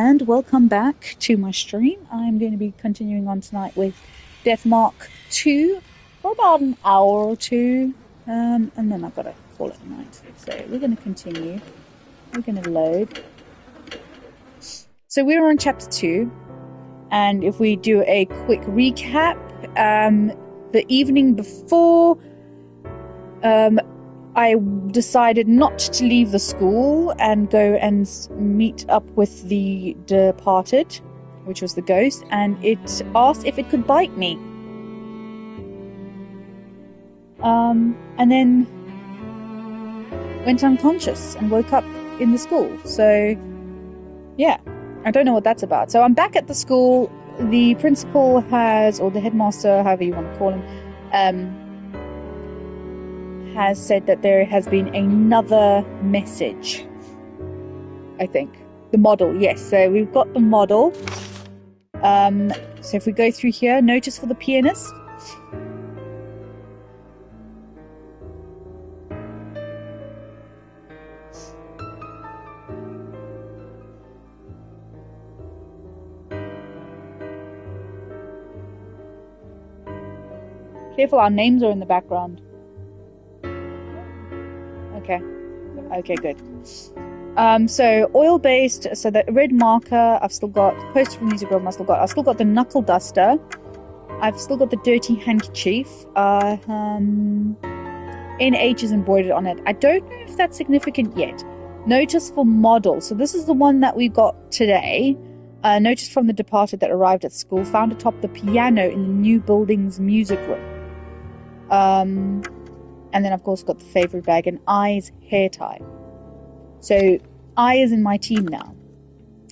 and welcome back to my stream. I'm going to be continuing on tonight with Deathmark 2 for about an hour or two, and then I've got to call it a night. So we're going to continue. We're going to load. So we're on chapter 2, and if we do a quick recap, the evening before, I decided not to leave the school and go and meet up with the departed, which was the ghost, and it asked if it could bite me. And then went unconscious and woke up in the school. So, yeah, I don't know what that's about. So I'm back at the school. The principal has, or the headmaster, however you want to call him, has said that there has been another message. I think. The model, yes. So we've got the model. So if we go through here, notice for the pianist. Careful, our names are in the background. Okay, good. So oil-based, so the red marker, I've still got poster from music room, I've still got the knuckle duster, I've still got the dirty handkerchief, NH is embroidered on it. I don't know if that's significant yet. Notice for model, so this is the one that we got today. Notice from the departed that arrived at school, found atop the piano in the new building's music room. And then, of course, got the favorite bag and I's hair tie. So, I is in my team now,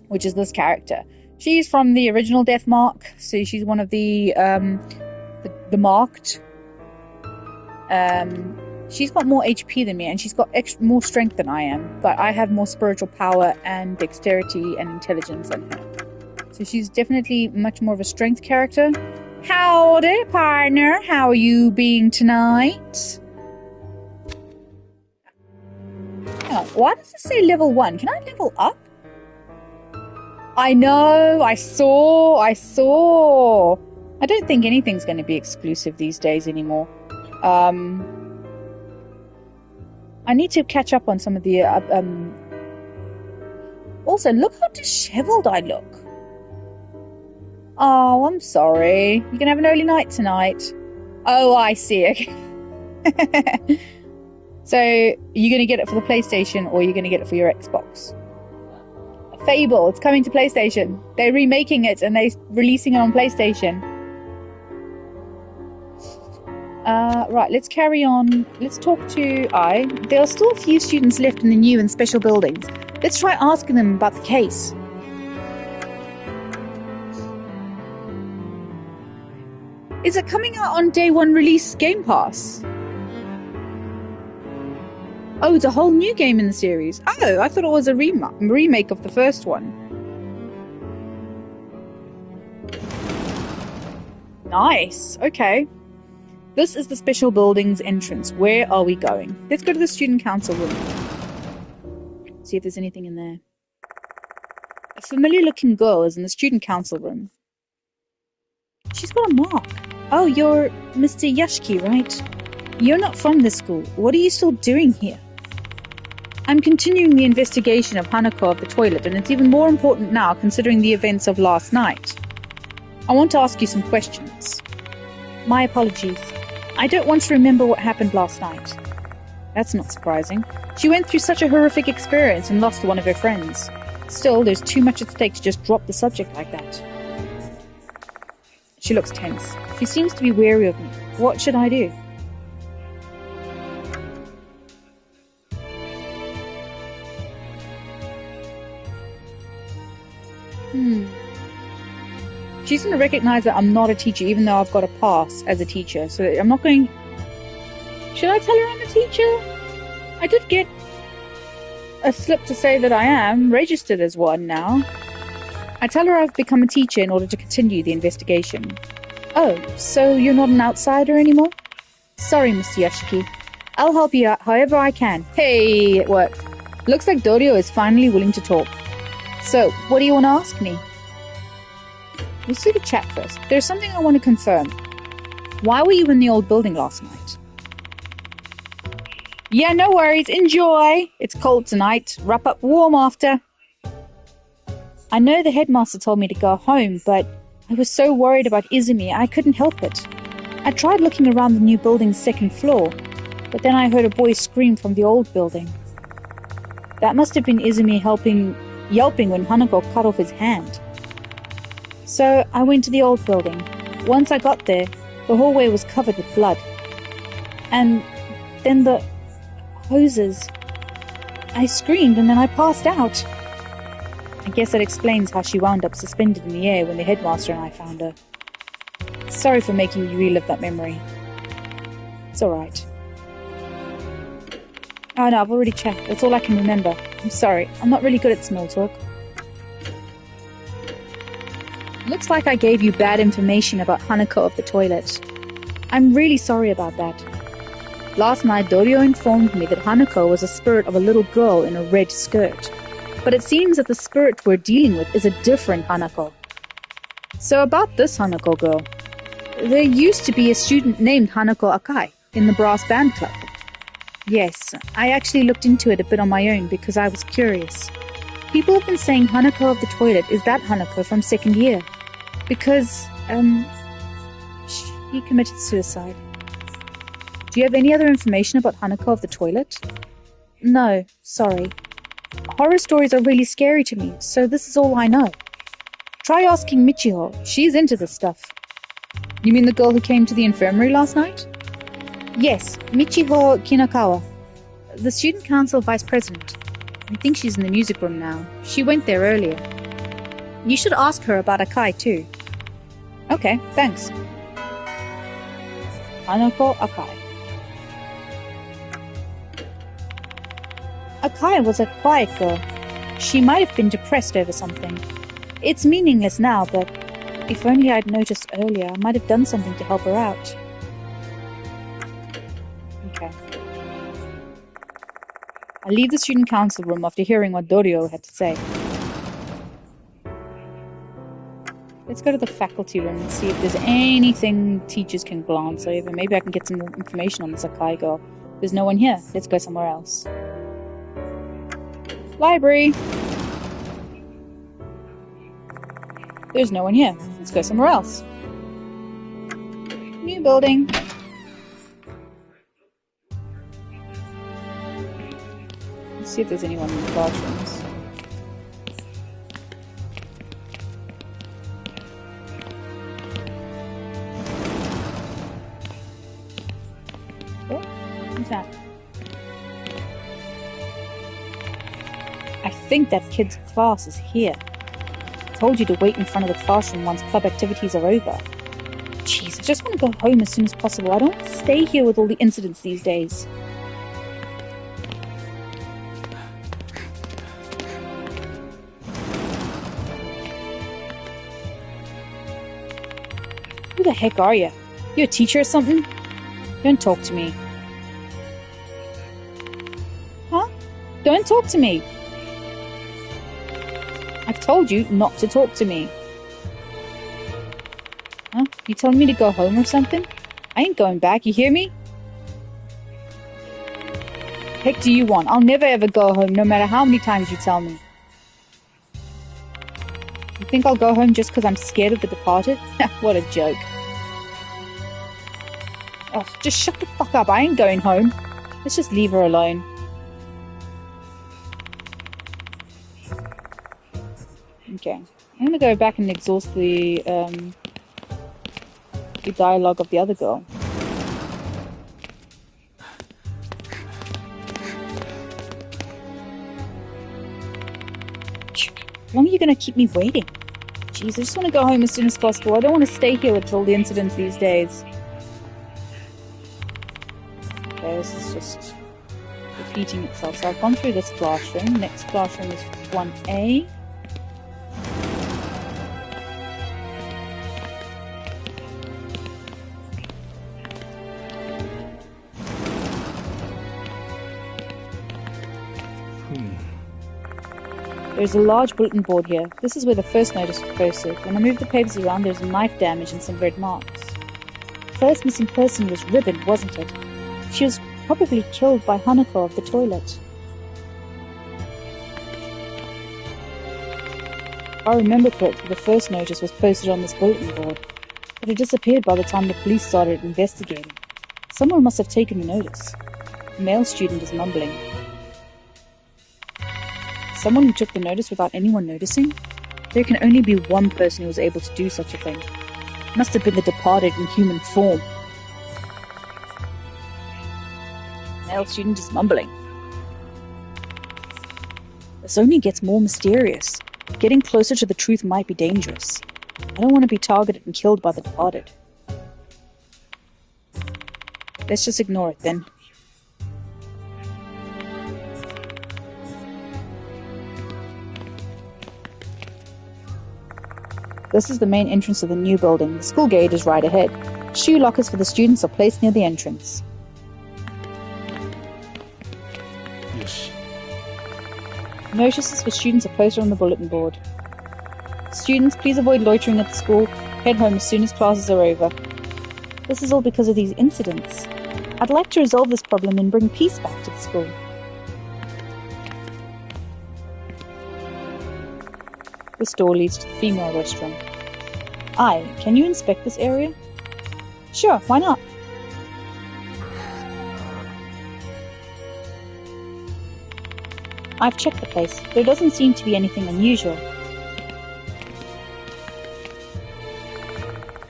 which is this character. She's from the original Deathmark, so she's one of the marked. She's got more HP than me, and she's got more strength than I am, but I have more spiritual power and dexterity and intelligence than her. So she's definitely much more of a strength character. Howdy, partner. How are you being tonight? Why does it say level 1? Can I level up? I know, I saw. I don't think anything's going to be exclusive these days anymore. I need to catch up on some of the... Also, look how disheveled I look. Oh, I'm sorry. You can have an early night tonight. Oh, I see. Okay. So, you're going to get it for the PlayStation or you're going to get it for your Xbox? Fable, it's coming to PlayStation. They're remaking it and they're releasing it on PlayStation. Right, let's carry on. Let's talk to I. There are still a few students left in the new and special buildings. Let's try asking them about the case. Is it coming out on day 1 release Game Pass? Oh, it's a whole new game in the series. Oh, I thought it was a remake of the first one. Nice. Okay. This is the special building's entrance. Where are we going? Let's go to the student council room. See if there's anything in there. A familiar-looking girl is in the student council room. She's got a mark. Oh, you're Mr. Yashiki, right? You're not from this school. What are you still doing here? I'm continuing the investigation of Hanako of the toilet, and it's even more important now considering the events of last night. I want to ask you some questions. My apologies. I don't want to remember what happened last night. That's not surprising. She went through such a horrific experience and lost one of her friends. Still, there's too much at stake to just drop the subject like that. She looks tense. She seems to be wary of me. What should I do? She's going to recognize that I'm not a teacher, even though I've got a pass as a teacher. So I'm not going... Should I tell her I'm a teacher? I did get a slip to say that I am registered as one now. I tell her I've become a teacher in order to continue the investigation. Oh, so you're not an outsider anymore? Sorry, Mr. Yashiki. I'll help you out however I can. Hey, it worked. Looks like Dorio is finally willing to talk. So, what do you want to ask me? Let's do the chat first. There's something I want to confirm. Why were you in the old building last night? Yeah, no worries. Enjoy. It's cold tonight. Wrap up warm after. I know the headmaster told me to go home, but I was so worried about Izumi, I couldn't help it. I tried looking around the new building's second floor, but then I heard a boy scream from the old building. That must have been Izumi yelping when Hanako cut off his hand. So I went to the old building. Once I got there, the hallway was covered with blood. And then the hoses. I screamed and then I passed out. I guess that explains how she wound up suspended in the air when the headmaster and I found her. Sorry for making you relive that memory. It's alright. Oh no, I've already checked. That's all I can remember. I'm sorry. I'm not really good at small talk. Looks like I gave you bad information about Hanako of the toilet. I'm really sorry about that. Last night, Dorio informed me that Hanako was a spirit of a little girl in a red skirt. But it seems that the spirit we're dealing with is a different Hanako. So about this Hanako girl. There used to be a student named Hanako Akai in the brass band club. Yes, I actually looked into it a bit on my own because I was curious. People have been saying Hanako of the toilet is that Hanako from second year. Because, she committed suicide. Do you have any other information about Hanako of the toilet? No, sorry. Horror stories are really scary to me, so this is all I know. Try asking Michiho. She's into this stuff. You mean the girl who came to the infirmary last night? Yes, Michiho Kinakawa, the student council vice president. I think she's in the music room now. She went there earlier. You should ask her about Akai too. Okay, thanks. Hanako Akai. Akai was a quiet girl. She might have been depressed over something. It's meaningless now, but if only I'd noticed earlier, I might have done something to help her out. Okay. I leave the student council room after hearing what Dorio had to say. Let's go to the faculty room and see if there's anything teachers can glance over. Maybe I can get some more information on this Akai girl. There's no one here. Let's go somewhere else. Library! There's no one here. Let's go somewhere else. New building. Let's see if there's anyone in the classrooms. Oh, what's that? I think that kid's class is here. I told you to wait in front of the classroom once club activities are over. Jeez, I just want to go home as soon as possible. I don't want to stay here with all the incidents these days. Who the heck are you? You a teacher or something? Don't talk to me. Huh? Don't talk to me. I've told you not to talk to me. Huh? You telling me to go home or something? I ain't going back, you hear me? Heck do you want? I'll never ever go home, no matter how many times you tell me. You think I'll go home just because I'm scared of the departed? What a joke. Oh, just shut the fuck up, I ain't going home. Let's just leave her alone. Okay, I'm gonna go back and exhaust the dialogue of the other girl. How long are you gonna keep me waiting? Jeez, I just want to go home as soon as possible. I don't want to stay here with all the incidents these days. Okay, this is just repeating itself. So I've gone through this classroom. Next classroom is 1A. There's a large bulletin board here. This is where the first notice was posted. When I moved the papers around, there's a knife damage and some red marks. First missing person was Ribbon, wasn't it? She was probably killed by Hanako of the toilet. If I remember correctly, the first notice was posted on this bulletin board, but it disappeared by the time the police started investigating. Someone must have taken the notice. The male student is mumbling. Someone who took the notice without anyone noticing? There can only be one person who was able to do such a thing. It must have been the departed in human form. The male student is mumbling. This only gets more mysterious. Getting closer to the truth might be dangerous. I don't want to be targeted and killed by the departed. Let's just ignore it then. This is the main entrance of the new building. The school gate is right ahead. Shoe lockers for the students are placed near the entrance. Yes. Notices for students are posted on the bulletin board. Students, please avoid loitering at the school. Head home as soon as classes are over. This is all because of these incidents. I'd like to resolve this problem and bring peace back to the school. This door leads to the female restroom. Can you inspect this area? Sure, why not? I've checked the place. There doesn't seem to be anything unusual.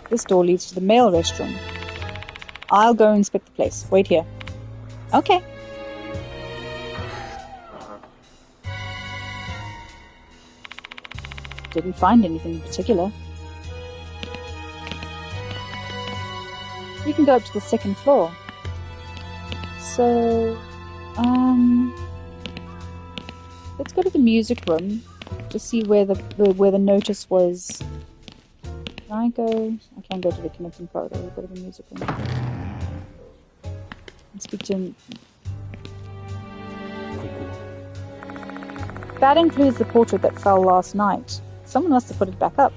This door leads to the male restroom. I'll go inspect the place. Wait here. Okay. Didn't find anything in particular. You can go up to the second floor. So, let's go to the music room to see where the notice was. Can I go? I can't go to the connecting corridor. We'll go to the music room. And speak to him. That includes the portrait that fell last night. Someone must have put it back up.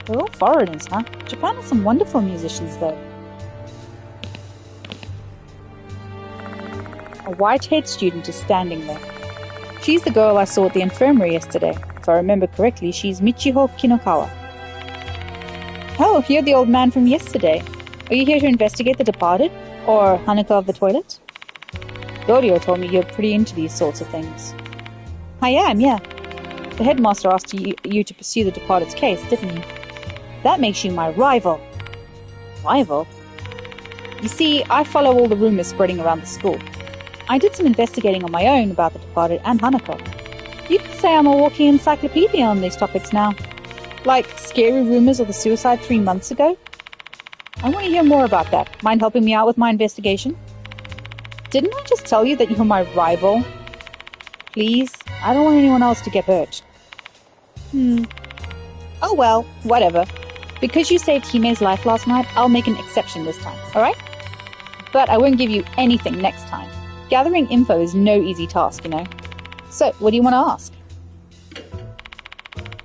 They're all foreigners, huh? Japan has some wonderful musicians, though. A white-haired student is standing there. She's the girl I saw at the infirmary yesterday. If I remember correctly, she's Michiho Kinokawa. Oh, you're the old man from yesterday. Are you here to investigate the departed? Or Hanako of the toilet? Dorio told me you're pretty into these sorts of things. I am, yeah. The headmaster asked you to pursue the departed's case, didn't he? That makes you my rival. Rival? You see, I follow all the rumors spreading around the school. I did some investigating on my own about the departed and Hanako. You could say I'm a walking encyclopedia on these topics now. Like scary rumors of the suicide 3 months ago? I want to hear more about that. Mind helping me out with my investigation? Didn't I just tell you that you're my rival? Please? I don't want anyone else to get hurt. Oh well, whatever. Because you saved Hime's life last night, I'll make an exception this time, alright? But I won't give you anything next time. Gathering info is no easy task, you know. So, what do you want to ask?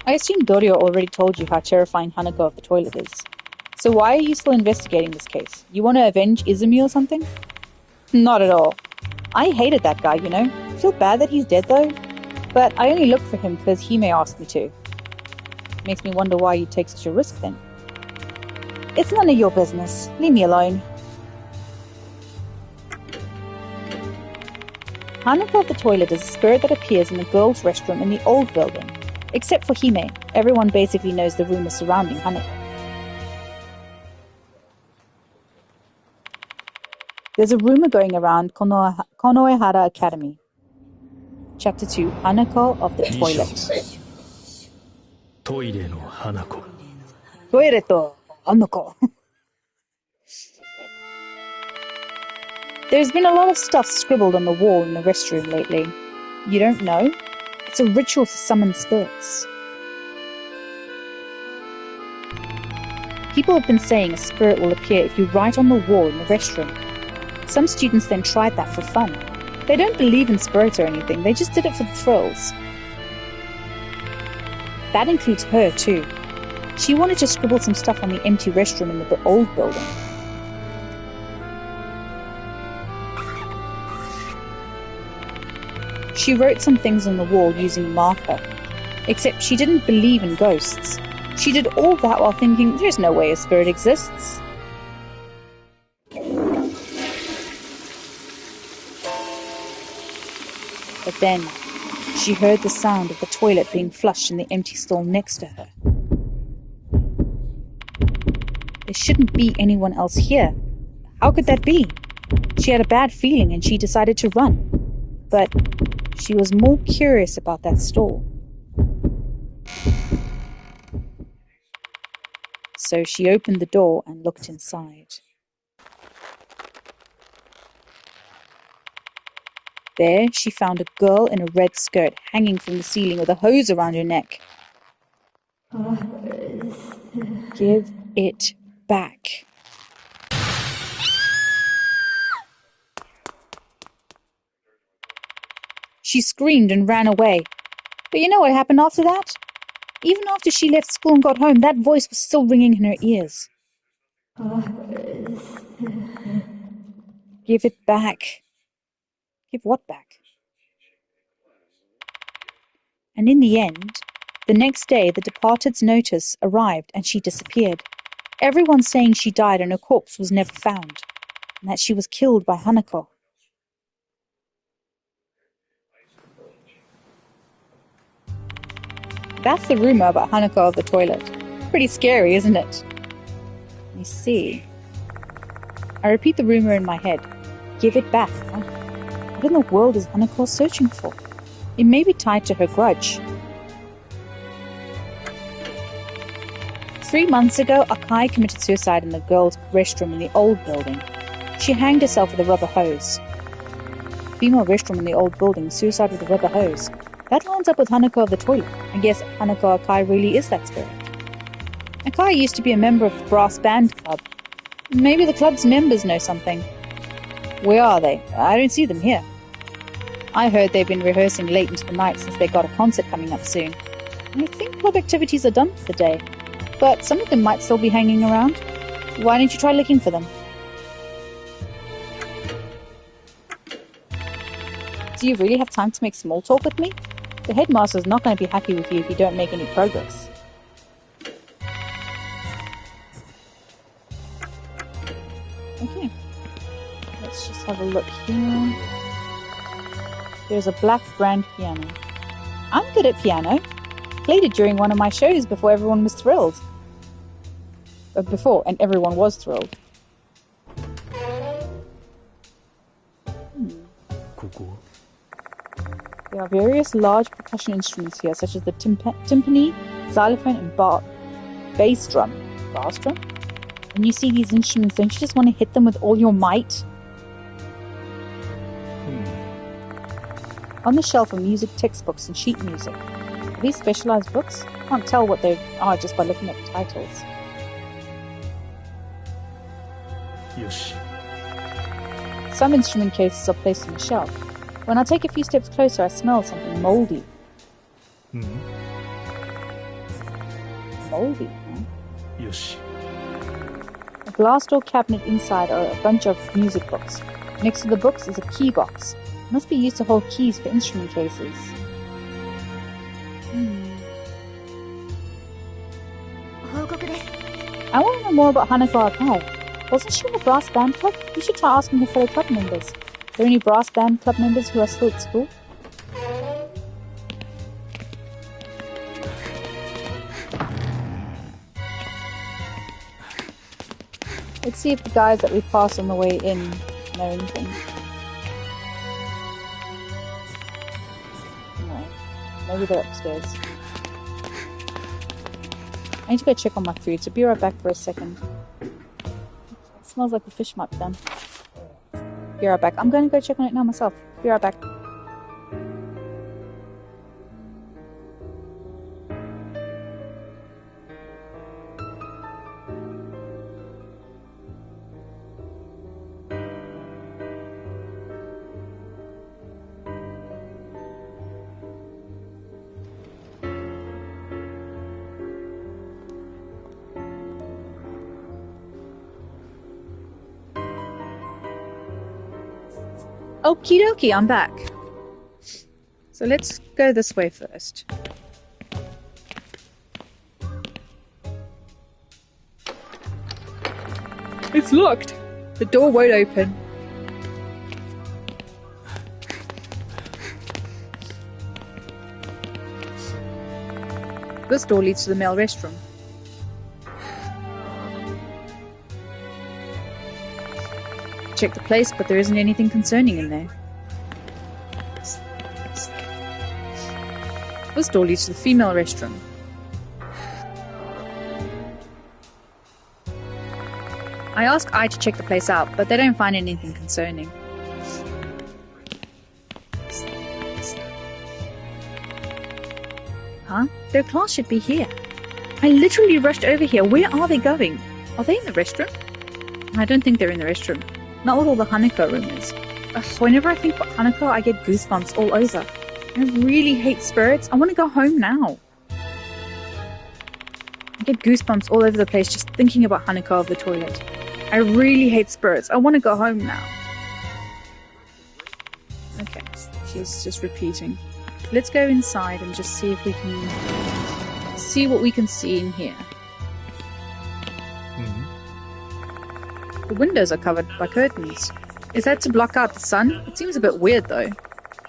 I assume Dorio already told you how terrifying Hanako of the toilet is. So why are you still investigating this case? You want to avenge Izumi or something? Not at all. I hated that guy, you know. I feel bad that he's dead though. But I only looked for him because Hime asked me to. Makes me wonder why you take such a risk then. It's none of your business. Leave me alone. Hanako of the toilet is a spirit that appears in the girls' restroom in the old building. Except for Hime, everyone basically knows the rumors surrounding Hanako. There's a rumor going around Konoehara Academy. Chapter 2, Hanako of the toilet. トイレの花子。トイレとHanako. There's been a lot of stuff scribbled on the wall in the restroom lately. You don't know? It's a ritual to summon spirits. People have been saying a spirit will appear if you write on the wall in the restroom. Some students then tried that for fun. They don't believe in spirits or anything, they just did it for the thrills. That includes her, too. She wanted to scribble some stuff on the empty restroom in the old building. She wrote some things on the wall using marker, except she didn't believe in ghosts. She did all that while thinking, there's no way a spirit exists. But then, she heard the sound of the toilet being flushed in the empty stall next to her. There shouldn't be anyone else here. How could that be? She had a bad feeling and she decided to run. But she was more curious about that stall. So she opened the door and looked inside. There, she found a girl in a red skirt hanging from the ceiling with a hose around her neck. Give it back. She screamed and ran away. But you know what happened after that? Even after she left school and got home, that voice was still ringing in her ears. Give it back. Give what back? And in the end, the next day the departed's notice arrived and she disappeared. Everyone saying she died and her corpse was never found, and that she was killed by Hanako. That's the rumor about Hanako of the toilet. Pretty scary, isn't it? Let me see. I repeat the rumor in my head. Give it back. Huh? What in the world is Hanako searching for? It may be tied to her grudge. 3 months ago, Akai committed suicide in the girls' restroom in the old building. She hanged herself with a rubber hose. Female restroom in the old building, suicide with a rubber hose. That lines up with Hanako of the toilet. I guess Hanako Akai really is that spirit. Akai used to be a member of the brass band club. Maybe the club's members know something. Where are they? I don't see them here. I heard they've been rehearsing late into the night since they got a concert coming up soon. I think club activities are done for the day, but some of them might still be hanging around. Why don't you try looking for them? Do you really have time to make small talk with me? The headmaster's not going to be happy with you if you don't make any progress. Okay. Let's just have a look here. There's a black grand piano. I'm good at piano. Played it during one of my shows before everyone was thrilled. And everyone was thrilled. There are various large percussion instruments here, such as the timpani, xylophone, and bass drum. Bass drum? When you see these instruments, don't you just want to hit them with all your might? On the shelf are music textbooks and sheet music. Are these specialized books? I can't tell what they are just by looking at the titles. Yoshi. Some instrument cases are placed on the shelf. When I take a few steps closer, I smell something moldy. Moldy, huh? Yoshi. A glass door cabinet inside are a bunch of music books. Next to the books is a key box. It must be used to hold keys for instrument cases. I want to know more about Hanako Akai. Wasn't she in a brass band club? You should try asking her fellow club members. Are there any brass band club members who are still at school? Let's see if the guys that we passed on the way in know anything. No. Maybe they're upstairs. I need to go check on my food, so be right back for a second. It smells like the fish might be done. Be right back. I'm going to go check on it now myself. Be right back. Okie dokie, I'm back. So let's go this way first. It's locked. The door won't open. This door leads to the male restroom. Check the place, but there isn't anything concerning in there. This door leads to the female restroom. I ask I to check the place out, but they don't find anything concerning. Huh? Their class should be here. I literally rushed over here. Where are they going? Are they in the restroom? I don't think they're in the restroom. Not with all the Hanako rumors. Ugh, whenever I think about Hanako, I get goosebumps all over. I really hate spirits. I want to go home now. I get goosebumps all over the place just thinking about Hanako of the toilet. I really hate spirits. I want to go home now. Okay, she's just repeating. Let's go inside and just see if we can see what we can see in here. The windows are covered by curtains. Is that to block out the sun? It seems a bit weird though.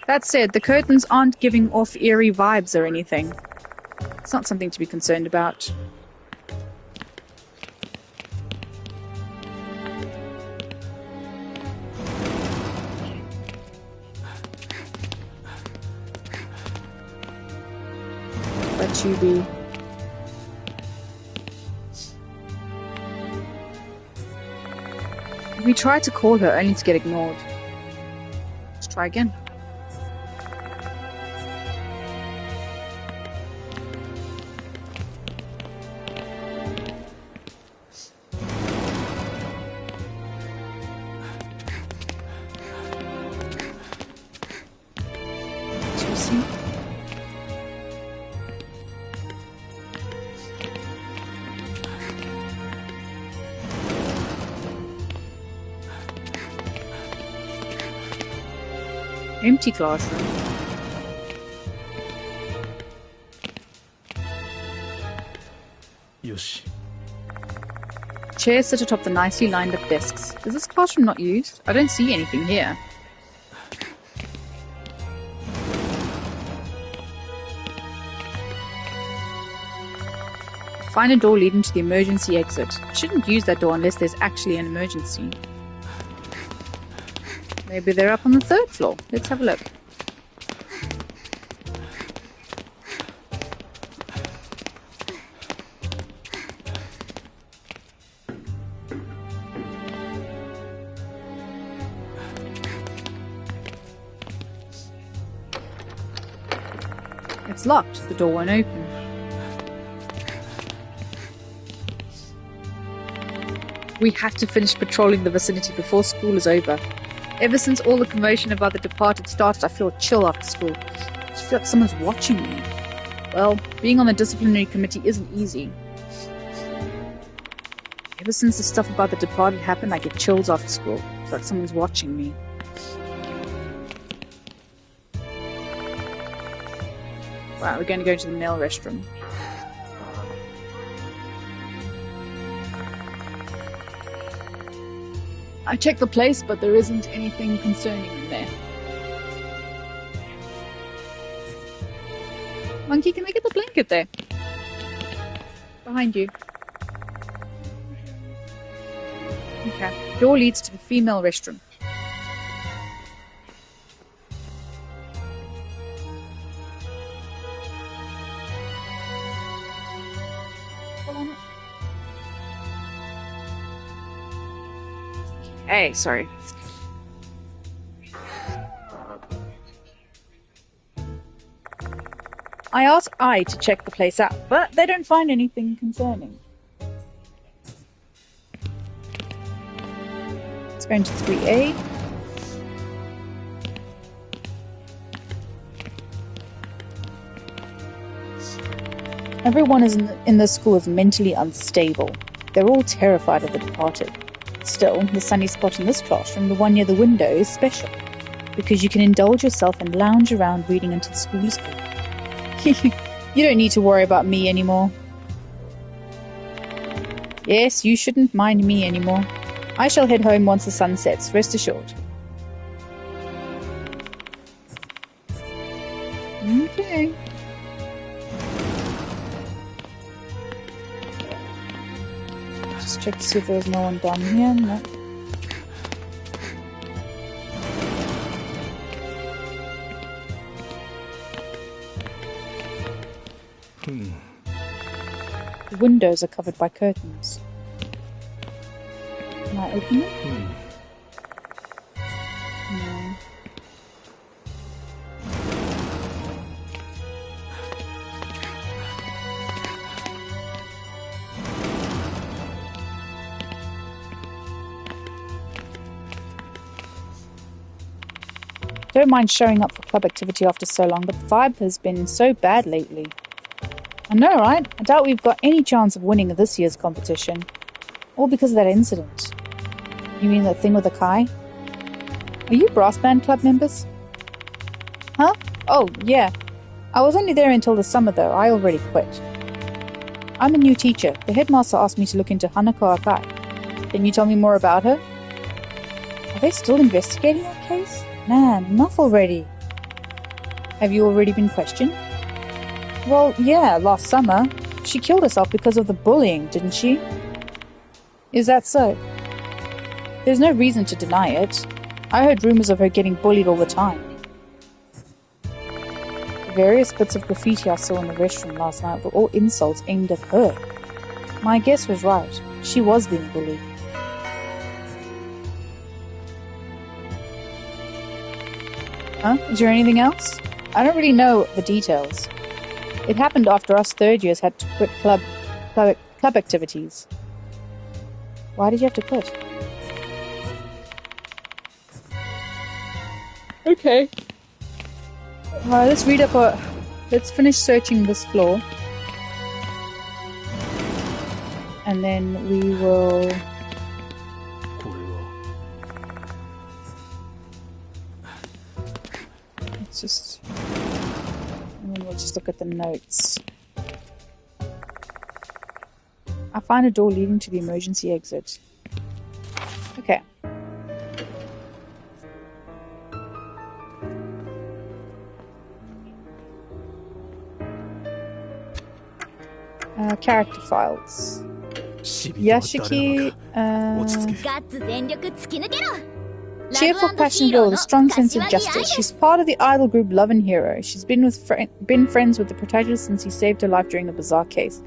That said, the curtains aren't giving off eerie vibes or anything. It's not something to be concerned about. Let you be. We tried to call her only to get ignored. Let's try again. Empty classroom. Yoshi. Chairs sit atop the nicely lined up desks. Is this classroom not used? I don't see anything here. Find a door leading to the emergency exit. Shouldn't use that door unless there's actually an emergency. Maybe they're up on the 3rd floor. Let's have a look. It's locked. The door won't open. We have to finish patrolling the vicinity before school is over. Ever since all the commotion about the departed started, I feel a chill after school. I just feel like someone's watching me. Well, being on the disciplinary committee isn't easy. Ever since the stuff about the departed happened, I get chills after school. It's like someone's watching me. Right, we're going to go to the male restroom. I checked the place, but there isn't anything concerning in there. Monkey, can we get the blanket there? Behind you. Okay. Door leads to the female restroom. Hey, sorry. I ask I to check the place out, but they don't find anything concerning. Let's go into 3A. Everyone in this school is mentally unstable. They're all terrified of the departed. Still, the sunny spot in this classroom, the one near the window, is special. because you can indulge yourself and lounge around reading until school is over. You don't need to worry about me anymore. Yes, you shouldn't mind me anymore. I shall head home once the sun sets, rest assured. Okay. Just check to see if there's no one down here. No. The windows are covered by curtains. Can I open them? No. Don't mind showing up for club activity after so long, but the vibe has been so bad lately. I know, right? I doubt we've got any chance of winning this year's competition. All because of that incident. You mean that thing with the Kai? Are you brass band club members? Huh? Oh, yeah. I was only there until the summer though. I already quit. I'm a new teacher. The headmaster asked me to look into Hanako Akai. Can you tell me more about her? Are they still investigating that case? Man, enough already. Have you already been questioned? Well, yeah, last summer. She killed herself because of the bullying, didn't she? Is that so? There's no reason to deny it. I heard rumors of her getting bullied all the time. The various bits of graffiti I saw in the restroom last night were all insults aimed at her. My guess was right. She was being bullied. Huh? Is there anything else? I don't really know the details. It happened after us third years had to quit club activities. Why did you have to quit? Okay. Let's finish searching this floor. And then we will... And then we'll just look at the notes. I find a door leading to the emergency exit. Okay. Character files. Yashiki, cheerful, passionate, with a strong sense of justice. She's part of the idol group Love and Hero. She's been friends with the protagonist since he saved her life during a bizarre case.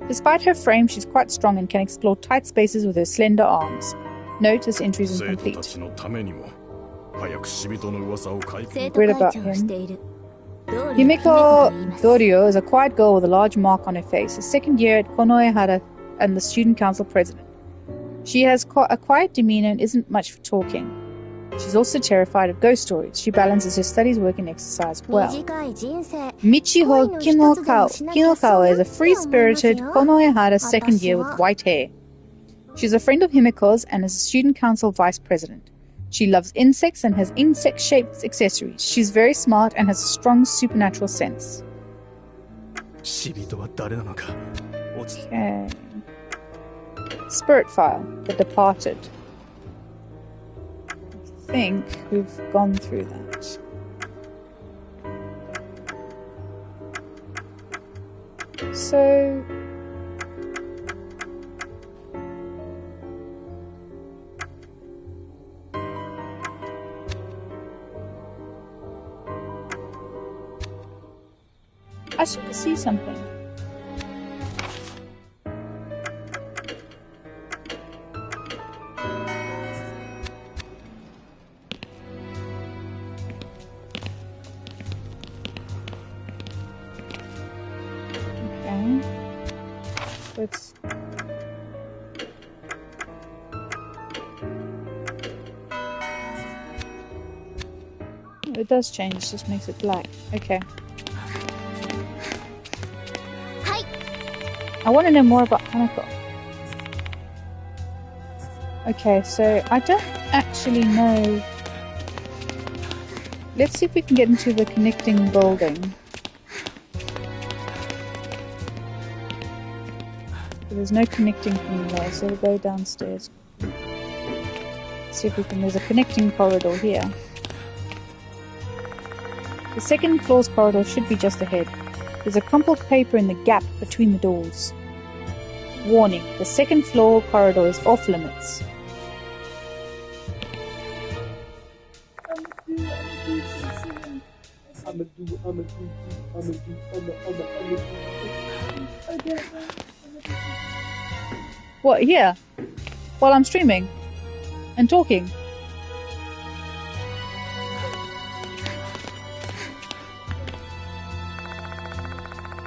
Despite her frame, she's quite strong and can explore tight spaces with her slender arms. Note, this entry is incomplete. Read about him. Himeko Dorio is a quiet girl with a large mark on her face. Her second year at Konoehara and the student council president. She has a quiet demeanor and isn't much for talking. She's also terrified of ghost stories. She balances her studies, work, and exercise well. Michiho Kinokawa is a free-spirited Konoehara second year with white hair. She's a friend of Himiko's and is a student council vice president. She loves insects and has insect-shaped accessories. She's very smart and has a strong supernatural sense. Okay. Spirit file, The Departed. I think we've gone through that. So... I seem to see something. Okay. Let's... It does change, it just makes it black. Okay. I want to know more about Hanako. Okay, so I don't actually know Let's see if we can get into the connecting building. There's no connecting from there, so we'll go downstairs. See if we can. There's a connecting corridor here. The second floor's corridor should be just ahead. There's a crumpled paper in the gap between the doors. Warning, the second floor corridor is off limits. What, here? While I'm streaming? And talking?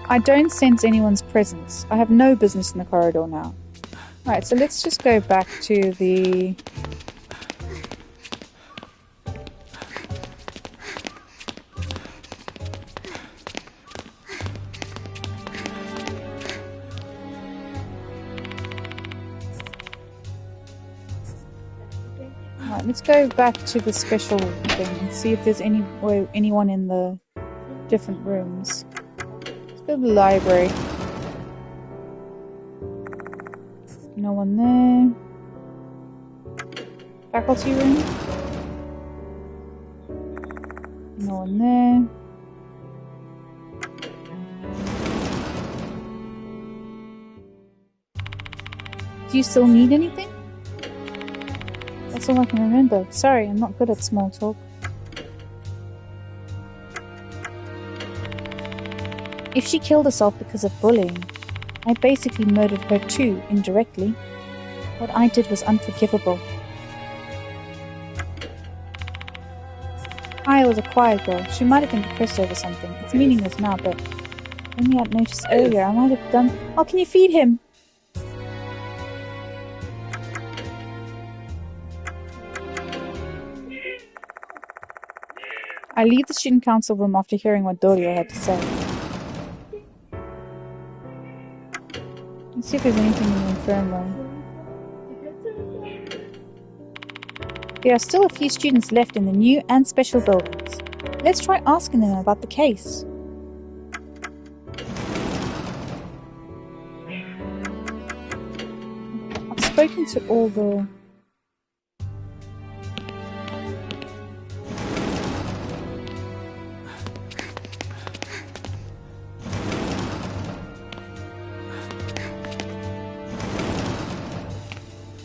I don't sense anyone's presence. I have no business in the corridor now. Right, so let's just go back to the... Right, let's go back to the special thing and see if there's anyone in the different rooms. Let's go to the library. No one there. Faculty room. No one there. Do you still need anything? That's all I can remember. Sorry, I'm not good at small talk. If she killed herself because of bullying, I basically murdered her too, indirectly. What I did was unforgivable. I was a quiet girl. She might have been depressed over something. It's meaningless now, but only I'd noticed earlier, I might have done... Oh, can you feed him? I leave the student council room after hearing what Dorio had to say. Let's see if there's anything in the infirmary. There are still a few students left in the new and special buildings. Let's try asking them about the case. I've spoken to all the...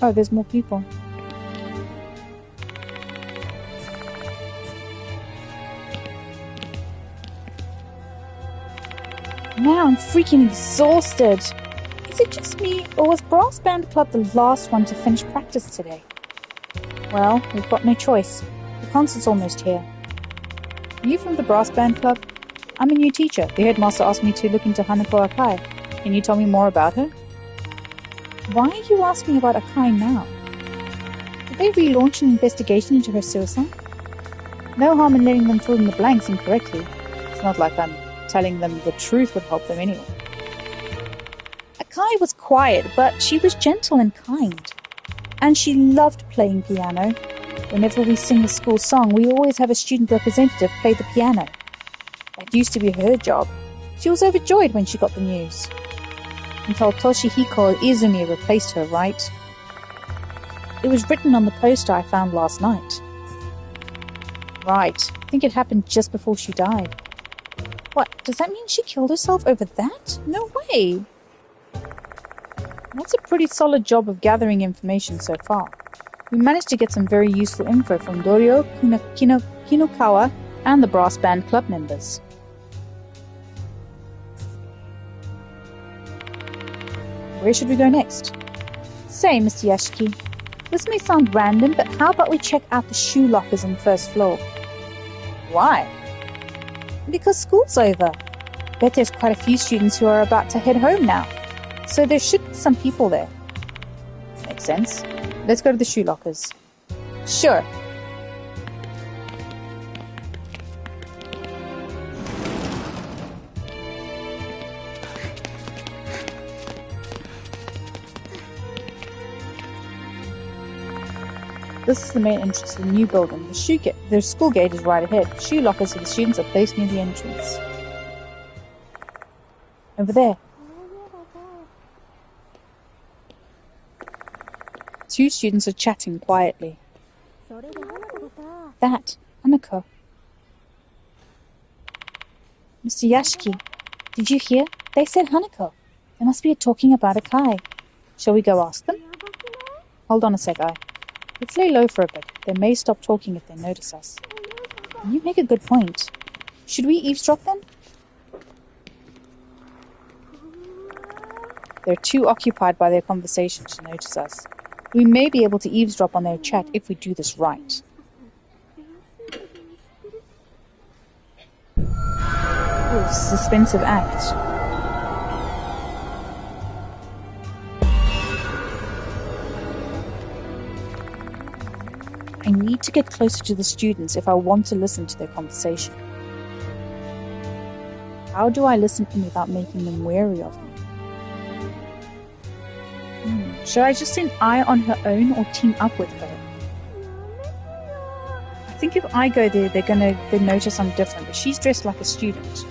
Oh, there's more people. Now I'm freaking exhausted. Is it just me, or was Brass Band Club the last one to finish practice today? Well, we've got no choice. The concert's almost here. Are you from the Brass Band Club? I'm a new teacher. The headmaster asked me to look into Hanako Akai. Can you tell me more about her? Why are you asking about Akai now? Did they relaunch an investigation into her suicide? No harm in letting them fill in the blanks incorrectly. It's not like I'm telling them the truth would help them anyway. Akai was quiet, but she was gentle and kind. And she loved playing piano. Whenever we sing the school song, we always have a student representative play the piano. That used to be her job. She was overjoyed when she got the news. Until Toshihiko Izumi replaced her, right? It was written on the poster I found last night. Right. I think it happened just before she died. What, does that mean she killed herself over that? No way! That's a pretty solid job of gathering information so far. We managed to get some very useful info from Dorio, Kinokawa, and the Brass Band Club members. Where should we go next? Say, Mr. Yashiki, this may sound random, but how about we check out the shoe lockers on the first floor? Why? Because school's over. Bet there's quite a few students who are about to head home now. So there should be some people there. Makes sense. Let's go to the shoe lockers. Sure. This is the main entrance to the new building. The school gate is right ahead. Shoe lockers for the students are placed near the entrance. Over there. 2 students are chatting quietly. That, Hanako. Mr. Yashiki, did you hear? They said Hanako. They must be talking about Akai. Shall we go ask them? Hold on a sec, Ai. Let's lay low for a bit. They may stop talking if they notice us. You make a good point. Should we eavesdrop then? They're too occupied by their conversation to notice us. We may be able to eavesdrop on their chat if we do this right. Oh, suspensive act. I need to get closer to the students if I want to listen to their conversation. How do I listen in without making them wary of me? Should I just send Ai on her own or team up with her? I think if I go there, they'll notice I'm different, but she's dressed like a student.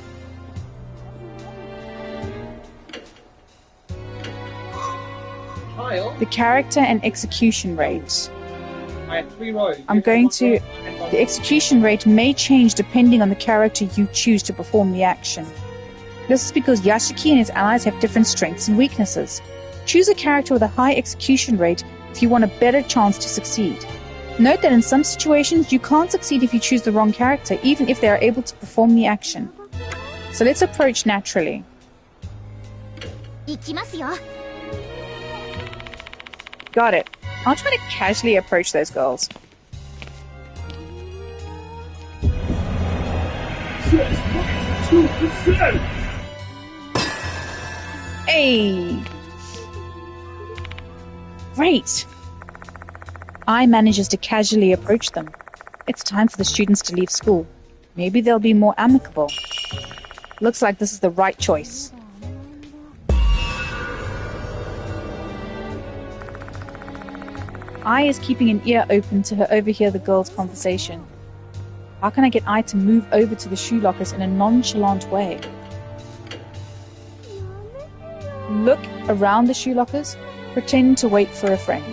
The character and execution rate. I have 3 rows. The execution rate may change depending on the character you choose to perform the action. This is because Yashiki and his allies have different strengths and weaknesses. Choose a character with a high execution rate if you want a better chance to succeed. Note that in some situations you can't succeed if you choose the wrong character, even if they are able to perform the action. So let's approach naturally. Got it. I'll try to casually approach those girls. Hey! Great! I manages to casually approach them. It's time for the students to leave school. Maybe they'll be more amicable. Looks like this is the right choice. Ai is keeping an ear open to overhear the girls' conversation. How can I get Ai to move over to the shoe lockers in a nonchalant way? Look around the shoe lockers. Pretend to wait for a friend.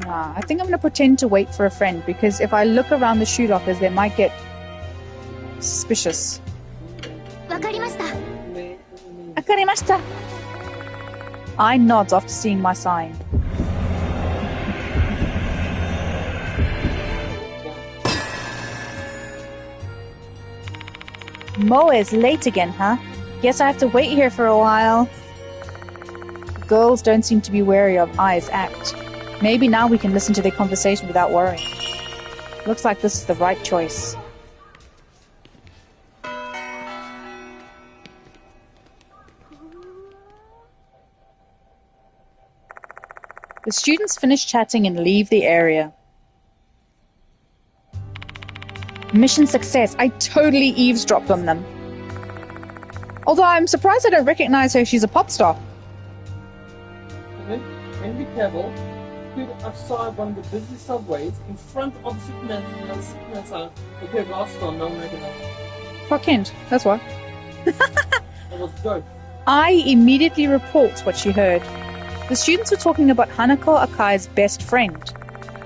I think I'm going to pretend to wait for a friend, because if I look around the shoe lockers, they might get suspicious. Wakarimashita. Ai nods after seeing my sign. Moe's late again, huh? Guess I have to wait here for a while. Girls don't seem to be wary of Ai's act. Maybe now we can listen to their conversation without worrying. Looks like this is the right choice. The students finish chatting and leave the area. Mission success. I totally eavesdropped on them. Although I'm surprised I don't recognize her. She's a pop star. And be careful. Stood outside one of the busy subways in front of Superman's house with her glasses on. No one recognized her. Clark Kent. That's why. That was a joke. Ai immediately reports what she heard. The students were talking about Hanako Akai's best friend.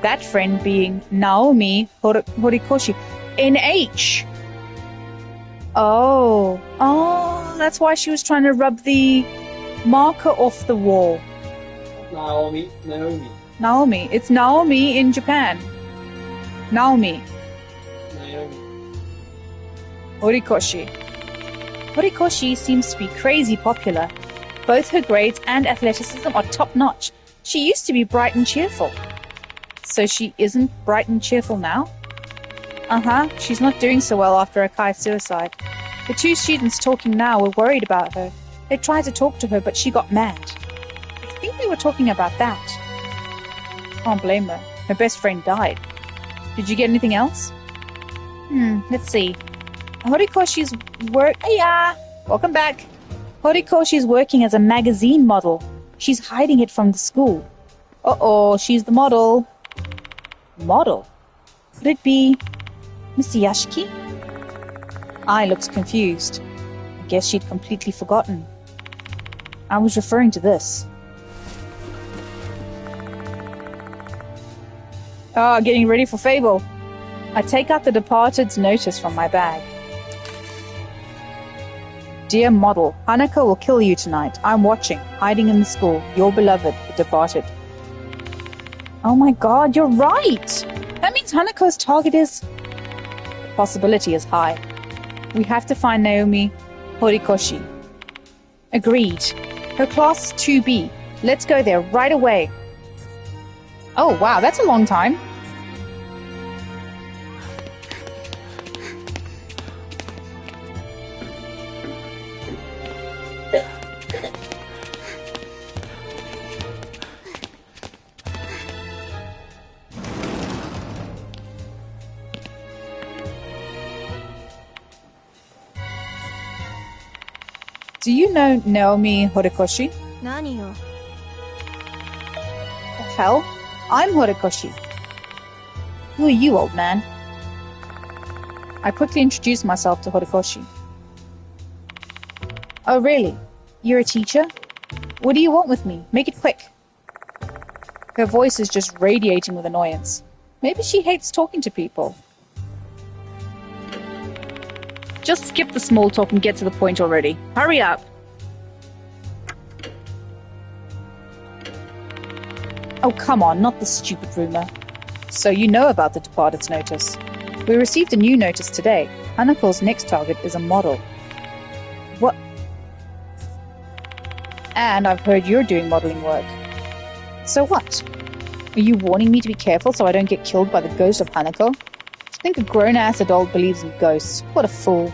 That friend being Naomi Horikoshi. NH! Oh, that's why she was trying to rub the marker off the wall. Naomi. Naomi. It's Naomi in Japan. Naomi. Horikoshi. Horikoshi seems to be crazy popular. Both her grades and athleticism are top-notch. She used to be bright and cheerful. So she isn't bright and cheerful now? She's not doing so well after Akai's suicide. The 2 students talking now were worried about her. They tried to talk to her, but she got mad. I think we were talking about that. Can't blame her. Her best friend died. Did you get anything else? Let's see. Horikoshi's welcome back. Horikoshi's working as a magazine model. She's hiding it from the school. Uh-oh, she's the model. Model? Could it be Mr. Yashiki? I looks confused. I guess she'd completely forgotten. I was referring to this. Ah, getting ready for Fable. I take out the departed's notice from my bag. Dear model, Hanako will kill you tonight. I'm watching, hiding in the school. Your beloved, the departed. Oh my god, you're right! That means Hanako's target is... The possibility is high. We have to find Naomi Horikoshi. Agreed. Her class is 2B. Let's go there right away. Oh wow, that's a long time. Do you know Naomi Horikoshi? 何よ。 The hell? I'm Horikoshi. Who are you, old man? I quickly introduced myself to Horikoshi. Oh, really? You're a teacher? What do you want with me? Make it quick. Her voice is just radiating with annoyance. Maybe she hates talking to people. Just skip the small talk and get to the point already. Hurry up. Oh, come on, not this stupid rumor. So you know about the departed's notice. We received a new notice today. Hanako's next target is a model. What? And I've heard you're doing modeling work. So what? Are you warning me to be careful so I don't get killed by the ghost of Hanako? I think a grown-ass adult believes in ghosts. What a fool.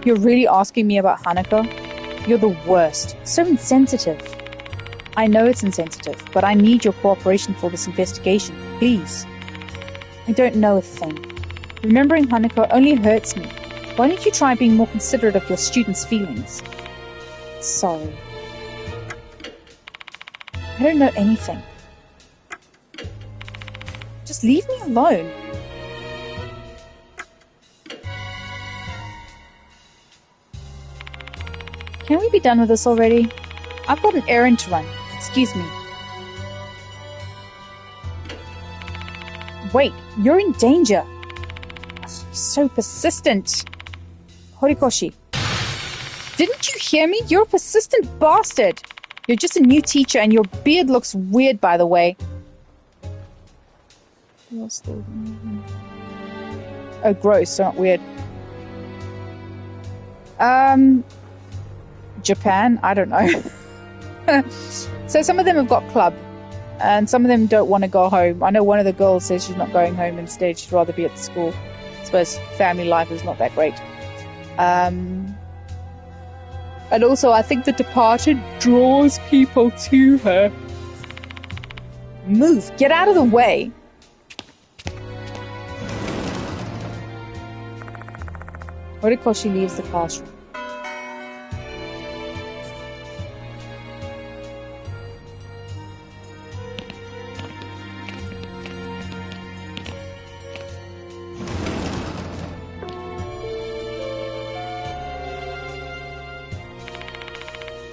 You're really asking me about Hanako? You're the worst. So insensitive. I know it's insensitive, but I need your cooperation for this investigation, please. I don't know a thing. Remembering Hanako only hurts me. Why don't you try being more considerate of your students' feelings? Sorry. I don't know anything. Just leave me alone. Can we be done with this already? I've got an errand to run. Excuse me. Wait, you're in danger. So persistent. Horikoshi. Didn't you hear me? You're a persistent bastard. You're just a new teacher and your beard looks weird, by the way. Oh, gross, not weird. Japan? I don't know. So some of them have got club, and some of them don't want to go home. I know one of the girls says she's not going home instead. She'd rather be at the school. I suppose family life is not that great. And also, I think the departed draws people to her. Move! Get out of the way! Horikoshi leaves the classroom.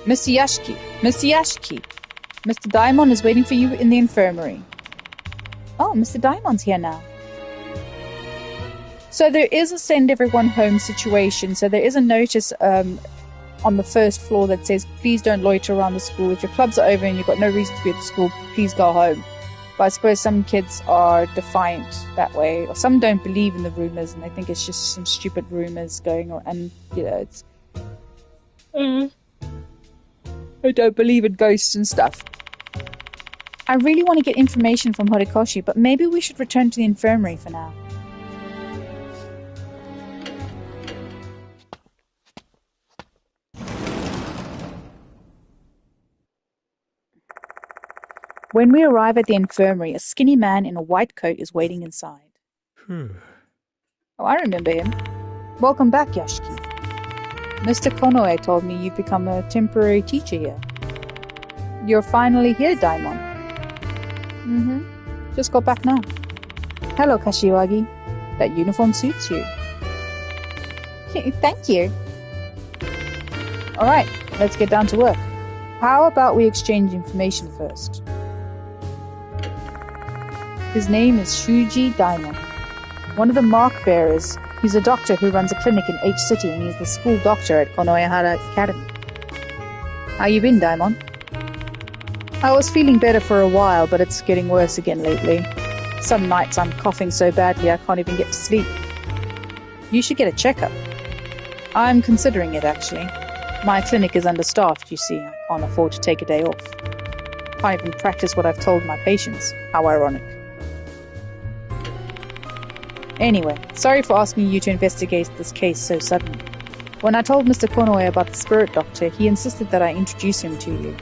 Mr. Yashiki! Mr. Yashiki! Mr. Daimon is waiting for you in the infirmary. Oh, Mr. Daimon's here now. So there is a send everyone home situation. So there is a notice on the first floor that says, please don't loiter around the school. If your clubs are over and you've got no reason to be at the school, please go home. But I suppose some kids are defiant that way, or some don't believe in the rumors and they think it's just some stupid rumors going on. And, you know, it's... I don't believe in ghosts and stuff. I really want to get information from Horikoshi, but maybe we should return to the infirmary for now. When we arrive at the infirmary, a skinny man in a white coat is waiting inside. Oh, I remember him. Welcome back, Yashiki. Mr. Konoe told me you've become a temporary teacher here. You're finally here, Daimon. Just got back now. Hello, Kashiwagi. That uniform suits you. Thank you. Alright, let's get down to work. How about we exchange information first? His name is Shuji Daimon, one of the mark bearers. He's a doctor who runs a clinic in H City, and he's the school doctor at Konohara Academy. How you been, Daimon? I was feeling better for a while, but it's getting worse again lately. Some nights I'm coughing so badly I can't even get to sleep. You should get a checkup. I'm considering it, actually. My clinic is understaffed, you see. I can't afford to take a day off. Can't even practice what I've told my patients. How ironic. Anyway, sorry for asking you to investigate this case so suddenly. When I told Mr. Konoe about the spirit doctor, he insisted that I introduce him to you.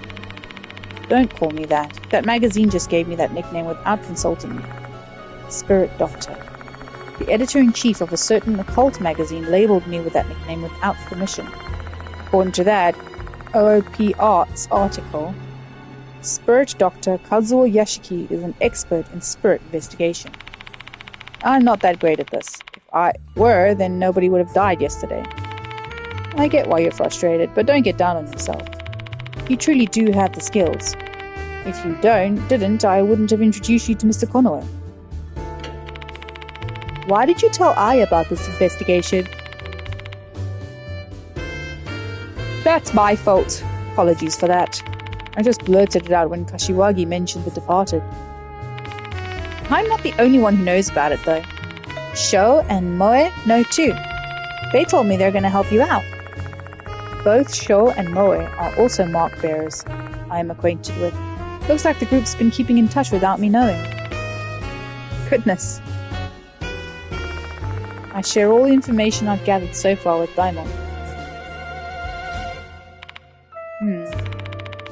Don't call me that. That magazine just gave me that nickname without consulting me. Spirit Doctor. The editor-in-chief of a certain occult magazine labeled me with that nickname without permission. According to that OOP Arts article, Spirit Doctor Kazuo Yashiki is an expert in spirit investigation. I'm not that great at this. If I were, then nobody would have died yesterday. I get why you're frustrated, but don't get down on yourself. You truly do have the skills. If you didn't, I wouldn't have introduced you to Mr. Konoe. Why did you tell Ai about this investigation? That's my fault. Apologies for that. I just blurted it out when Kashiwagi mentioned the departed. I'm not the only one who knows about it, though. Sho and Moe know too. They told me they're going to help you out. Both Sho and Moe are also mark bearers I am acquainted with. Looks like the group's been keeping in touch without me knowing. Goodness. I share all the information I've gathered so far with Daimon.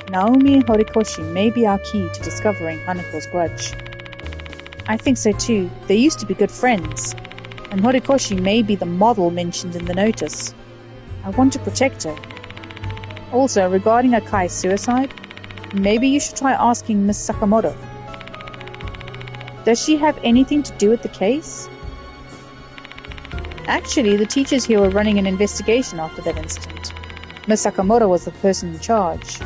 Naomi and Horikoshi may be our key to discovering Hanako's grudge. I think so too. They used to be good friends. And Horikoshi may be the model mentioned in the notice. I want to protect her. Also, regarding Akai's suicide, maybe you should try asking Miss Sakamoto. Does she have anything to do with the case? Actually, the teachers here were running an investigation after that incident. Miss Sakamoto was the person in charge.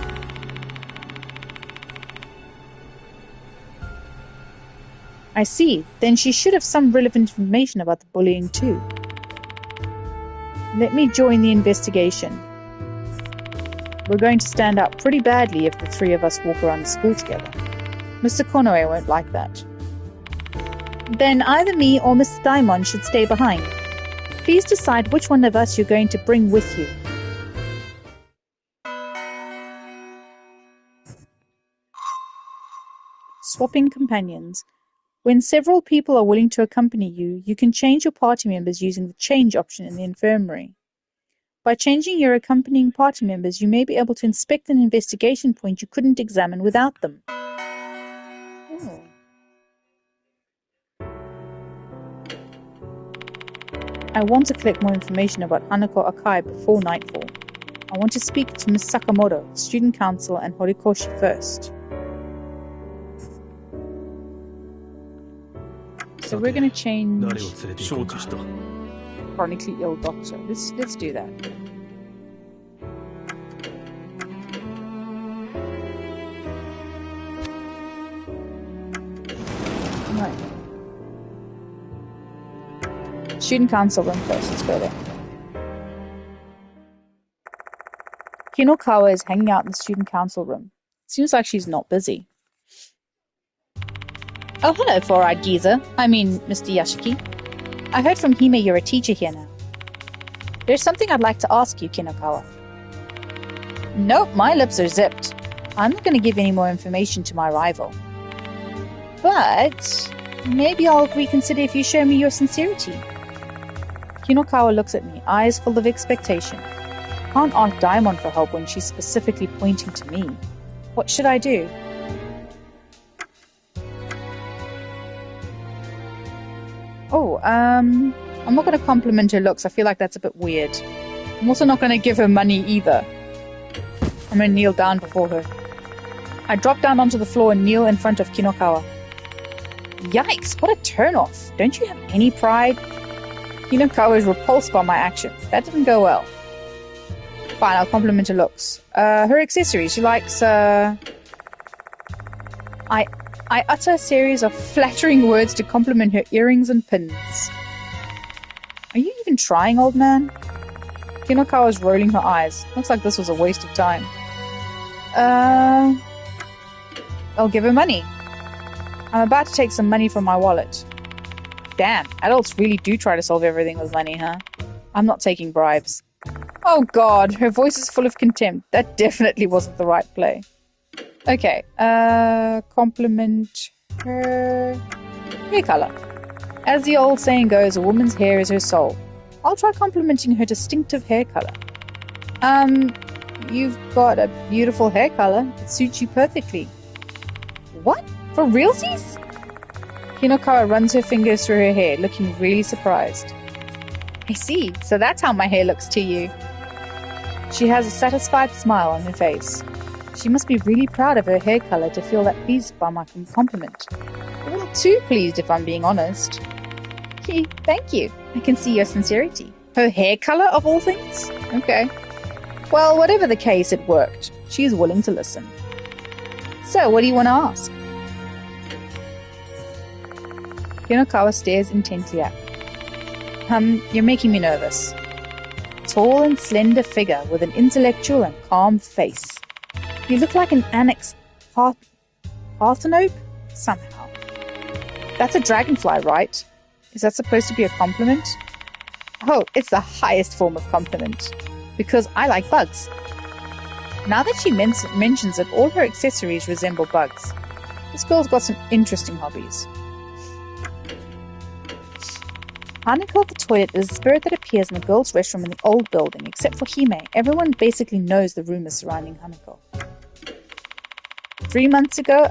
I see. Then she should have some relevant information about the bullying too. Let me join the investigation. We're going to stand out pretty badly if the three of us walk around the school together. Mr. Konoe won't like that. Then either me or Mr. Daimon should stay behind. Please decide which one of us you're going to bring with you. Swapping companions. When several people are willing to accompany you, you can change your party members using the change option in the infirmary. By changing your accompanying party members, you may be able to inspect an investigation point you couldn't examine without them. Oh. I want to collect more information about Hanako Akai before nightfall. I want to speak to Miss Sakamoto, student council, and Horikoshi first. So we're going to change chronically ill doctor. Let's do that. Right. Student council room first. Let's go there. Kinokawa is hanging out in the student council room. Seems like she's not busy. Oh, hello, four-eyed geezer. I mean, Mr. Yashiki. I heard from Hime you're a teacher here now. There's something I'd like to ask you, Kinokawa. Nope, my lips are zipped. I'm not going to give any more information to my rival. But maybe I'll reconsider if you show me your sincerity. Kinokawa looks at me, eyes full of expectation. Can't ask Daimon for help when she's specifically pointing to me. What should I do? Oh, I'm not going to compliment her looks. I feel like that's a bit weird. I'm also not going to give her money either. I'm going to kneel down before her. I drop down onto the floor and kneel in front of Kinokawa. Yikes, what a turn-off. Don't you have any pride? Kinokawa is repulsed by my actions. That didn't go well. Fine, I'll compliment her looks. Her accessories. She likes, I utter a series of flattering words to compliment her earrings and pins. Are you even trying, old man? Kinokawa is rolling her eyes. Looks like this was a waste of time. I'll give her money. I'm about to take some money from my wallet. Damn, adults really do try to solve everything with money, huh? I'm not taking bribes. Oh god, her voice is full of contempt. That definitely wasn't the right play. Okay, compliment her hair color. As the old saying goes, a woman's hair is her soul. I'll try complimenting her distinctive hair color. You've got a beautiful hair color. It suits you perfectly. What? For realsies? Kinokawa runs her fingers through her hair, looking really surprised. I see. So that's how my hair looks to you. She has a satisfied smile on her face. She must be really proud of her hair color to feel that pleased by my compliment. A little too pleased, if I'm being honest. Gee, thank you. I can see your sincerity. Her hair color, of all things? Okay. Well, whatever the case, it worked. She is willing to listen. So, what do you want to ask? Kinokawa stares intently at me. You're making me nervous. Tall and slender figure with an intellectual and calm face. You look like an annex parthenope? Somehow. That's a dragonfly, right? Is that supposed to be a compliment? Oh, it's the highest form of compliment. Because I like bugs. Now that she mentions it, all her accessories resemble bugs. This girl's got some interesting hobbies. Hanako the toilet is a spirit that appears in the girls' restroom in the old building, except for Hime. Everyone basically knows the rumors surrounding Hanako. 3 months ago,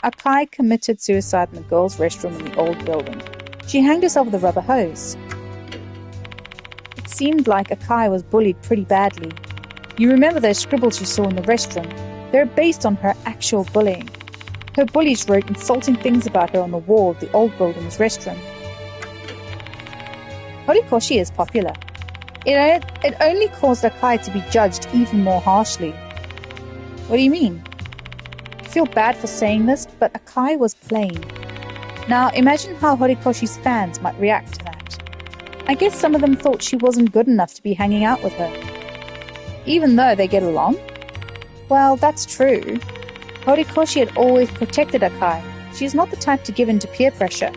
Akai committed suicide in the girls' restroom in the old building. She hanged herself with a rubber hose. It seemed like Akai was bullied pretty badly. You remember those scribbles you saw in the restroom? They're based on her actual bullying. Her bullies wrote insulting things about her on the wall of the old building's restroom. Horikoshi is popular. It only caused Akai to be judged even more harshly. What do you mean? I feel bad for saying this, but Akai was plain. Now imagine how Horikoshi's fans might react to that. I guess some of them thought she wasn't good enough to be hanging out with her. Even though they get along? Well, that's true. Horikoshi had always protected Akai. She is not the type to give in to peer pressure.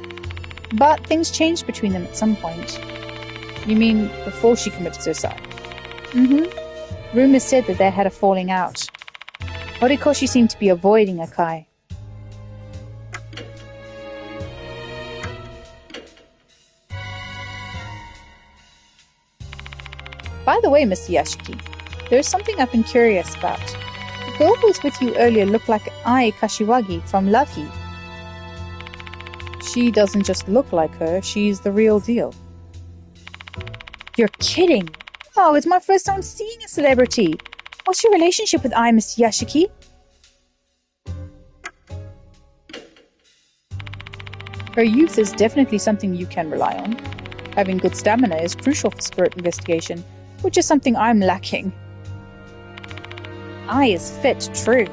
But things changed between them at some point. You mean before she committed suicide? Mm-hmm. Rumors said that they had a falling out. Horikoshi seemed to be avoiding Akai. By the way, Mr. Yashiki, there is something I've been curious about. The girl who was with you earlier looked like Ai Kashiwagi from Love Heap. She doesn't just look like her, she's the real deal. You're kidding! Oh, it's my first time seeing a celebrity! What's your relationship with Ai, Mr. Yashiki? Her youth is definitely something you can rely on. Having good stamina is crucial for spirit investigation, which is something I'm lacking. Ai is fit, true.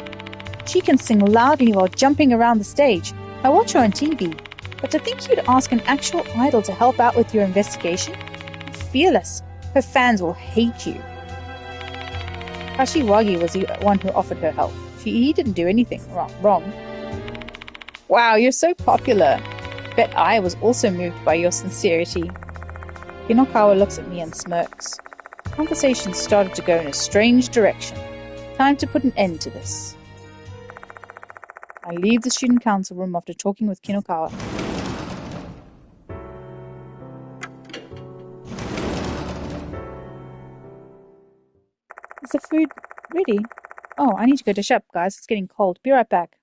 She can sing loudly while jumping around the stage. I watch her on TV. But to think you'd ask an actual idol to help out with your investigation? Fearless. Her fans will hate you. Kashiwagi was the one who offered her help. He didn't do anything wrong. Wow, you're so popular. Bet I was also moved by your sincerity. Kinokawa looks at me and smirks. Conversation started to go in a strange direction. Time to put an end to this. I leave the student council room after talking with Kinokawa. Is the food ready? Oh, I need to go dish up, guys. It's getting cold. Be right back.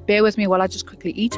Bear with me while I just quickly eat.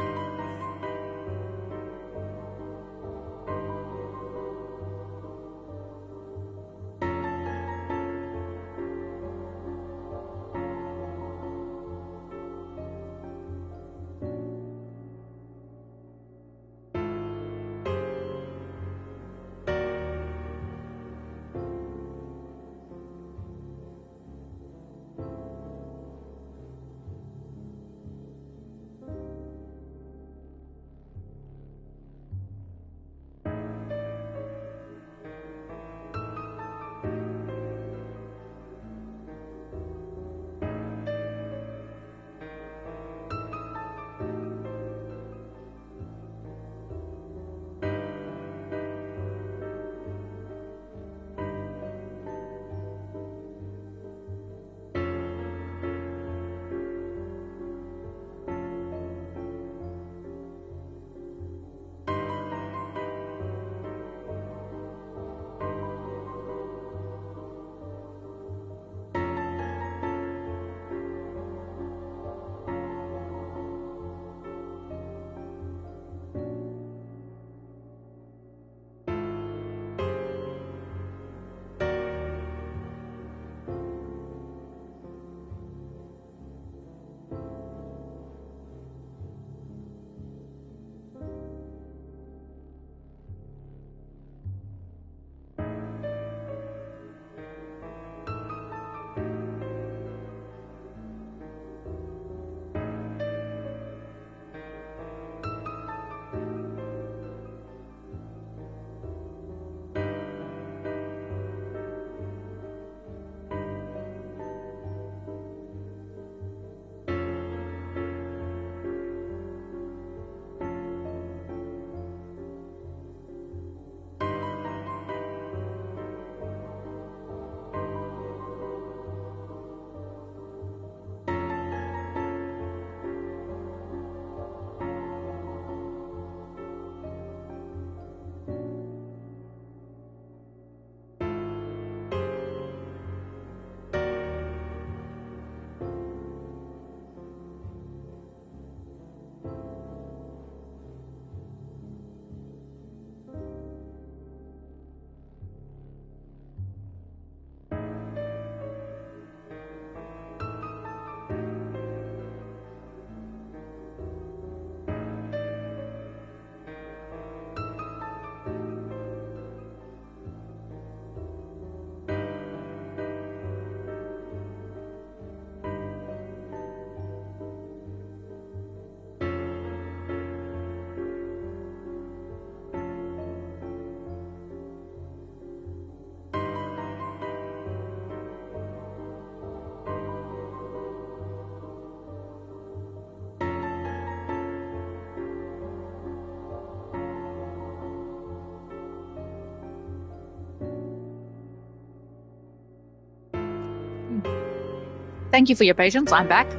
Thank you for your patience. I'm back.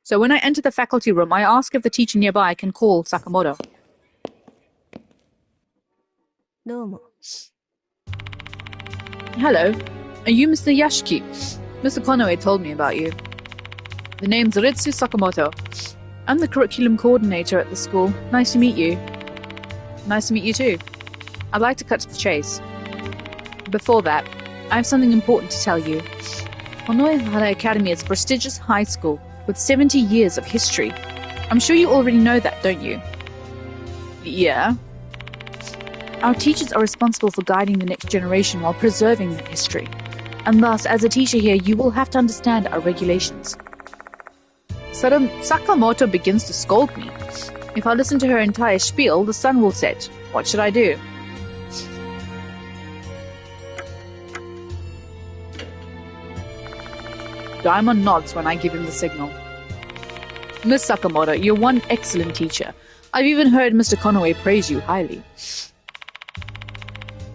So when I enter the faculty room, I ask if the teacher nearby can call Sakamoto. どうも。 Hello. Are you Mr. Yashiki? Mr. Konoe told me about you. The name's Ritsu Sakamoto. I'm the curriculum coordinator at the school. Nice to meet you. Nice to meet you too. I'd like to cut to the chase. Before that, I have something important to tell you. Konoehara Academy is a prestigious high school with 70 years of history. I'm sure you already know that, don't you? Yeah. Our teachers are responsible for guiding the next generation while preserving that history. And thus, as a teacher here, you will have to understand our regulations. Sakamoto begins to scold me. If I listen to her entire spiel, the sun will set. What should I do? Diamond nods when I give him the signal. Miss Sakamoto, you're one excellent teacher. I've even heard Mr. Konoe praise you highly.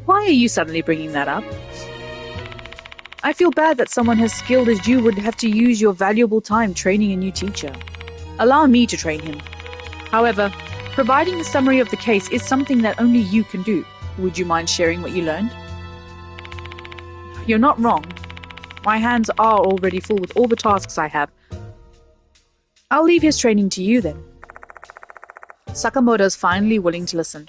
Why are you suddenly bringing that up? I feel bad that someone as skilled as you would have to use your valuable time training a new teacher. Allow me to train him. However, providing a summary of the case is something that only you can do. Would you mind sharing what you learned? You're not wrong. My hands are already full with all the tasks I have. I'll leave his training to you then. Sakamoto's finally willing to listen.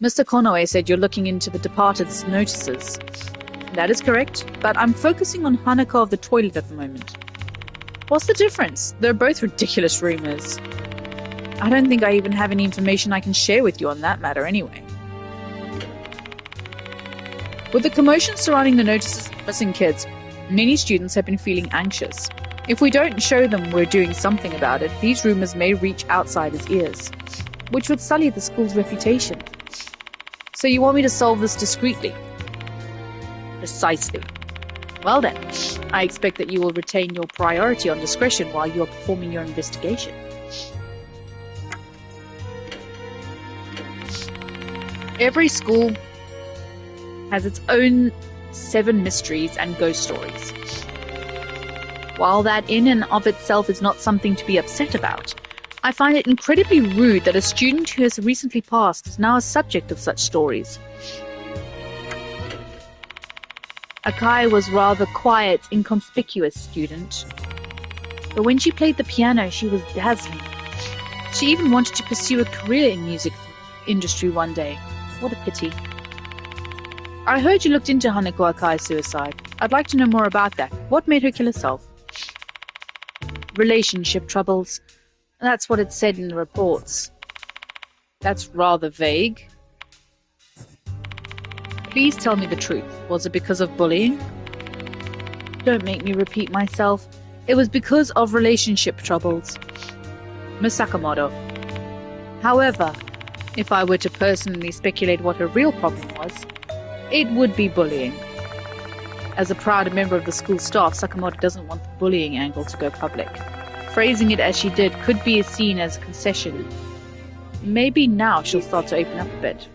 Mr. Konoe said you're looking into the departed's notices. That is correct, but I'm focusing on Hanako of the toilet at the moment. What's the difference? They're both ridiculous rumors. I don't think I even have any information I can share with you on that matter anyway. With the commotion surrounding the notices of missing kids, many students have been feeling anxious. If we don't show them we're doing something about it, these rumors may reach outsiders' ears, which would sully the school's reputation. So you want me to solve this discreetly? Precisely. Well then, I expect that you will retain your priority on discretion while you are performing your investigation. Every school has its own 7 mysteries and ghost stories. While that in and of itself is not something to be upset about, I find it incredibly rude that a student who has recently passed is now a subject of such stories. Akai was rather quiet, inconspicuous student, but when she played the piano, she was dazzling. She even wanted to pursue a career in music industry one day. What a pity. I heard you looked into Hanako Akai's suicide. I'd like to know more about that. What made her kill herself? Relationship troubles. That's what it said in the reports. That's rather vague. Please tell me the truth. Was it because of bullying? Don't make me repeat myself. It was because of relationship troubles. Miss Sakamoto. However, if I were to personally speculate what her real problem was, it would be bullying. As a proud member of the school staff, Sakamoto doesn't want the bullying angle to go public. Phrasing it as she did could be seen as a concession. Maybe now she'll start to open up a bit.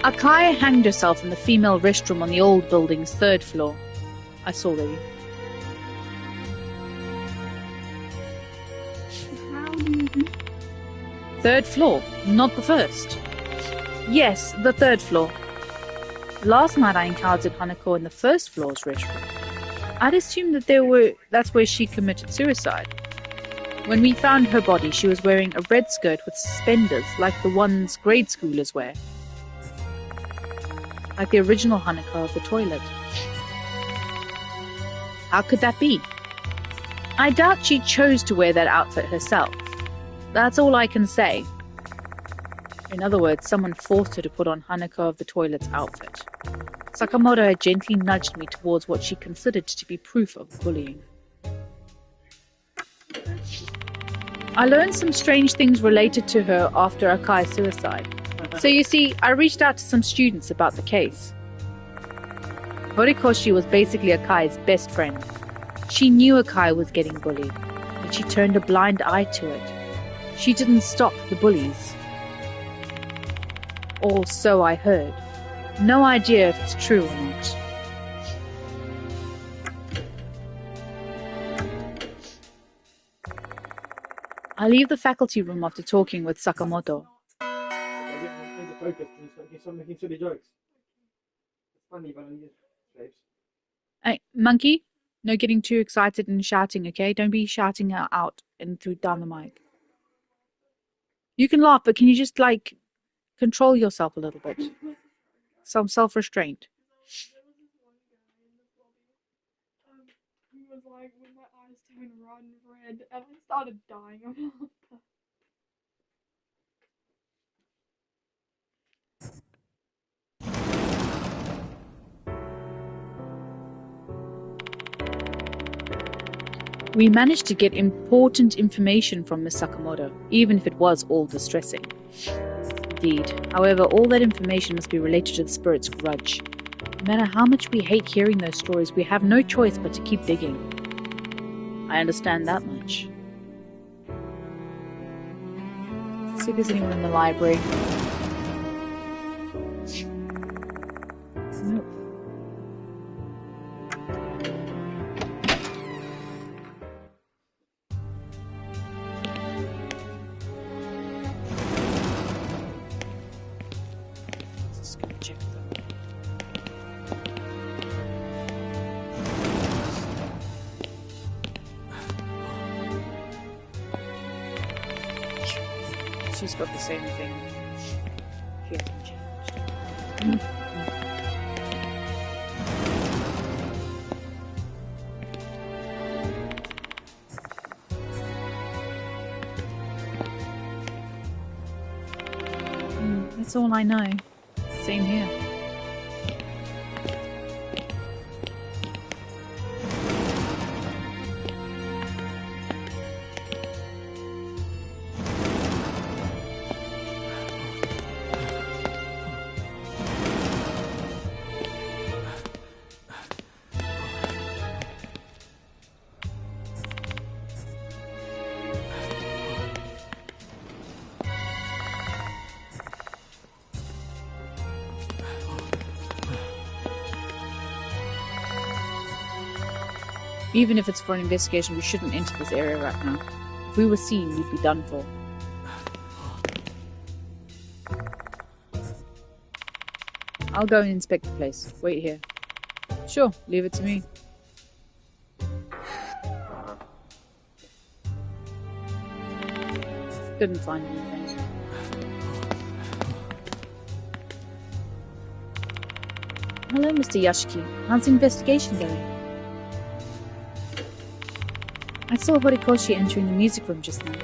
Akai hanged herself in the female restroom on the old building's 3rd floor. I saw that. How do you... 3rd floor, not the 1st. Yes, the 3rd floor. Last night I encountered Hanako in the 1st floor's restroom. I'd assumed that that's where she committed suicide. When we found her body, she was wearing a red skirt with suspenders like the ones grade schoolers wear. Like the original Hanako of the toilet. How could that be? I doubt she chose to wear that outfit herself. That's all I can say. In other words, someone forced her to put on Hanako of the toilet's outfit. Sakamoto had gently nudged me towards what she considered to be proof of bullying. I learned some strange things related to her after Akai's suicide. So you see, I reached out to some students about the case. Horikoshi was basically Akai's best friend. She knew Akai was getting bullied, but she turned a blind eye to it. She didn't stop the bullies. Or so I heard. No idea if it's true or not. I leave the faculty room after talking with Sakamoto. Stop making silly jokes. It's funny, but babes. Hey, monkey, no getting too excited and shouting, okay? Don't be shouting out and down the mic. You can laugh, but can you just, control yourself a little bit? Some self-restraint. He was like, when my eyes turned red, and I started dying of laughter. We managed to get important information from Miss Sakamoto, even if it was all distressing. Indeed. However, all that information must be related to the spirit's grudge. No matter how much we hate hearing those stories, we have no choice but to keep digging. I understand that much. Let's see if there's anyone in the library. Nope. she's got the same thing. She hasn't changed. That's all I know. Same here. Even if it's for an investigation, we shouldn't enter this area right now. If we were seen, we'd be done for. I'll go and inspect the place. Wait here. Sure, leave it to me. Couldn't find anything. Hello, Mr. Yashiki. How's the investigation going? I saw Horikoshi entering the music room just now.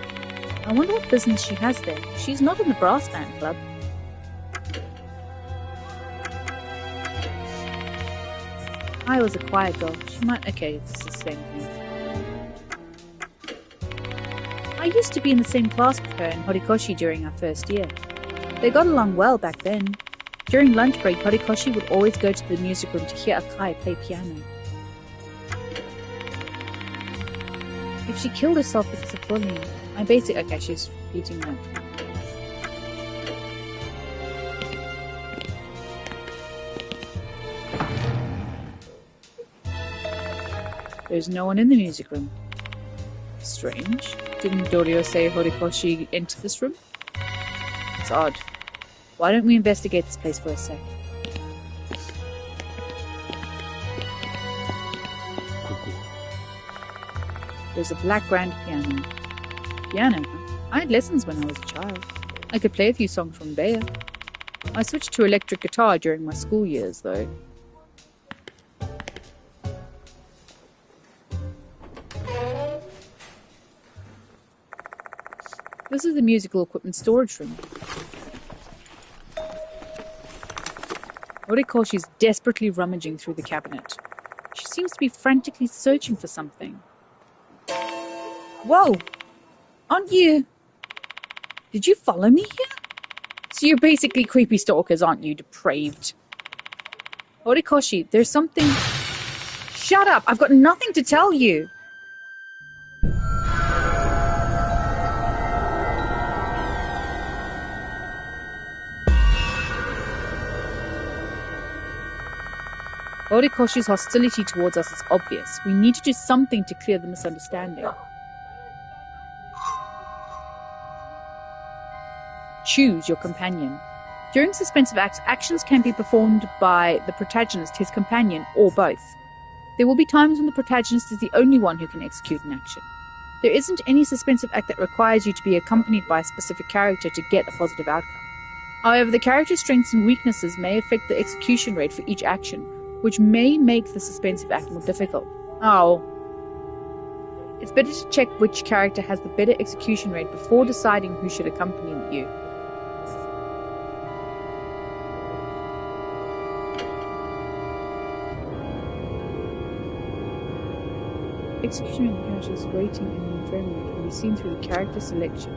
I wonder what business she has there. She's not in the brass band club. I was a quiet girl. She might... Okay, it's the same thing. I used to be in the same class with her and Horikoshi during our first year. They got along well back then. During lunch break, Horikoshi would always go to the music room to hear Akai play piano. If she killed herself because of bullying, I basically... Okay, she's repeating that. There's no one in the music room. Strange. Didn't Dorio say Horikoshi entered this room? It's odd. Why don't we investigate this place for a sec? There's a black grand piano. Piano, huh? I had lessons when I was a child. I could play a few songs from there. I switched to electric guitar during my school years, though. This is the musical equipment storage room. Horikoshi's desperately rummaging through the cabinet. She seems to be frantically searching for something. Whoa! Aren't you... Did you follow me here? So you're basically creepy stalkers, aren't you, depraved? Horikoshi, there's something... Shut up! I've got nothing to tell you! Horikoshi's hostility towards us is obvious. We need to do something to clear the misunderstanding. Choose your companion. During suspensive acts, actions can be performed by the protagonist, his companion, or both. There will be times when the protagonist is the only one who can execute an action. There isn't any suspensive act that requires you to be accompanied by a specific character to get a positive outcome. However, the character's strengths and weaknesses may affect the execution rate for each action, which may make the suspensive act more difficult. Oh. It's better to check which character has the better execution rate before deciding who should accompany you. Execution of the character's rating and infirmary can be seen through the character selection.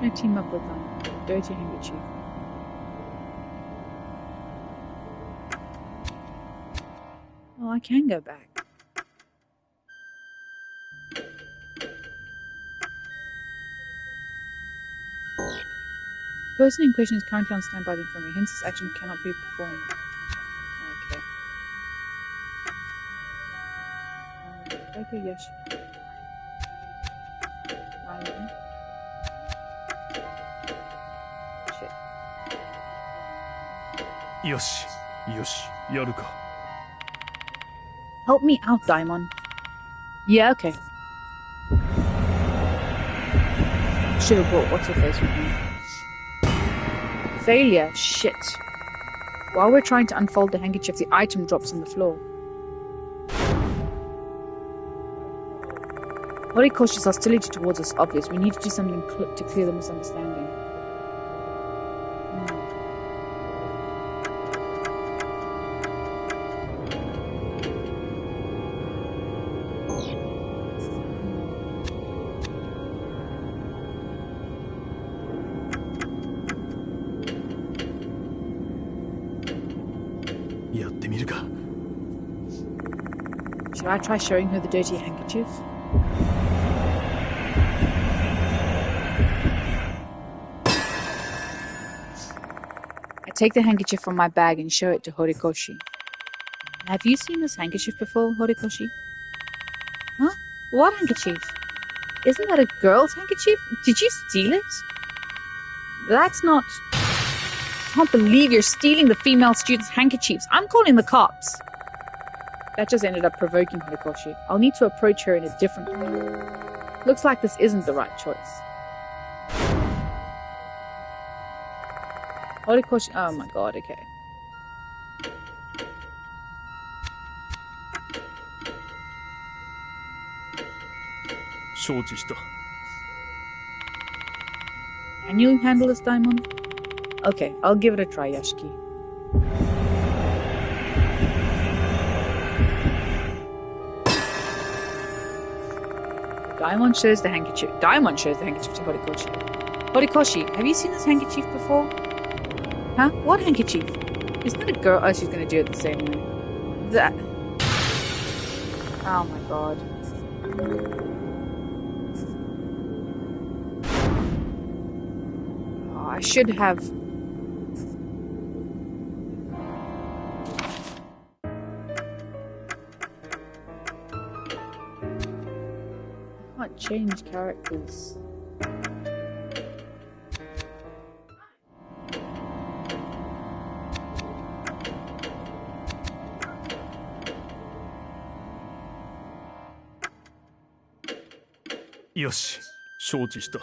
I team up with them. Dirty Handkerchief. Oh, I can go back. The person in question is currently on standby at the infirmary, hence this action cannot be performed. Okay. Okay, yes. よし、よし、やるか。 Help me out, Daimon. Yeah, okay. Should have brought what's her face with me. Failure. Shit. While we're trying to unfold the handkerchief, the item drops on the floor. Horikoshi's hostility towards us is obvious. We need to do something to clear the misunderstanding. Should I try showing her the dirty handkerchief? I take the handkerchief from my bag and show it to Horikoshi. Have you seen this handkerchief before, Horikoshi? Huh? What handkerchief? Isn't that a girl's handkerchief? Did you steal it? That's not... I can't believe you're stealing the female students' handkerchiefs. I'm calling the cops. That just ended up provoking Horikoshi. I'll need to approach her in a different way. Looks like this isn't the right choice. Horikoshi... Oh my god, okay. Can you handle this, Daimon? Okay, I'll give it a try, Yashiki. Daimon shows the handkerchief to Horikoshi. Horikoshi, have you seen this handkerchief before? Huh? What handkerchief? Isn't that a girl? Oh, she's gonna do it the same way. That. Oh my god. Oh, I should have. I can't change characters. Yoshi, 承知した。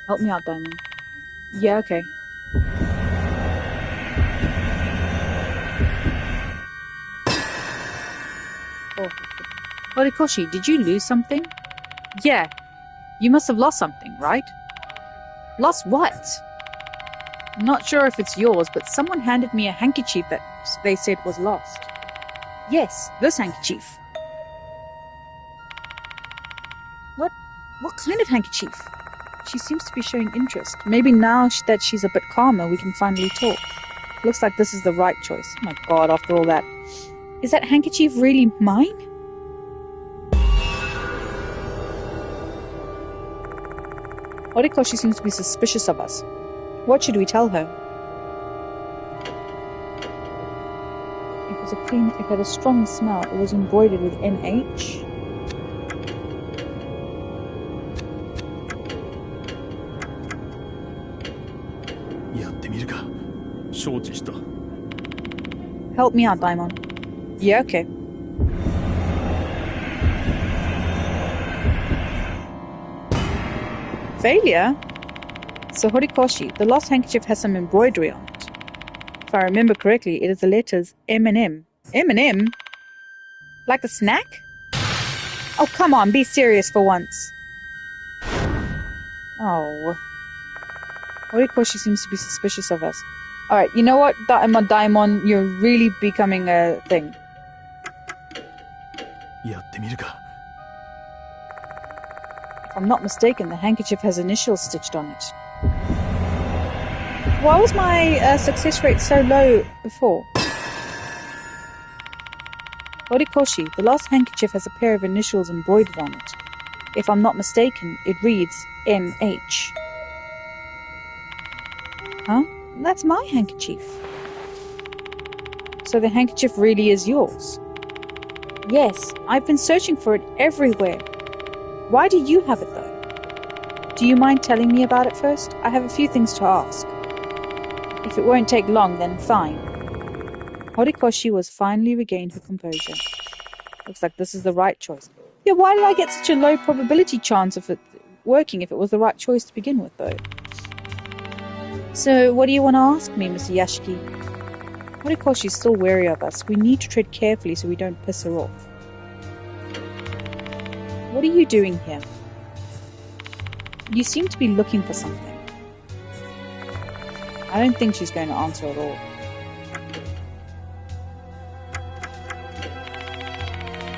Help me out, Daimon. Yeah, okay. Oh. Horikoshi, did you lose something? Yeah. You must have lost something, right? Lost what? I'm not sure if it's yours, but someone handed me a handkerchief that they said was lost. Yes, this handkerchief. What kind of handkerchief? She seems to be showing interest. Maybe now that she's a bit calmer, we can finally talk. Looks like this is the right choice. Oh my god, after all that. Is that handkerchief really mine? Horikoshi seems to be suspicious of us. What should we tell her? It was clean, it had a strong smell. It was embroidered with NH. Help me out, Daimon. Yeah, okay. Failure? So Horikoshi, the lost handkerchief has some embroidery on it. If I remember correctly, it is the letters M&M. M&M? Like the snack? Oh, come on, be serious for once. Oh. Horikoshi seems to be suspicious of us. Alright, you know what, Daimon, you're really becoming a thing. If I'm not mistaken, the handkerchief has initials stitched on it. Why was my success rate so low before? Horikoshi, the last handkerchief has a pair of initials embroidered on it. If I'm not mistaken, it reads MH. Huh? That's my handkerchief. So the handkerchief really is yours? Yes, I've been searching for it everywhere. Why do you have it though? Do you mind telling me about it first? I have a few things to ask. If it won't take long, then fine. Horikoshi was finally regained her composure. Looks like this is the right choice. Yeah, why did I get such a low probability chance of it working if it was the right choice to begin with, though? So, what do you want to ask me, Mr. Yashiki? Horikoshi's still wary of us. We need to tread carefully so we don't piss her off. What are you doing here? You seem to be looking for something. I don't think she's going to answer at all.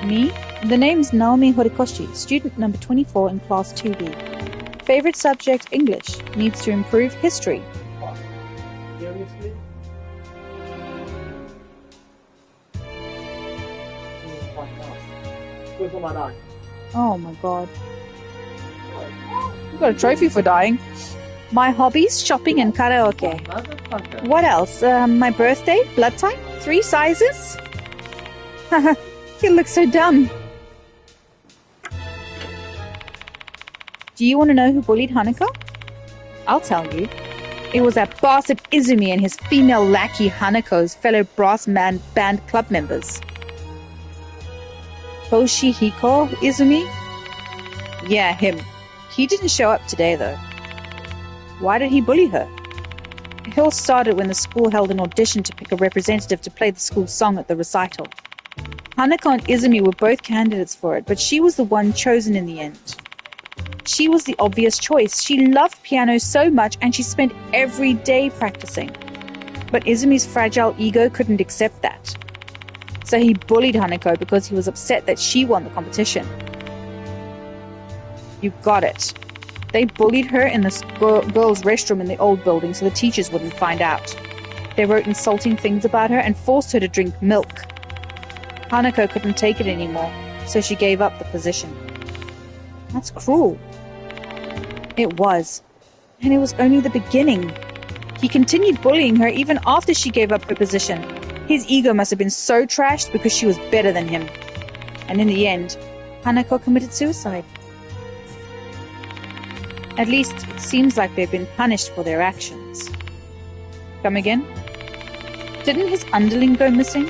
Me? The name's Naomi Horikoshi, student number 24 in class 2B. Favorite subject, English. Needs to improve, history. What? Seriously? Where's all my dog? Oh my god. You got a trophy for dying. My hobbies, shopping and karaoke. Motherfucker. What else? My birthday, blood type, 3 sizes? Haha, you look so dumb. Do you want to know who bullied Hanako? I'll tell you. It was that bastard Izumi and his female lackey Hanako's fellow brass band club members. Toshihiko Izumi? Yeah, him. He didn't show up today, though. Why did he bully her? It all started when the school held an audition to pick a representative to play the school song at the recital. Hanako and Izumi were both candidates for it, but she was the one chosen in the end. She was the obvious choice. She loved piano so much and she spent every day practicing. But Izumi's fragile ego couldn't accept that. So he bullied Hanako because he was upset that she won the competition. You got it. They bullied her in the girls' restroom in the old building so the teachers wouldn't find out. They wrote insulting things about her and forced her to drink milk. Hanako couldn't take it anymore, so she gave up the position. That's cruel. It was. And it was only the beginning. He continued bullying her even after she gave up her position. His ego must have been so trashed because she was better than him. And in the end, Hanako committed suicide. At least, it seems like they've been punished for their actions. Come again? Didn't his underling go missing?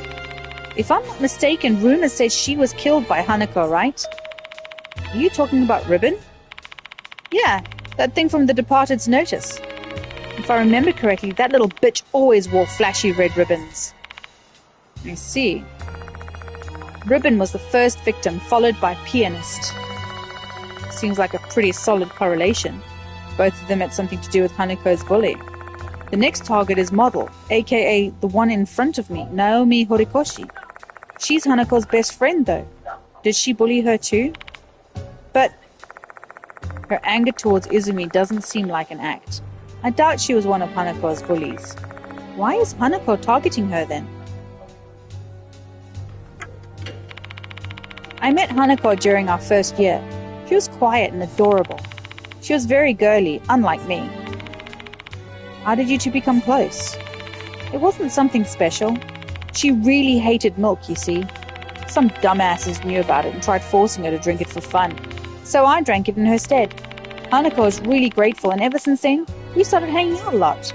If I'm not mistaken, rumors said she was killed by Hanako, right? Are you talking about Ribbon? Yeah, that thing from The Departed's notice. If I remember correctly, that little bitch always wore flashy red ribbons. I see. Ribbon was the first victim, followed by Pianist. Seems like a pretty solid correlation. Both of them had something to do with Hanako's bully. The next target is Model, aka the one in front of me, Naomi Horikoshi. She's Hanako's best friend, though. Did she bully her too? But her anger towards Izumi doesn't seem like an act. I doubt she was one of Hanako's bullies. Why is Hanako targeting her then? I met Hanako during our first year. She was quiet and adorable. She was very girly, unlike me. How did you two become close? It wasn't something special. She really hated milk, you see. Some dumbasses knew about it and tried forcing her to drink it for fun. So I drank it in her stead. Hanako was really grateful, and ever since then, we started hanging out a lot.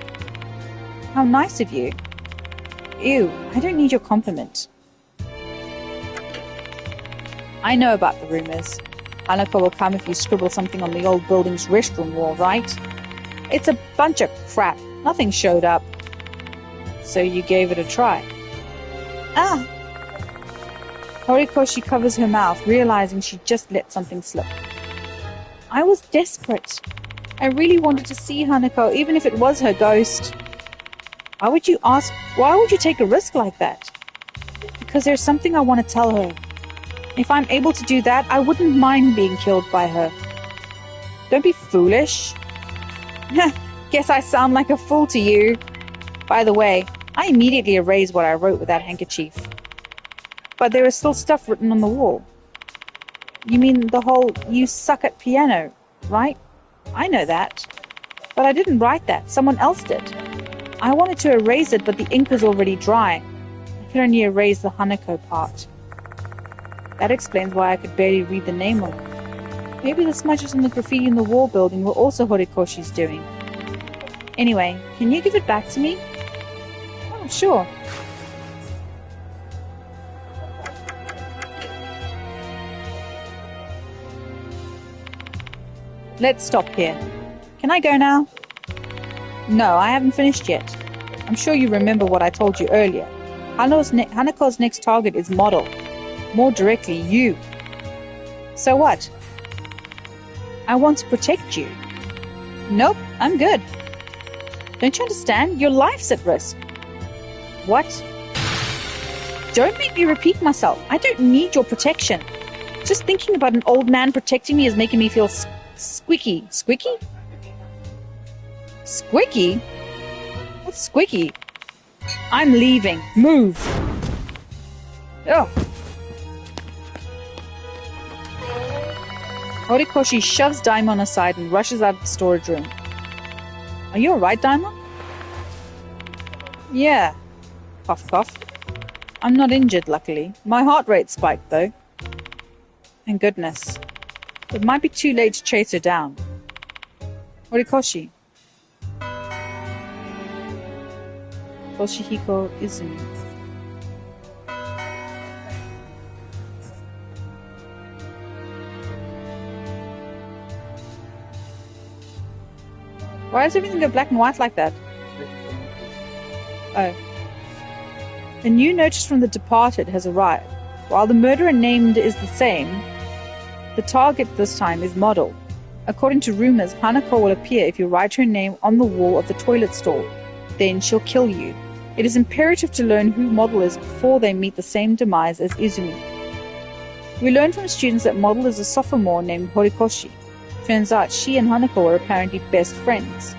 How nice of you. Ew, I don't need your compliment. I know about the rumors. Hanako will come if you scribble something on the old building's restroom wall, right? It's a bunch of crap. Nothing showed up. So you gave it a try. Ah! Horikoshi covers her mouth, realizing she just let something slip. I was desperate. I really wanted to see Hanako, even if it was her ghost. Why would you take a risk like that? Because there's something I want to tell her. If I'm able to do that, I wouldn't mind being killed by her. Don't be foolish. Guess I sound like a fool to you. By the way, I immediately erased what I wrote with that handkerchief. But there is still stuff written on the wall. You mean the whole "you suck at piano," right? I know that. But I didn't write that. Someone else did. I wanted to erase it, but the ink was already dry. I could only erase the Hanako part. That explains why I could barely read the name on it. Maybe the smudges on the graffiti in the wall building were also Horikoshi's doing. Anyway, can you give it back to me? Sure. Let's stop here. Can I go now? No, I haven't finished yet. I'm sure you remember what I told you earlier. Hanako's next target is Model. More directly, you. So what? I want to protect you. Nope, I'm good. Don't you understand? Your life's at risk. What? Don't make me repeat myself. I don't need your protection. Just thinking about an old man protecting me is making me feel squeaky. Squeaky? Squeaky? What's squeaky? I'm leaving. Move. Oh. Horikoshi shoves Daimon aside and rushes out of the storage room. Are you alright, Daimon? Yeah. Cough, cough. I'm not injured, luckily. My heart rate spiked, though. Thank goodness. It might be too late to chase her down. Horikoshi. Toshihiko Izumi. Why does everything go black and white like that? Oh. A new notice from the departed has arrived. While the murderer named is the same, the target this time is Model. According to rumors, Hanako will appear if you write her name on the wall of the toilet stall. Then she'll kill you. It is imperative to learn who Model is before they meet the same demise as Izumi. We learn from students that Model is a sophomore named Horikoshi. Turns out she and Hanako are apparently best friends.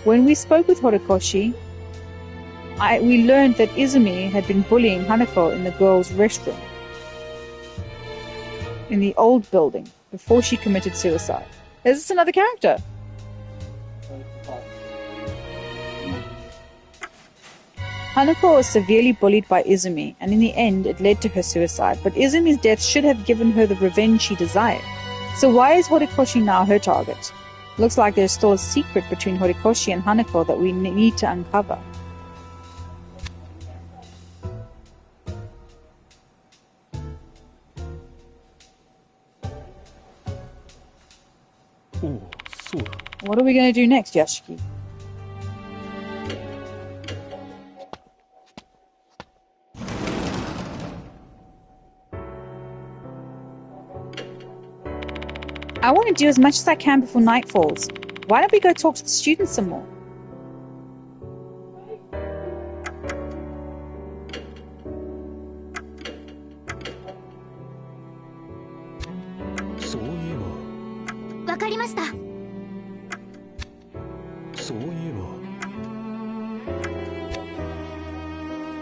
When we spoke with Horikoshi, we learned that Izumi had been bullying Hanako in the girls' restroom in the old building before she committed suicide. Is this another character? Hanako was severely bullied by Izumi, and in the end it led to her suicide, but Izumi's death should have given her the revenge she desired. So why is Horikoshi now her target? Looks like there's still a secret between Horikoshi and Hanako that we need to uncover. Oh, そうだ。 What are we going to do next, Yashiki? I want to do as much as I can before night falls. Why don't we go talk to the students some more?そういえば、わかりました。そういえば、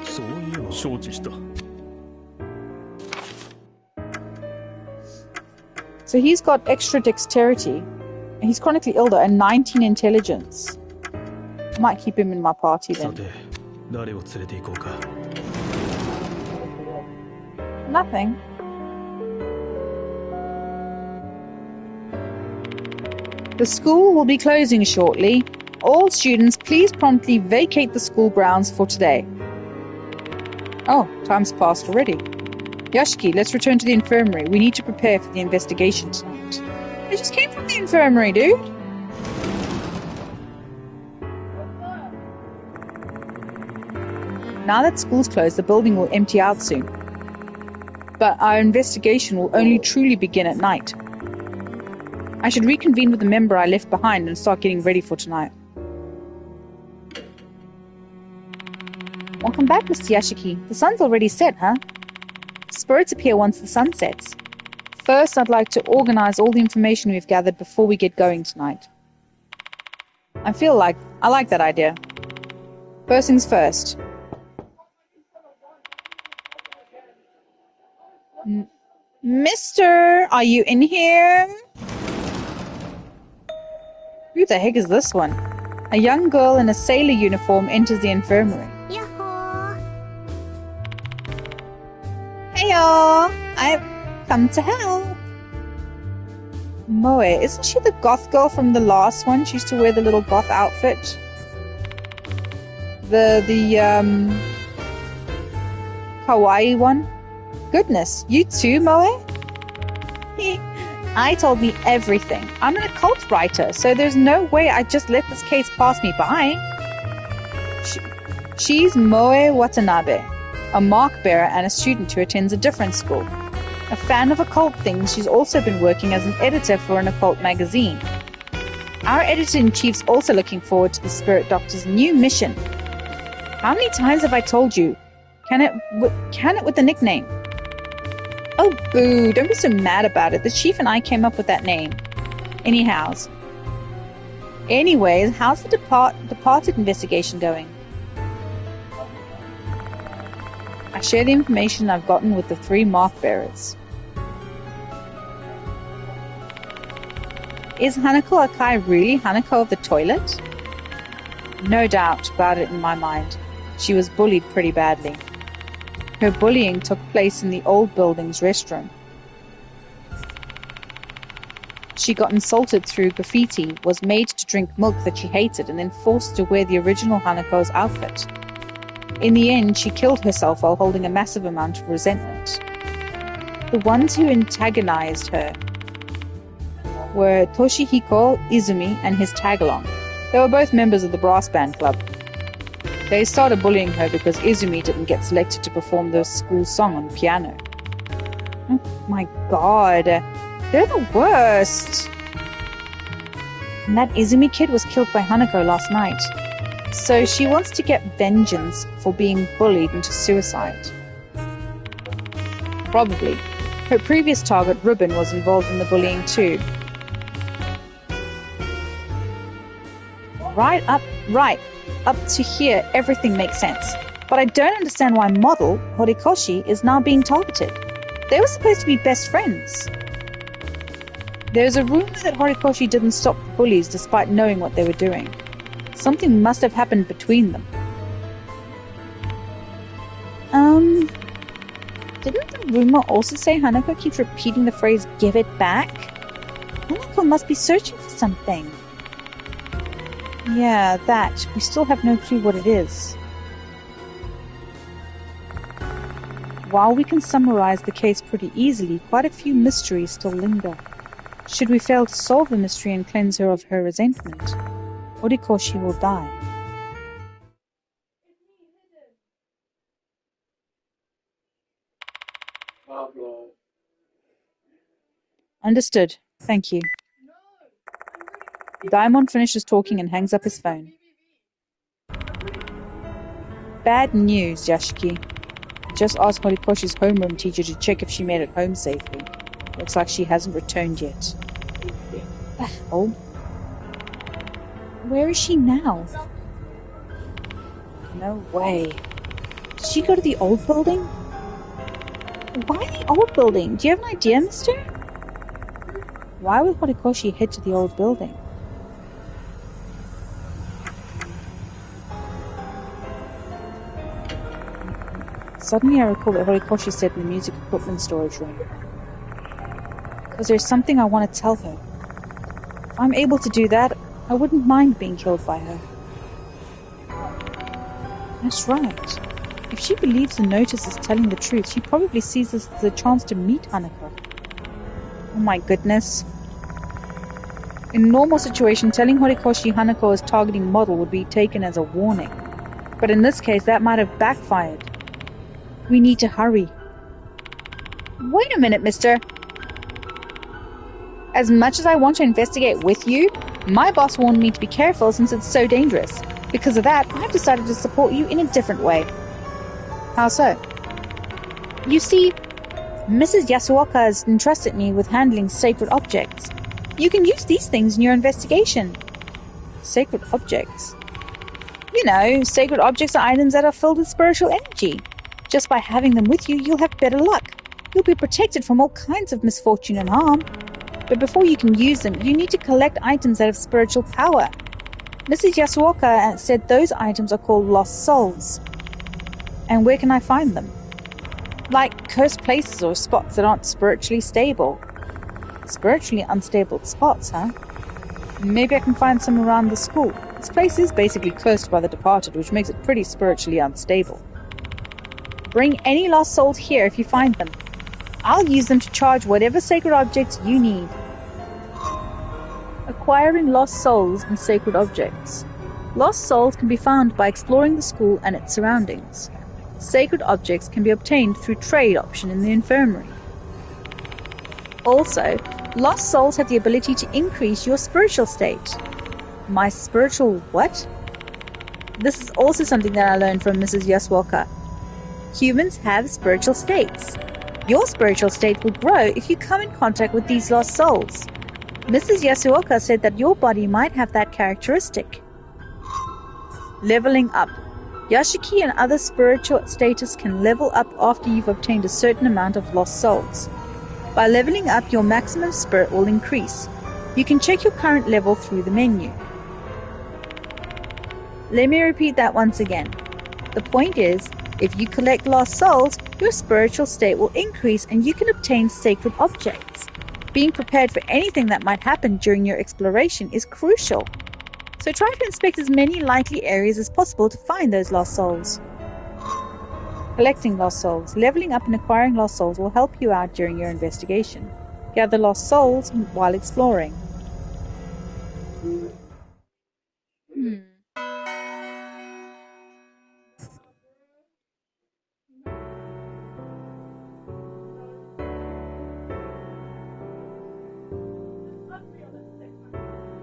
そういえば、承知した。 So he's got extra dexterity, and he's chronically ill though, and 19 intelligence. I might keep him in my party さ then. て、誰を連れて行こうか。 Nothing. The school will be closing shortly. All students, please promptly vacate the school grounds for today. Oh, time's passed already. Yashiki, let's return to the infirmary. We need to prepare for the investigation tonight. I just came from the infirmary, dude. Now that school's closed, the building will empty out soon. But our investigation will only truly begin at night. I should reconvene with the member I left behind and start getting ready for tonight. Welcome back, Mr. Yashiki. The sun's already set, huh? Spirits appear once the sun sets. First, I'd like to organize all the information we've gathered before we get going tonight. I like that idea. First things first. Mister, are you in here? Who the heck is this one? A young girl in a sailor uniform enters the infirmary. Yahoo! Hey y'all! I've come to help. Moe, isn't she the goth girl from the last one? She used to wear the little goth outfit. The Hawaii one? Goodness, you too, Moe? I told me everything. I'm an occult writer, so there's no way I'd just let this case pass me by. She's Moe Watanabe, a mark bearer and a student who attends a different school. A fan of occult things, she's also been working as an editor for an occult magazine. Our editor-in-chief's also looking forward to the Spirit Doctor's new mission. How many times have I told you? Can it with the nickname? Oh, boo, don't be so mad about it. The chief and I came up with that name. Anyways, how's the departed investigation going? I share the information I've gotten with the 3 mark bearers. Is Hanako Akai really Hanako of the toilet? No doubt about it in my mind. She was bullied pretty badly. Her bullying took place in the old building's restroom. She got insulted through graffiti, was made to drink milk that she hated, and then forced to wear the original Hanako's outfit. In the end, she killed herself while holding a massive amount of resentment. The ones who antagonized her were Toshihiko Izumi and his tag-along. They were both members of the brass band club. They started bullying her because Izumi didn't get selected to perform the school song on piano. Oh my god, they're the worst! And that Izumi kid was killed by Hanako last night. So she wants to get vengeance for being bullied into suicide. Probably. Her previous target, Ribbon, was involved in the bullying too. Right up to here, everything makes sense. But I don't understand why model, Horikoshi, is now being targeted. They were supposed to be best friends. There's a rumor that Horikoshi didn't stop the bullies despite knowing what they were doing. Something must have happened between them. Didn't the rumor also say Hanako keeps repeating the phrase, "give it back"? Hanako must be searching for something. Yeah, that. We still have no clue what it is. While we can summarize the case pretty easily, quite a few mysteries still linger. Should we fail to solve the mystery and cleanse her of her resentment, Horikoshi will die. Understood. Thank you. Daimon finishes talking and hangs up his phone. Bad news, Yashiki. Just asked Horikoshi's homeroom teacher to check if she made it home safely. Looks like she hasn't returned yet. Oh. Where is she now? No way. Did she go to the old building? Why the old building? Do you have an idea, mister? Why would Horikoshi head to the old building? Suddenly I recall that Horikoshi said in the music equipment storage room. Because there's something I want to tell her. If I'm able to do that, I wouldn't mind being killed by her. That's right. If she believes the notice is telling the truth, she probably sees this as a chance to meet Hanako. Oh my goodness. In a normal situation, telling Horikoshi Hanako is targeting model would be taken as a warning. But in this case, that might have backfired. We need to hurry. Wait a minute, mister. As much as I want to investigate with you, my boss warned me to be careful since it's so dangerous. Because of that, I've decided to support you in a different way. How so? You see, Mrs. Yasuoka has entrusted me with handling sacred objects. You can use these things in your investigation. Sacred objects? You know, sacred objects are items that are filled with spiritual energy. Just by having them with you, you'll have better luck. You'll be protected from all kinds of misfortune and harm. But before you can use them, you need to collect items that have spiritual power. Mrs. Yasuoka said those items are called lost souls. And where can I find them? Like cursed places or spots that aren't spiritually stable. Spiritually unstable spots, huh? Maybe I can find some around the school. This place is basically cursed by the departed, which makes it pretty spiritually unstable. Bring any lost souls here if you find them. I'll use them to charge whatever sacred objects you need. Acquiring lost souls and sacred objects. Lost souls can be found by exploring the school and its surroundings. Sacred objects can be obtained through trade option in the infirmary. Also, lost souls have the ability to increase your spiritual state. My spiritual what? This is also something that I learned from Mrs. Yasuoka. Humans have spiritual states. Your spiritual state will grow if you come in contact with these lost souls. Mrs. Yasuoka said that your body might have that characteristic. Leveling up. Yashiki and other spiritual status can level up after you've obtained a certain amount of lost souls. By leveling up, your maximum spirit will increase. You can check your current level through the menu. Let me repeat that once again. The point is, if you collect lost souls, your spiritual state will increase and you can obtain sacred objects. Being prepared for anything that might happen during your exploration is crucial. So try to inspect as many likely areas as possible to find those lost souls. Collecting lost souls. Leveling up and acquiring lost souls will help you out during your investigation. Gather lost souls while exploring.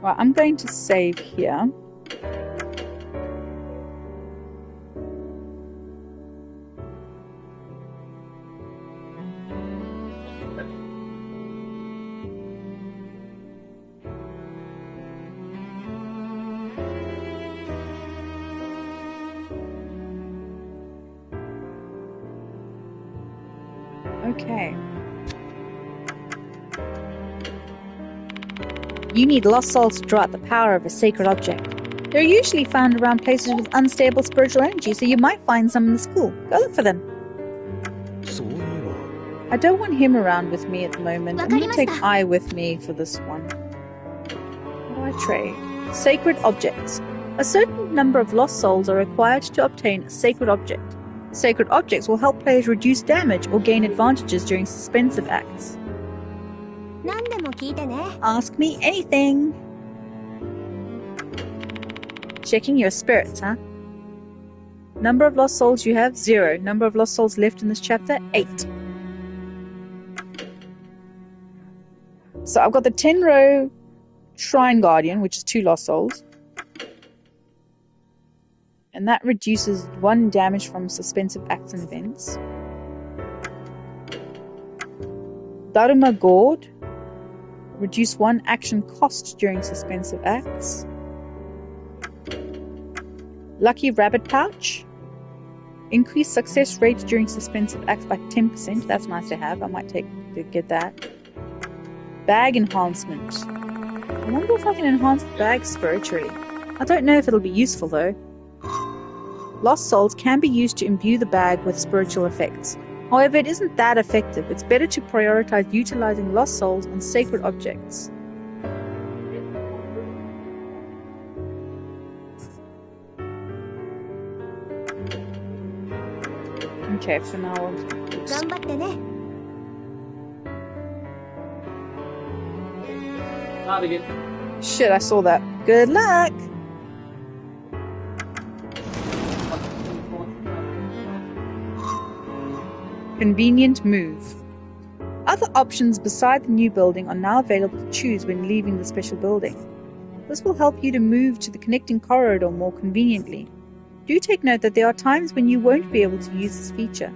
Right, I'm going to save here. Okay. You need lost souls to draw out the power of a sacred object. They're usually found around places with unstable spiritual energy, so you might find some in the school. Go look for them. I don't want him around with me at the moment. I'm going to take I with me for this one. What do I trade? Sacred objects. A certain number of lost souls are required to obtain a sacred object. Sacred objects will help players reduce damage or gain advantages during suspensive acts. Ask me anything. Checking your spirits, huh? Number of lost souls you have? 0. Number of lost souls left in this chapter? 8. So I've got the Tenro Shrine Guardian, which is 2 lost souls. And that reduces 1 damage from suspensive acts and events. Dharma Gourd. Reduce 1 action cost during suspensive acts. Lucky Rabbit Pouch. Increase success rate during suspensive acts by 10%. That's nice to have. I might get that. Bag Enhancement. I wonder if I can enhance the bag spiritually. I don't know if it'll be useful though. Lost souls can be used to imbue the bag with spiritual effects. However, it isn't that effective. It's better to prioritize utilizing lost souls on sacred objects. Okay, for now I'll Not again. Shit, I saw that. Good luck! Convenient move. Other options beside the new building are now available to choose when leaving the special building. This will help you to move to the connecting corridor more conveniently. Do take note that there are times when you won't be able to use this feature.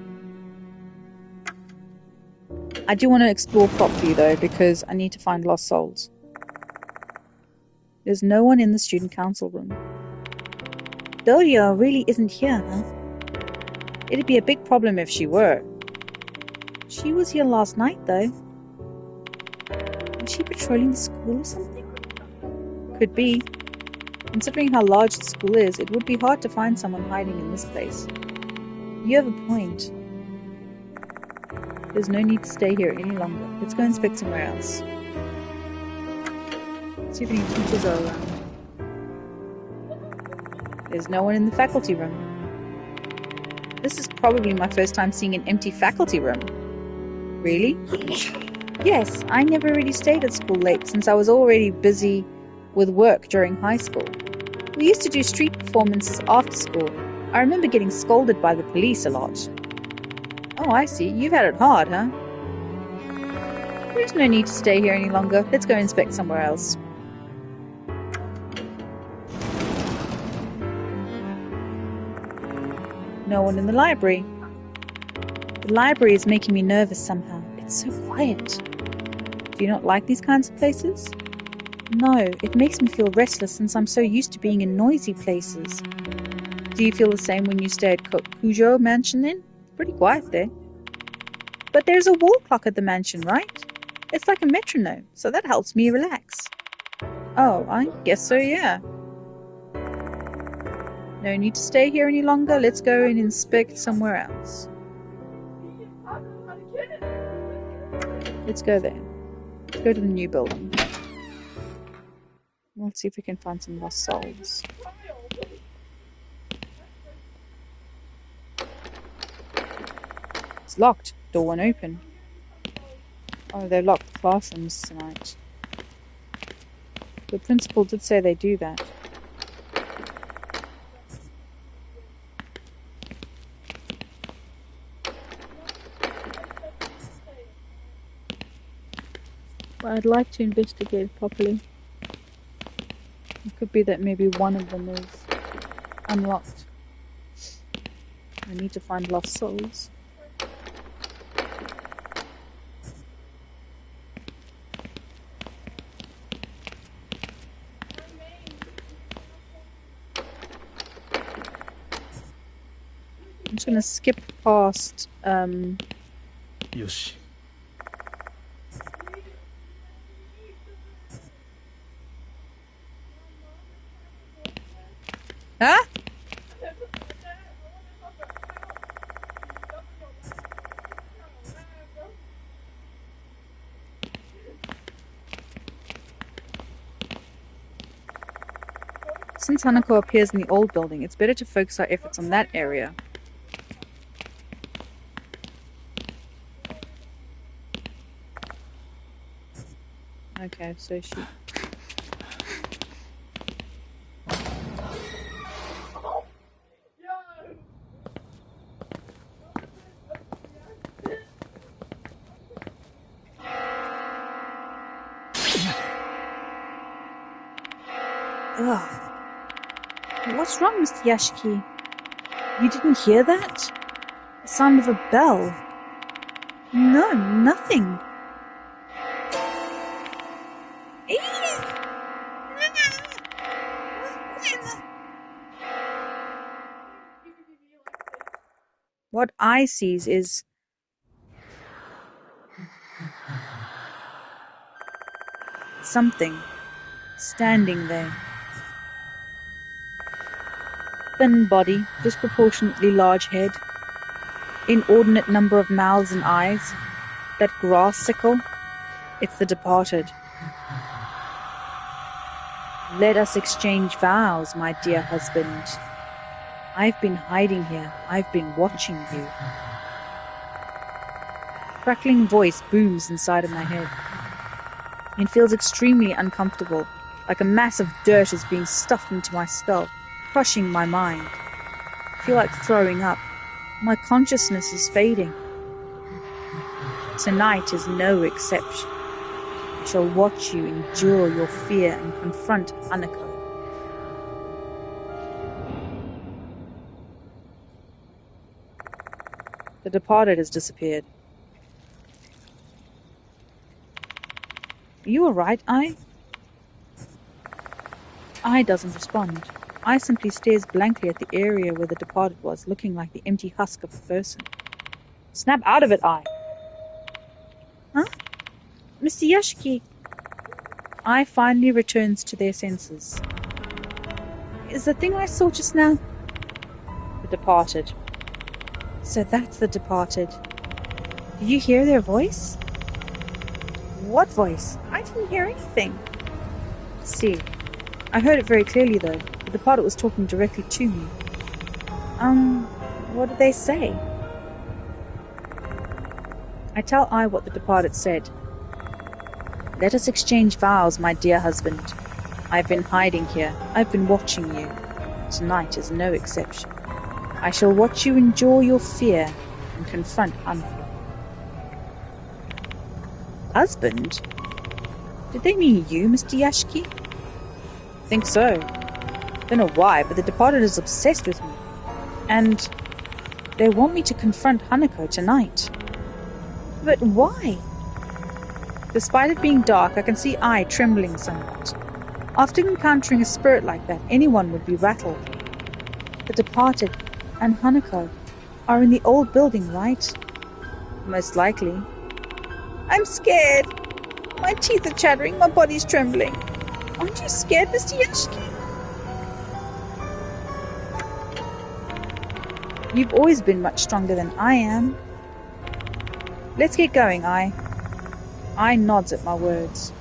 I do want to explore properly though, because I need to find lost souls. There's no one in the student council room. Doria really isn't here, huh? It'd be a big problem if she were. She was here last night, though. Was she patrolling the school or something? Could be. Considering how large the school is, it would be hard to find someone hiding in this place. You have a point. There's no need to stay here any longer. Let's go inspect somewhere else. See if any teachers are around. There's no one in the faculty room. This is probably my first time seeing an empty faculty room. Really? Yes, I never really stayed at school late since I was already busy with work during high school. We used to do street performances after school. I remember getting scolded by the police a lot. Oh, I see. You've had it hard, huh? There's no need to stay here any longer. Let's go inspect somewhere else. No one in the library. The library is making me nervous somehow. It's so quiet. Do you not like these kinds of places? No, it makes me feel restless since I'm so used to being in noisy places. Do you feel the same when you stay at Kujo Mansion then? Pretty quiet there. But there's a wall clock at the mansion, right? It's like a metronome, so that helps me relax. Oh, I guess so, yeah. No need to stay here any longer. Let's go and inspect somewhere else. Let's go there. Let's go to the new building. Let's see if we can find some lost souls. It's locked. Door won't open. Oh, they locked the classrooms tonight. The principal did say they do that. Well, I'd like to investigate properly. It could be that maybe one of them is unlocked. I need to find lost souls. I'm just going to skip past よし Huh? Since Hanako appears in the old building, it's better to focus our efforts on that area. Okay, so she... Ugh. What's wrong, Mr. Yashiki? You didn't hear that? The sound of a bell. No, nothing. What I sees is something standing there. Thin body, disproportionately large head, inordinate number of mouths and eyes, that grass sickle, it's the departed. Let us exchange vows, my dear husband. I've been hiding here. I've been watching you. Crackling voice booms inside of my head. It feels extremely uncomfortable, like a mass of dirt is being stuffed into my skull, crushing my mind. I feel like throwing up. My consciousness is fading. Tonight is no exception. I shall watch you endure your fear and confront Hanako. The departed has disappeared. Are you alright, Ai? Ai doesn't respond. Ai simply stares blankly at the area where the departed was, looking like the empty husk of a person. Snap out of it, Ai! Huh? Mr. Yashiki! Ai finally returns to their senses. Is the thing I saw just now? The departed. So that's the departed. Did you hear their voice? What voice? I didn't hear anything. See, I heard it very clearly though. The departed was talking directly to me. What did they say? I tell I what the departed said. Let us exchange vows, my dear husband. I've been hiding here. I've been watching you. Tonight is no exception. I shall watch you endure your fear and confront Hanako. Husband? Did they mean you, Mr. Yashiki? Think so. Don't know why, but the departed is obsessed with me. And they want me to confront Hanako tonight. But why? Despite it being dark, I can see I trembling somewhat. After encountering a spirit like that, anyone would be rattled. The departed and Hanako are in the old building, right? Most likely. I'm scared. My teeth are chattering, my body's trembling. Aren't you scared, Mr. Yashiki? You've always been much stronger than I am. Let's get going, I nods at my words.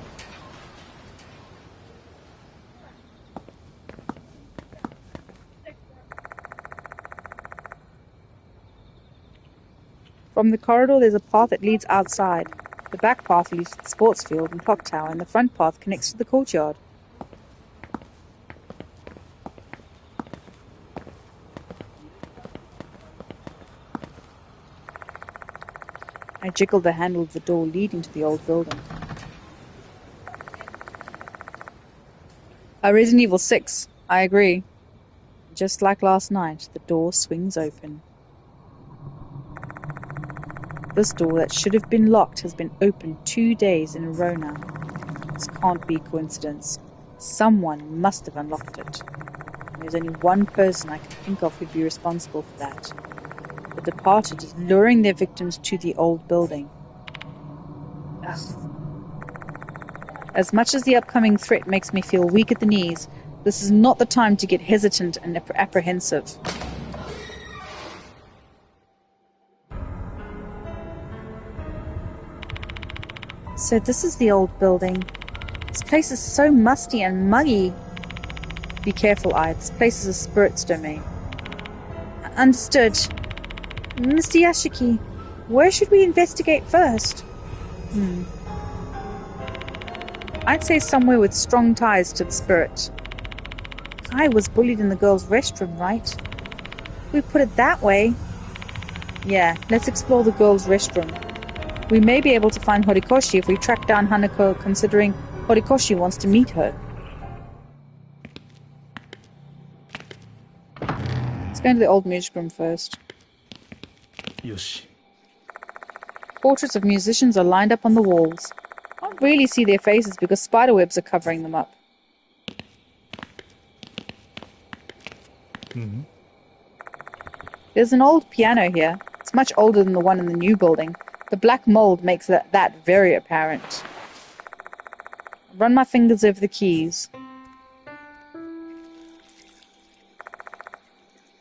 From the corridor, there's a path that leads outside. The back path leads to the sports field and clock tower, and the front path connects to the courtyard. I jiggled the handle of the door leading to the old building. Resident Evil 6. I agree. Just like last night, the door swings open. This door that should have been locked has been opened 2 days in a row now. This can't be coincidence. Someone must have unlocked it. And there's only one person I can think of who'd be responsible for that. The departed is luring their victims to the old building. Ugh. As much as the upcoming threat makes me feel weak at the knees, this is not the time to get hesitant and apprehensive. So this is the old building. This place is so musty and muggy. Be careful, I. This place is a spirit's domain. Understood. Mr. Yashiki, where should we investigate first? I'd say somewhere with strong ties to the spirit. Kai was bullied in the girls' restroom, right? If we put it that way. Yeah, let's explore the girls' restroom. We may be able to find Horikoshi if we track down Hanako, considering Horikoshi wants to meet her. Let's go into the old music room first. Yoshi. Portraits of musicians are lined up on the walls. I can't really see their faces because spiderwebs are covering them up. There's an old piano here. It's much older than the one in the new building. The black mold makes that very apparent. Run my fingers over the keys.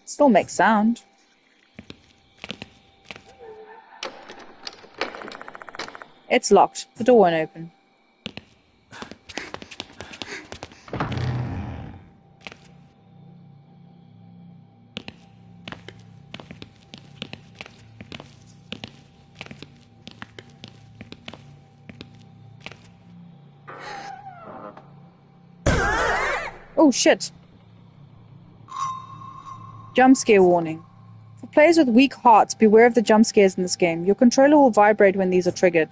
Still makes sound. It's locked. The door won't open. Oh shit. Jump scare warning. For players with weak hearts, beware of the jump scares in this game. Your controller will vibrate when these are triggered.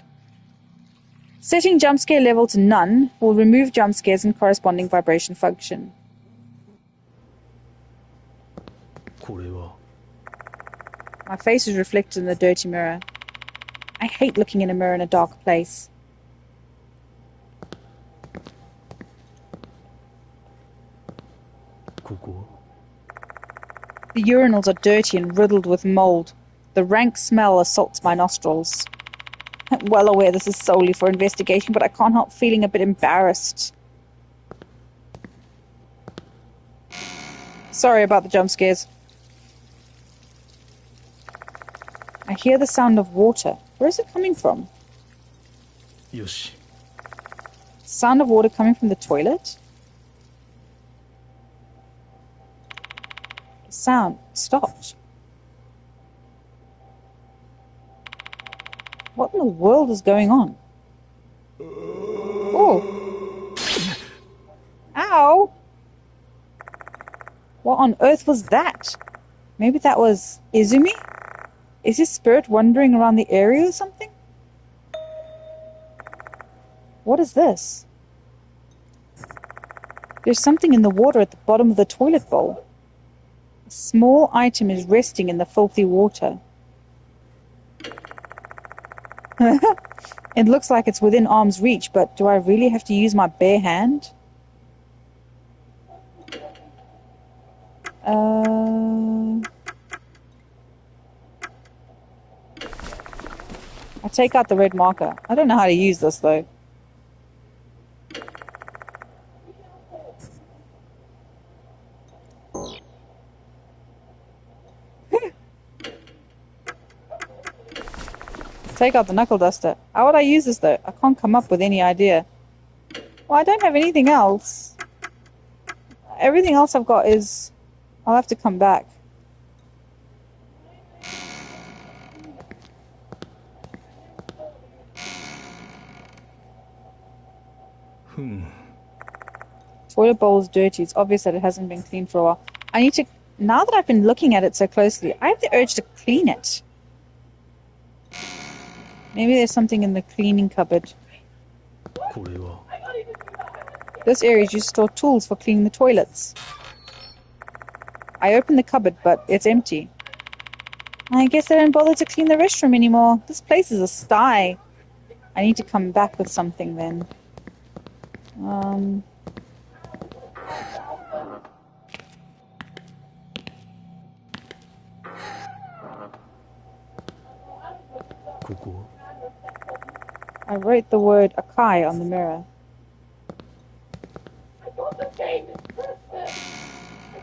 Setting jump scare level to none will remove jump scares and corresponding vibration function. これは My face is reflected in the dirty mirror. I hate looking in a mirror in a dark place. The urinals are dirty and riddled with mold. The rank smell assaults my nostrils. I'm well aware this is solely for investigation, but I can't help feeling a bit embarrassed. Sorry about the jump scares. I hear the sound of water. Where is it coming from? Yoshi. Sound of water coming from the toilet? sound stopped. What in the world is going on? Oh! Ow! What on earth was that? Maybe that was Izumi? Is his spirit wandering around the area or something? What is this? There's something in the water at the bottom of the toilet bowl. A small item is resting in the filthy water. It looks like it's within arm's reach, but do I really have to use my bare hand? I take out the red marker. I don't know how to use this though. Take out the knuckle duster. How would I use this though? I can't come up with any idea. Well, I don't have anything else. Everything else I've got is... I'll have to come back. Toilet bowl is dirty. It's obvious that it hasn't been cleaned for a while. I need to... Now that I've been looking at it so closely, I have the urge to clean it. Maybe there's something in the cleaning cupboard. This area is used to store tools for cleaning the toilets. I open the cupboard, but it's empty. I guess I don't bother to clean the restroom anymore. This place is a sty. I need to come back with something then. I wrote the word Akai on the mirror. I thought the game is Christmas.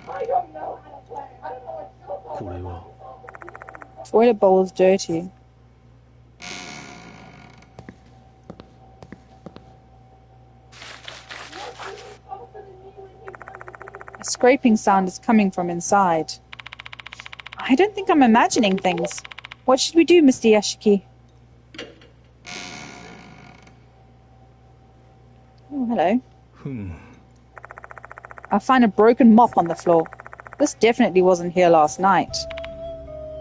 I don't know how to play. I don't know what's going on. Toilet bowl is dirty. A scraping sound is coming from inside. I don't think I'm imagining things. What should we do, Mr. Yashiki? Oh, hello. I find a broken mop on the floor. This definitely wasn't here last night.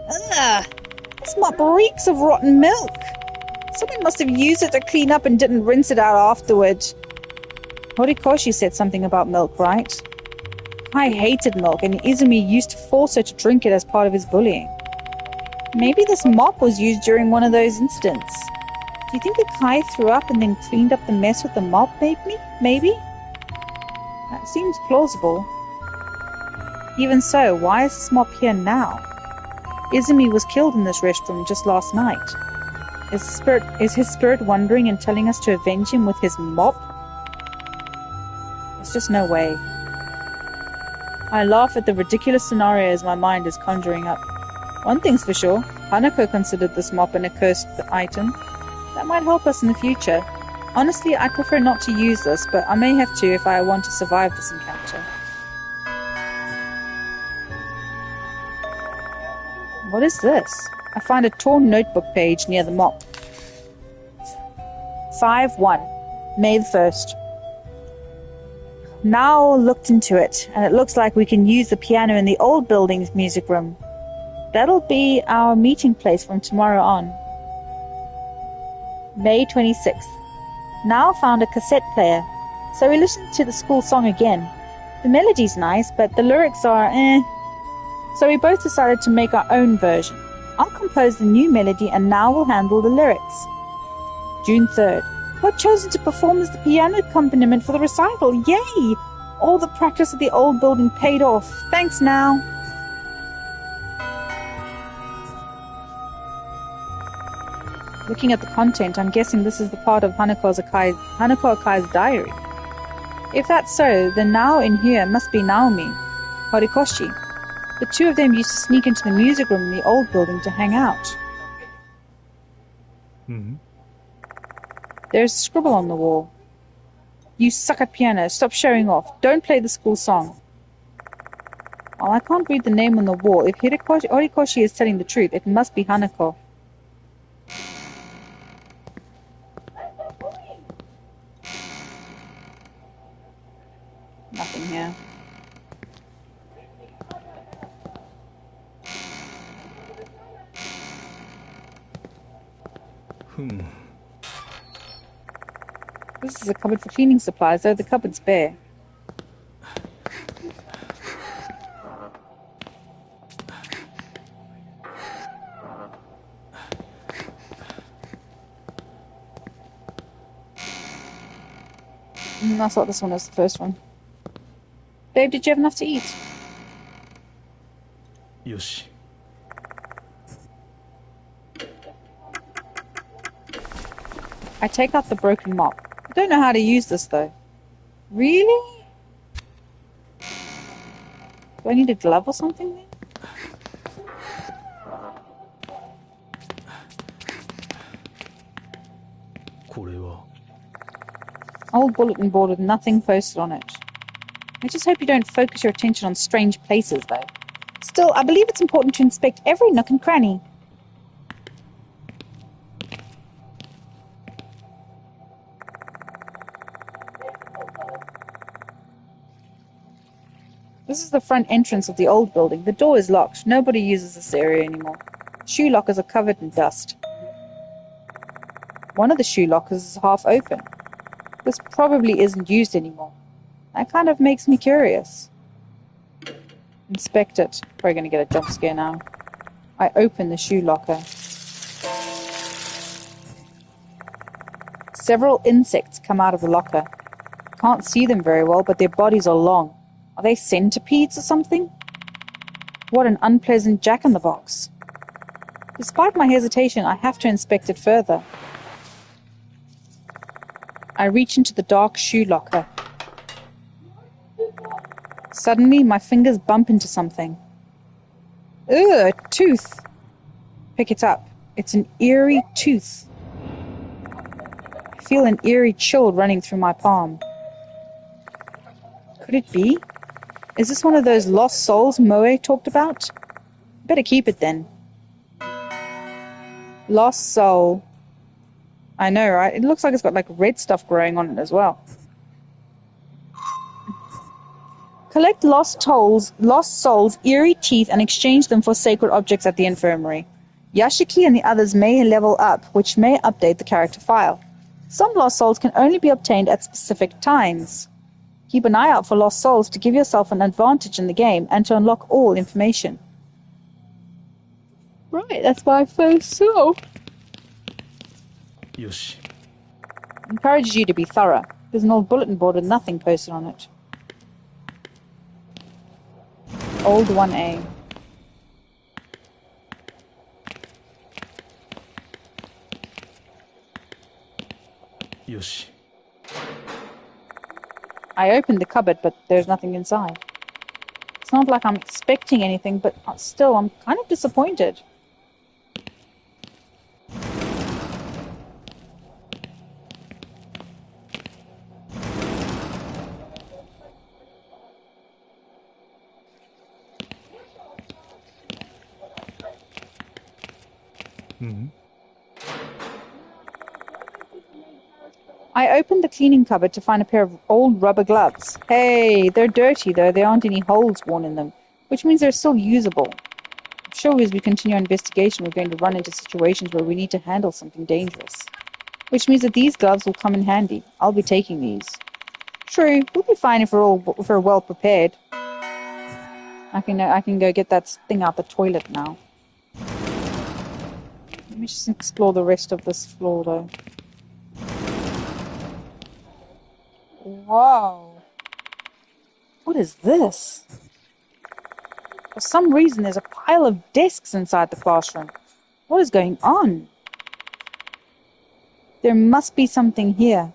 Ugh! This mop reeks of rotten milk. Someone must have used it to clean up and didn't rinse it out afterward. Horikoshi said something about milk, right? I hated milk, and Izumi used to force her to drink it as part of his bullying. Maybe this mop was used during one of those incidents. Do you think Akai threw up and then cleaned up the mess with the mop, maybe? That seems plausible. Even so, why is this mop here now? Izumi was killed in this restroom just last night. Is his spirit wandering and telling us to avenge him with his mop? There's just no way. I laugh at the ridiculous scenarios my mind is conjuring up. One thing's for sure, Hanako considered this mop an accursed item. That might help us in the future. Honestly, I prefer not to use this, but I may have to if I want to survive this encounter. What is this? I find a torn notebook page near the mop. 5-1, May the 1st. Now looked into it, and it looks like we can use the piano in the old building's music room. That'll be our meeting place from tomorrow on. May 26th. Now found a cassette player, so we listened to the school song again. The melody's nice, but the lyrics are So we both decided to make our own version. I'll compose the new melody and now we'll handle the lyrics. June 3rd. We've chosen to perform as the piano accompaniment for the recital. Yay! All the practice at the old building paid off. Thanks now. Looking at the content, I'm guessing this is the part of Hanako Akai's diary. If that's so, then now in here must be Naomi, Horikoshi. The two of them used to sneak into the music room in the old building to hang out. There's a scribble on the wall. You suck at piano. Stop showing off. Don't play the school song. Well, I can't read the name on the wall. If Horikoshi is telling the truth, it must be Hanako. Nothing here. This is a cupboard for cleaning supplies, though the cupboard's bare. I thought this one was the first one. Babe, did you have enough to eat? よし。 I take out the broken mop. I don't know how to use this though. Really? Do I need a glove or something then? Old bulletin board with nothing posted on it. I just hope you don't focus your attention on strange places though. Still, I believe it's important to inspect every nook and cranny. This is the front entrance of the old building. The door is locked. Nobody uses this area anymore. Shoe lockers are covered in dust. One of the shoe lockers is half open. This probably isn't used anymore. That kind of makes me curious. Inspect it. Probably going to get a jump scare now. I open the shoe locker. Several insects come out of the locker. Can't see them very well, but their bodies are long. Are they centipedes or something? What an unpleasant jack-in-the-box. Despite my hesitation, I have to inspect it further. I reach into the dark shoe locker. Suddenly, my fingers bump into something. Ugh, a tooth. Pick it up. It's an eerie tooth. I feel an eerie chill running through my palm. Could it be? Is this one of those lost souls Moe talked about? Better keep it then. Lost soul. I know, right? It looks like it's got like red stuff growing on it as well. Collect lost souls' eerie teeth and exchange them for sacred objects at the infirmary. Yashiki and the others may level up, which may update the character file. Some lost souls can only be obtained at specific times. Keep an eye out for lost souls to give yourself an advantage in the game and to unlock all information. Right, that's my first soul. Yoshi. Encourages you to be thorough. There's an old bulletin board with nothing posted on it. Old 1A. Yoshi. I opened the cupboard, but there's nothing inside. It's not like I'm expecting anything, but still, I'm kind of disappointed. I opened the cleaning cupboard to find a pair of old rubber gloves. Hey, they're dirty though. There aren't any holes worn in them, which means they're still usable. I'm sure as we continue our investigation, we're going to run into situations where we need to handle something dangerous. Which means that these gloves will come in handy. I'll be taking these. True, we'll be fine if we're well prepared. I can go get that thing out the toilet now. Let me just explore the rest of this floor though. Whoa. What is this? For some reason, there's a pile of desks inside the classroom. What is going on? There must be something here.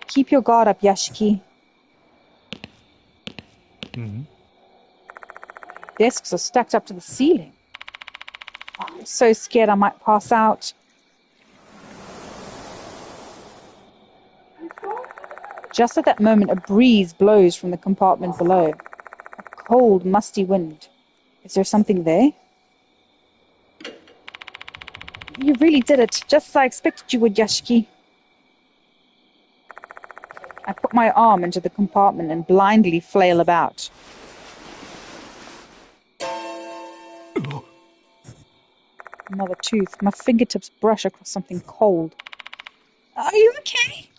Keep your guard up, Yashiki. Desks are stacked up to the ceiling. Oh, I'm so scared I might pass out. Just at that moment, a breeze blows from the compartment below. A cold, musty wind. Is there something there? You really did it, just as I expected you would, Yashiki. I put my arm into the compartment and blindly flail about. Another tooth. My fingertips brush across something cold. Are you okay?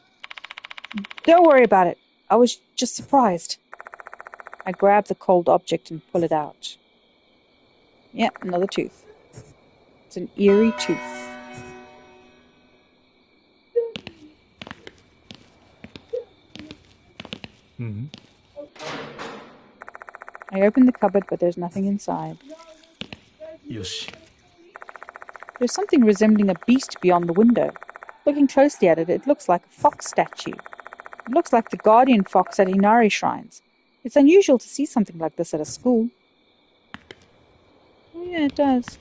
Don't worry about it. I was just surprised. I grab the cold object and pull it out. Yep, another tooth. It's an eerie tooth. I open the cupboard, but there's nothing inside. よし。 There's something resembling a beast beyond the window. Looking closely at it, it looks like a fox statue. It looks like the guardian fox at Inari shrines. It's unusual to see something like this at a school. Oh yeah, it does.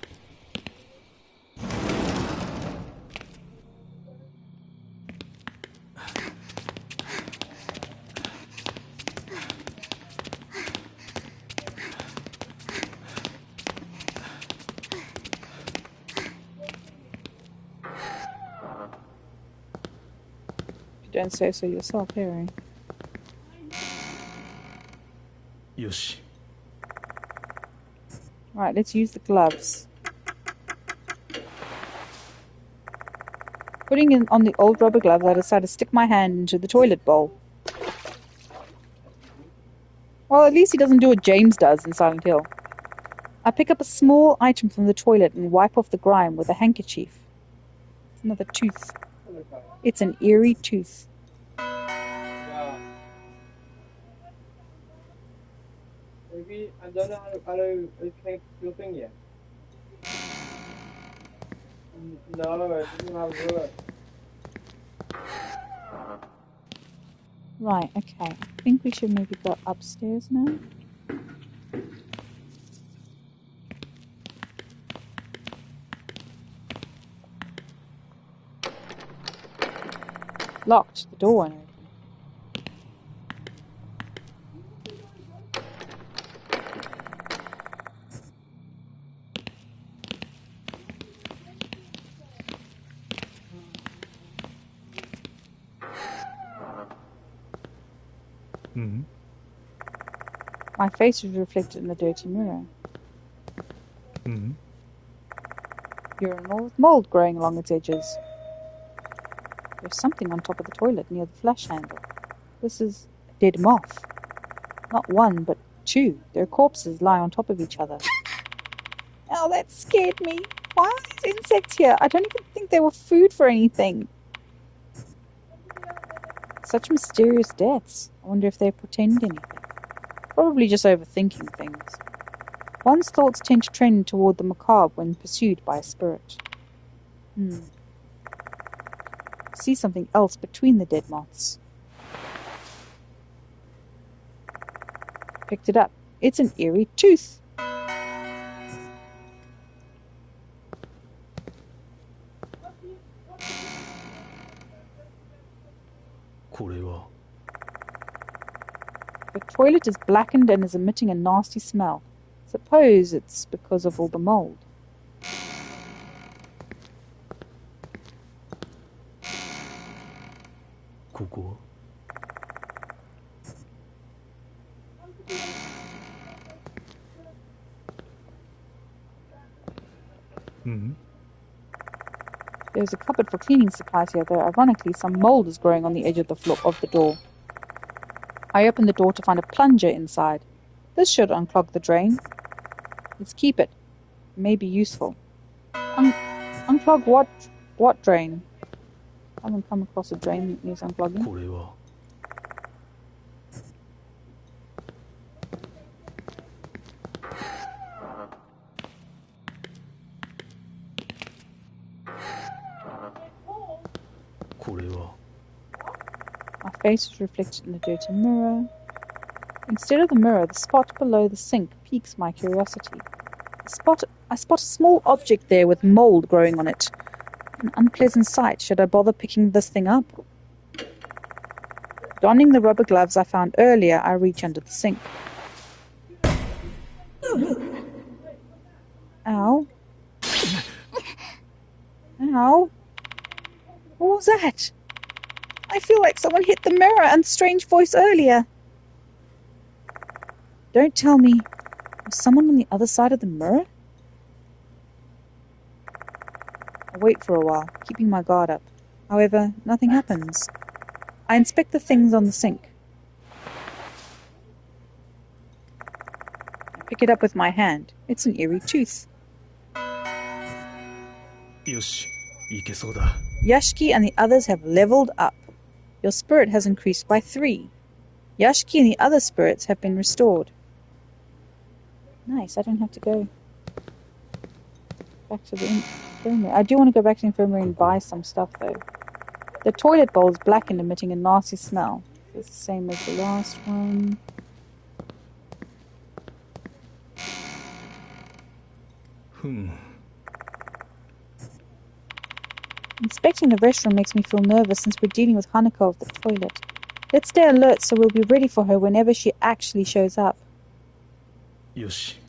Don't say so yourself, Harry. よし。 Right, let's use the gloves. Putting in on the old rubber gloves, I decide to stick my hand into the toilet bowl. Well, at least he doesn't do what James does in Silent Hill. I pick up a small item from the toilet and wipe off the grime with a handkerchief. It's another tooth. It's an eerie tooth. Yeah. Maybe I don't know how to connect your thing yet. No, it doesn't have a word. Right, okay. I think we should maybe go upstairs now. Locked. The door won't open. My face was reflected in the dirty mirror. Urinal with mold growing along its edges. There's something on top of the toilet near the flush handle. This is a dead moth. Not one, but two. Their corpses lie on top of each other. Oh, that scared me. Why are these insects here? I don't even think they were food for anything. Such mysterious deaths. I wonder if they portend anything. Probably just overthinking things. One's thoughts tend to trend toward the macabre when pursued by a spirit. See something else between the dead moths. Picked it up. It's an eerie tooth. これは The toilet is blackened and is emitting a nasty smell. Suppose it's because of all the mold. Kuko. There's a cupboard for cleaning supplies here, though ironically some mold is growing on the edge of the floor of the door. I open the door to find a plunger inside. This should unclog the drain. Let's keep it. It may be useful. Unclog what drain? I haven't come across a drain that needs unclogging. これは これは My face is reflected in the dirty mirror. Instead of the mirror, the spot below the sink piques my curiosity. I spot a small object there with mold growing on it. An unpleasant sight. Should I bother picking this thing up? Donning the rubber gloves I found earlier, I reach under the sink. Ow. Ow. What was that? I feel like someone hit the mirror and the strange voice earlier. Don't tell me. Was someone on the other side of the mirror? I wait for a while, keeping my guard up. However, nothing happens. I inspect the things on the sink. I pick it up with my hand. It's an eerie tooth. よし、いけそうだ。 Yashiki and the others have leveled up. Your spirit has increased by 3. Yashiki and the other spirits have been restored. Nice, I don't have to go back to the infirmary. I do want to go back to the infirmary and buy some stuff though. The toilet bowl is black and emitting a nasty smell. It's the same as the last one. Inspecting the restroom makes me feel nervous since we're dealing with Hanako of the toilet. Let's stay alert so we'll be ready for her whenever she actually shows up. よし。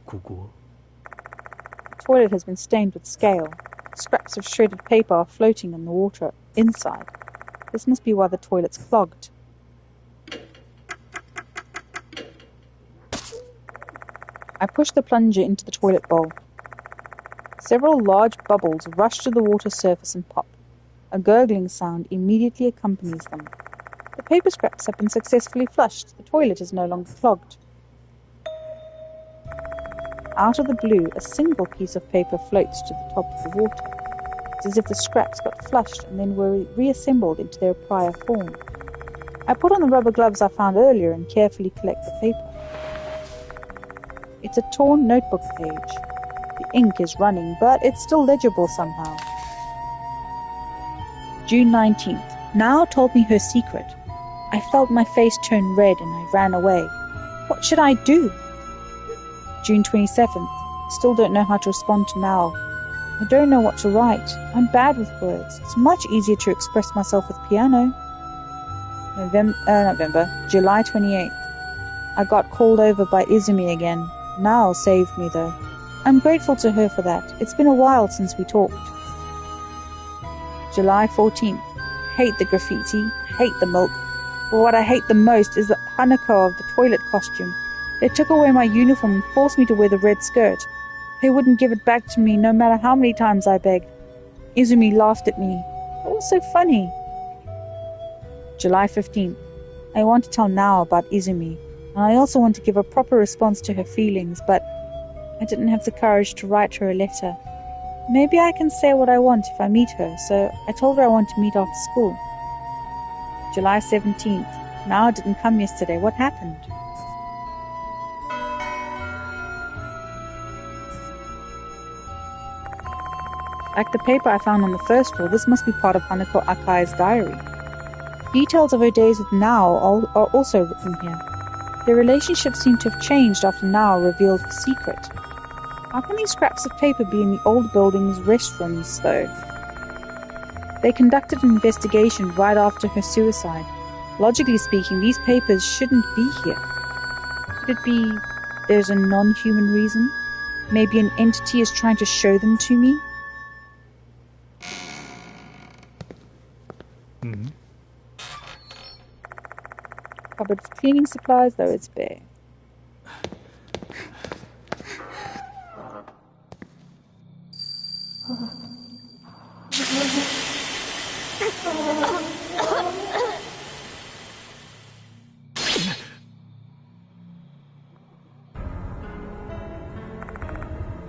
ここは？ The toilet has been stained with scale. Scraps of shredded paper are floating in the water inside. This must be why the toilet's clogged. I push the plunger into the toilet bowl. Several large bubbles rush to the water surface and pop. A gurgling sound immediately accompanies them. The paper scraps have been successfully flushed. The toilet is no longer clogged. Out of the blue, a single piece of paper floats to the top of the water. It's as if the scraps got flushed and then were reassembled into their prior form. I put on the rubber gloves I found earlier and carefully collect the paper. It's a torn notebook page. The ink is running, but it's still legible somehow. June 19th. Nao told me her secret. I felt my face turn red and I ran away. What should I do? June 27th. Still don't know how to respond to Nao. I don't know what to write. I'm bad with words. It's much easier to express myself with piano. July 28th. I got called over by Izumi again. Nao saved me though. I'm grateful to her for that. It's been a while since we talked. July 14th. Hate the graffiti. Hate the milk. But what I hate the most is the Hanako of the toilet costume. They took away my uniform and forced me to wear the red skirt. They wouldn't give it back to me no matter how many times I begged. Izumi laughed at me. It was so funny. July 15th. I want to tell Nao about Izumi. And I also want to give a proper response to her feelings, but I didn't have the courage to write her a letter. Maybe I can say what I want if I meet her, so I told her I want to meet after school. July 17th. Nao didn't come yesterday. What happened? Like the paper I found on the first floor, this must be part of Hanako Akai's diary. Details of her days with Nao are also written here. Their relationship seemed to have changed after Nao revealed the secret. How can these scraps of paper be in the old building's restrooms, though? They conducted an investigation right after her suicide. Logically speaking, these papers shouldn't be here. Could it be there's a non-human reason? Maybe an entity is trying to show them to me? Cupboard for cleaning supplies, though it's bare.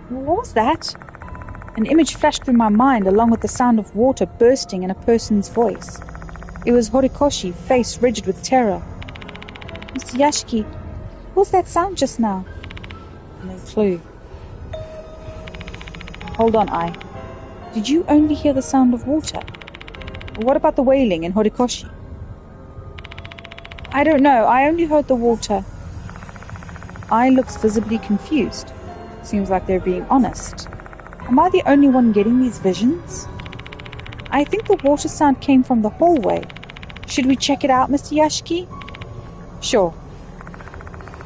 What was that? An image flashed through my mind along with the sound of water bursting in a person's voice. It was Horikoshi, face rigid with terror. Mr. Yashiki, what was that sound just now? No clue. Hold on, Ai. Did you only hear the sound of water? What about the wailing in Horikoshi? I don't know, I only heard the water. Ai looks visibly confused. Seems like they're being honest. Am I the only one getting these visions? I think the water sound came from the hallway. Should we check it out, Mr. Yashiki? Sure.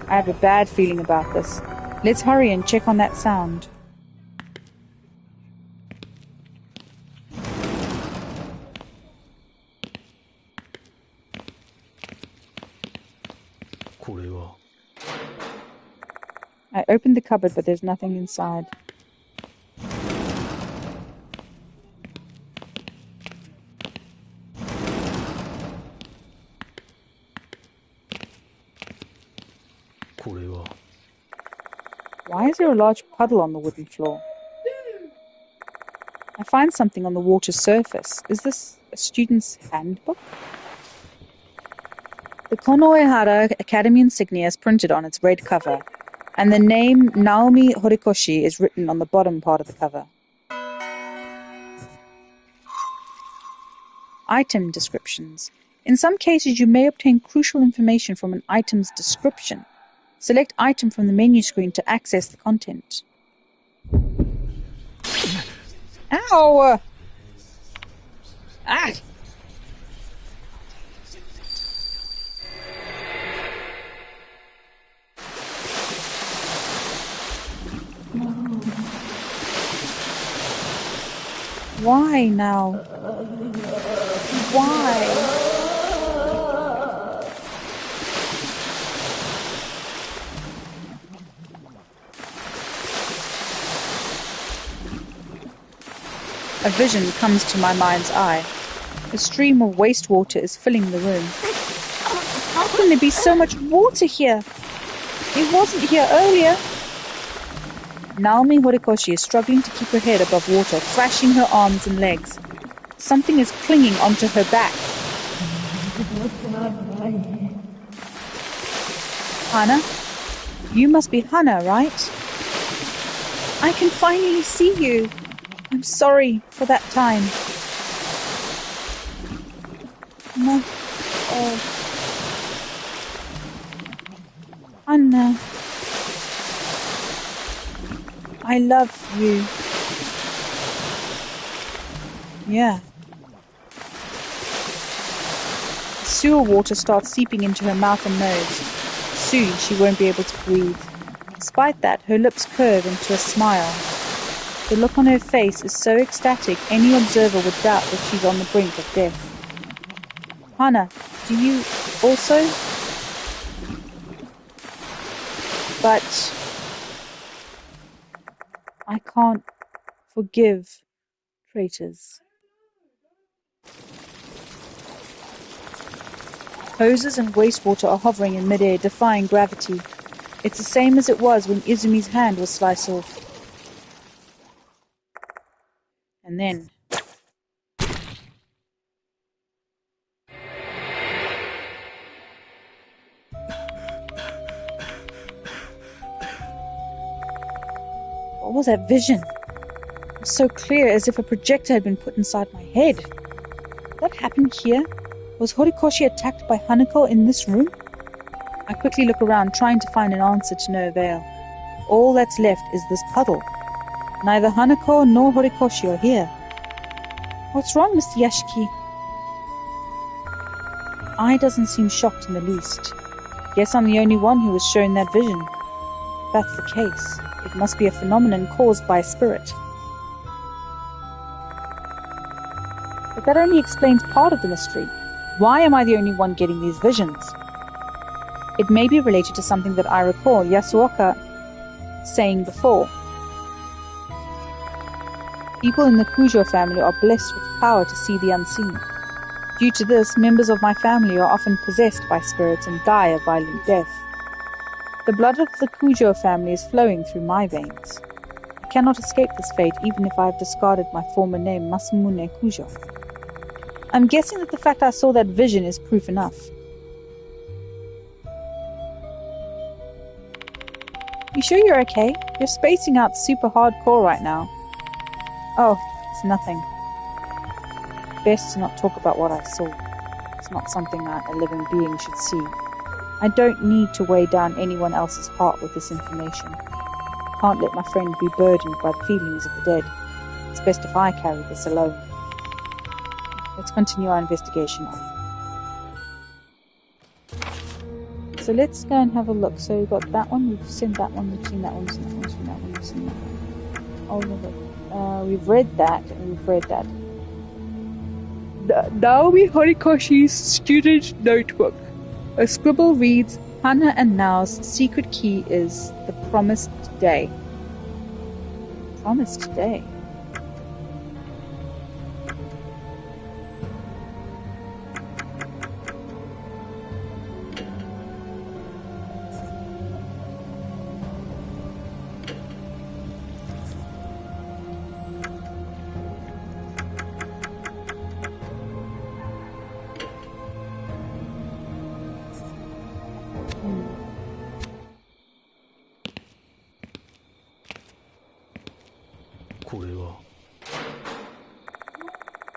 I have a bad feeling about this. Let's hurry and check on that sound. I opened the cupboard, but there's nothing inside. Why is there a large puddle on the wooden floor? I find something on the water surface. Is this a student's handbook? The Konoehara Academy insignia is printed on its red cover, and the name Naomi Horikoshi is written on the bottom part of the cover. Item descriptions. In some cases, you may obtain crucial information from an item's description. Select item from the menu screen to access the content. Ow! Ah! Why now? Why? A vision comes to my mind's eye. A stream of wastewater is filling the room. How can there be so much water here? It wasn't here earlier. Naomi Horikoshi is struggling to keep her head above water, thrashing her arms and legs. Something is clinging onto her back. Hana? You must be Hana, right? I can finally see you. I'm sorry for that time. No. Oh. Hana. I love you. Yeah. Sewer water starts seeping into her mouth and nose. Soon she won't be able to breathe. Despite that, her lips curve into a smile. The look on her face is so ecstatic any observer would doubt that she's on the brink of death. Hana, do you also? But I can't forgive traitors. Hoses and wastewater are hovering in midair, defying gravity. It's the same as it was when Izumi's hand was sliced off. And then... what was that vision? It was so clear, as if a projector had been put inside my head. Did that happen here? Was Horikoshi attacked by Hanako in this room? I quickly look around, trying to find an answer to no avail. All that's left is this puddle. Neither Hanako nor Horikoshi are here. What's wrong, Mr. Yashiki? Ai doesn't seem shocked in the least. Guess I'm the only one who was shown that vision. If that's the case, it must be a phenomenon caused by a spirit. But that only explains part of the mystery. Why am I the only one getting these visions? It may be related to something that I recall Yasuoka saying before. People in the Kujo family are blessed with the power to see the unseen. Due to this, members of my family are often possessed by spirits and die a violent death. The blood of the Kujo family is flowing through my veins. I cannot escape this fate even if I have discarded my former name Masamune Kujo. I'm guessing that the fact I saw that vision is proof enough. You sure you're okay? You're spacing out super hardcore right now. Oh, it's nothing. Best to not talk about what I saw. It's not something that a living being should see. I don't need to weigh down anyone else's heart with this information. can't let my friend be burdened by the feelings of the dead. It's best if I carry this alone. Let's continue our investigation on. So let's go and have a look. So we've got that one, we've seen that one, we've seen that one, we've seen that one, we've seen that one, we've seen that one. All of it. We've read that, and we've read that. Naomi Horikoshi's student notebook. A scribble reads, Hana and Nao's secret key is the promised day. Promised day?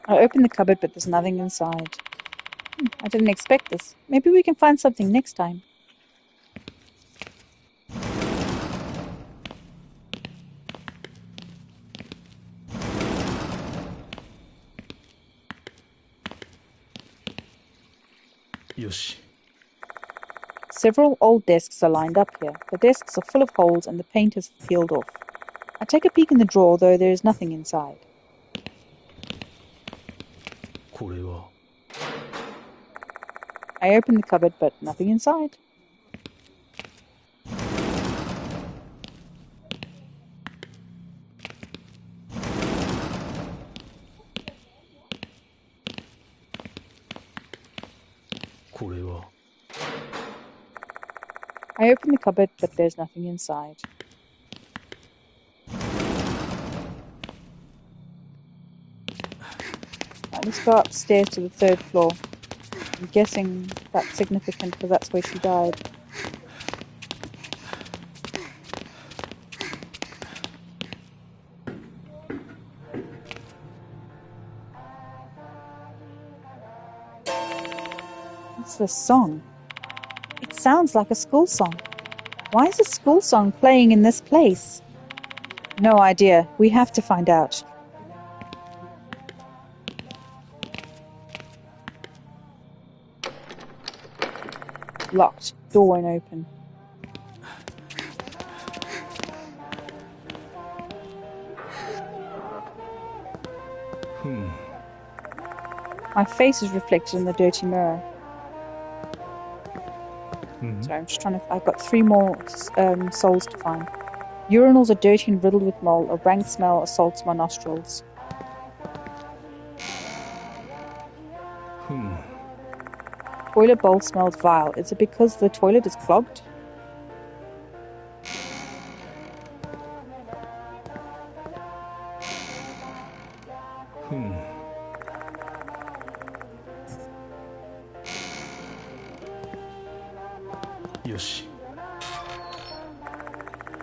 I open the cupboard, but there's nothing inside. I didn't expect this. Maybe we can find something next time. Yoshi. Several old desks are lined up here. The desks are full of holes and the paint has peeled off. I take a peek in the drawer, though there is nothing inside. これは I open the cupboard, but nothing inside. I open the cupboard, but there's nothing inside. Right, let's go upstairs to the 3rd floor. I'm guessing that's significant because that's where she died. What's this song? It sounds like a school song. Why is a school song playing in this place? No idea. We have to find out. Locked. Door won't open. My face is reflected in the dirty mirror. Sorry, I'm just trying to... I've got 3 more souls to find. Urinals are dirty and riddled with mold. A rank smell assaults my nostrils. Toilet bowl smells vile. Is it because the toilet is clogged? Yoshi.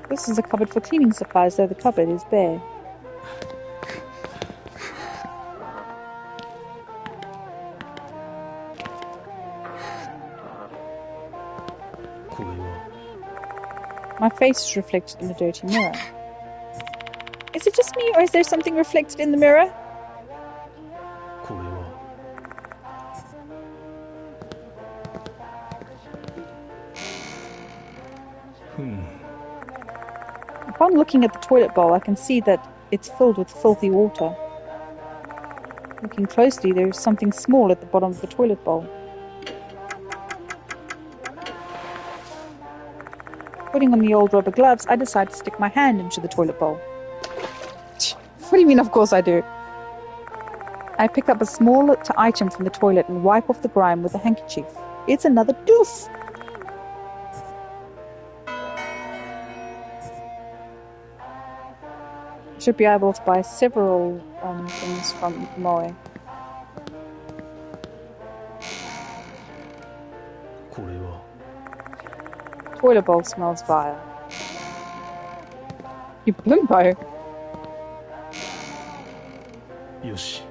This is a cupboard for cleaning supplies, though the cupboard is bare. My face is reflected in the dirty mirror. Is it just me, or is there something reflected in the mirror? Upon looking at the toilet bowl, I can see that it's filled with filthy water. Looking closely, there is something small at the bottom of the toilet bowl. Putting on the old rubber gloves, I decide to stick my hand into the toilet bowl. What do you mean, of course I do? I pick up a small item from the toilet and wipe off the grime with a handkerchief. It's another doof! I should be able to buy several things from Moe. Toilet bowl smells vile. You blimbo! Yoshi.